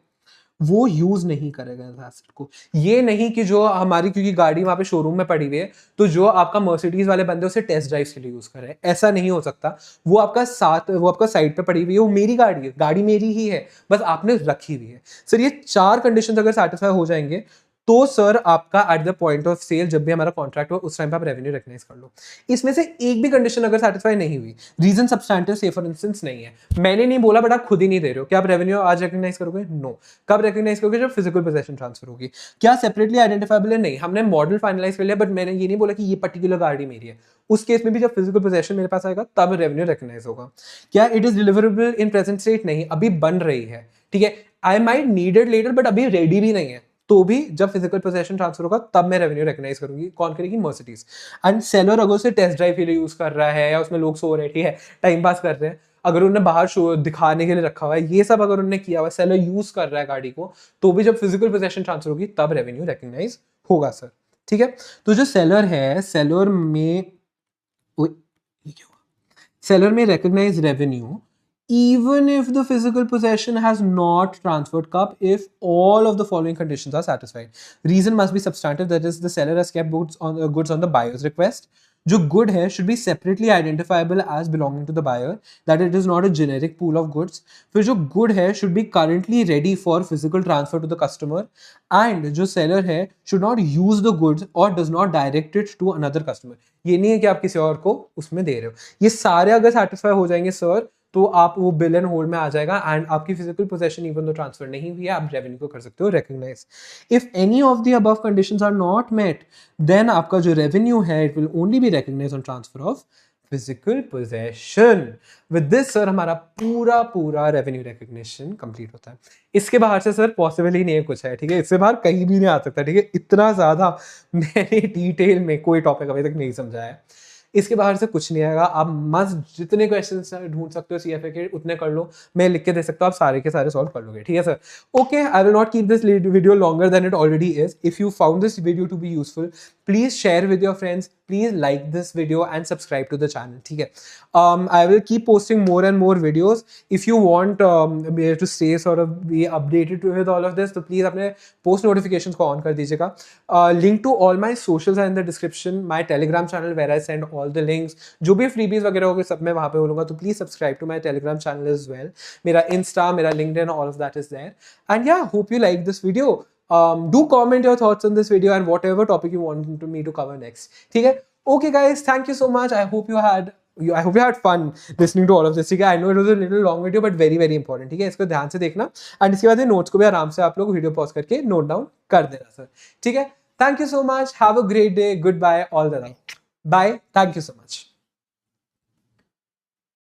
वो यूज नहीं करेगा इस एसेट को। ये नहीं कि जो हमारी क्योंकि गाड़ी वहां पे शोरूम में पड़ी हुई है तो जो आपका मर्सिडीज वाले बंदे उसे टेस्ट ड्राइव के लिए यूज कर रहे हैं, ऐसा नहीं हो सकता। वो आपका साथ वो आपका साइड पे पड़ी हुई है, वो मेरी गाड़ी है, गाड़ी मेरी ही है, बस आपने रखी हुई है। सर ये 4 कंडीशन अगर सेटिस्फाई हो जाएंगे तो सर आपका at the point of sale जब भी हमारा कॉन्ट्रैक्ट हो उस टाइम पे आप रेवेन्यू रिकॉग्नाइज कर लो। इसमें से एक भी कंडीशन अगर सेटिस्फाई नहीं हुई, रीजन सब्सटैंटिव से फॉर इंस्टेंस नहीं है, मैंने नहीं बोला बट आप खुद ही नहीं दे रहे हो, क्या आप रेवेन्यू आज रिकॉग्नाइज करोगे? नो। कब रिकॉग्नाइज करोगे? जब फिजिकल पोजेशन ट्रांसफर होगी। क्या सेपरेटली आइडेंटिफाइबल है? नहीं। हमने मॉडल फाइनलाइज कर लिया बट मैंने ये नहीं बोला कि ये पर्टिकुलर गाड़ी मेरी है, उस केस में भी जब फिजिकल पोजेशन मेरे पास आएगा तब रेवेन्यू रिकॉग्नाइज होगा। क्या it is deliverable in present state? नहीं, अभी बन रही है, ठीक है, I might need it later but अभी रेडी भी नहीं है, तो भी जब फिजिकल पोजेशन ट्रांसफर होगा तब मैं रेवेन्यू रिकॉग्नाइज करूंगी। कौन करेगी? मर्सिडीज। एंड सेलर अगर उसे टेस्ट ड्राइव के लिए यूज कर रहा है या उसमें लोग सो रहे, ठीक है, टाइम पास कर रहे हैं, अगर उन्होंने बाहर शो दिखाने के लिए रखा हुआ है, ये सब अगर उन्होंने किया हुआ, सेलर यूज कर रहा है गाड़ी को, तो भी जब फिजिकल पोजेशन ट्रांसफर होगी तब रेवेन्यू रिकॉग्नाइज होगा सर, ठीक है। तो जो सेलर है, सेलर में seller may recognize revenue even if the physical possession has not transferred cup if all of the following conditions are satisfied. Reason must be substantive, that is the seller has kept goods on the buyer's request. जो good है should be separately identifiable as belonging to the buyer, that it is not a generic pool of goods. फिर जो good है should be currently ready for physical transfer to the customer, and जो seller है should not use the goods or does not direct it to another customer. ये नहीं है कि आप किसी और को उसमें दे रहे हो। ये सारे अगर satisfy हो जाएंगे सर तो आप वो बिल एंड होल्ड में आ जाएगा एंड आपकी physical possession even though transfer नहीं हुई है, आप रेवेन्यू को कर सकते हो recognize. If any of the above conditions are not met then आपका जो रेवेन्यू है it will only be recognize on transfer of physical possession. With this sir हमारा पूरा रेवेन्यू रिकग्निशन कंप्लीट होता है। इसके बाहर से सर पॉसिबल ही नहीं है कुछ है, ठीक है, इससे बाहर कहीं भी नहीं आ सकता, ठीक है, इतना ज्यादा मैंने डिटेल में कोई टॉपिक अभी तक नहीं समझाया है। इसके बाहर से कुछ नहीं आएगा। आप मस्त जितने क्वेश्चंस ढूंढ सकते हो सीएफए के उतने कर लो, मैं लिख के दे सकता हूँ, आप सारे के सारे सॉल्व कर लोगे, ठीक है sir. Okay, I will not keep this video longer than it already is. If you found this video to be useful, please share with your friends, please like this video and subscribe to the channel, ठीक है। I will keep posting more and more videos. If you want me to stay sort of be updated with all of this, तो please अपने post notifications को on कर दीजिएगा। Link to all my socials are in the description. My Telegram channel where I send all the links. जो भी freebies वगैरह होंगे सब मैं वहाँ पे बोलूँगा, तो please subscribe to my Telegram channel as well. मेरा Insta, मेरा LinkedIn, all of that is there. And yeah, hope you like this video. Do comment your thoughts on this video and whatever topic you want me to cover next. ठीक है? Okay, guys, thank you so much. I hope you had fun listening to all of this. ठीक है, I know it was a little long video but very important. ठीक है, इसको ध्यान से देखना एंड इसके बाद ये नोट्स को भी आराम से आप लोग वीडियो पॉज करके नोट डाउन कर देना सर, ठीक है। Thank you so much, have a great day, goodbye, all the like, bye, thank you so much.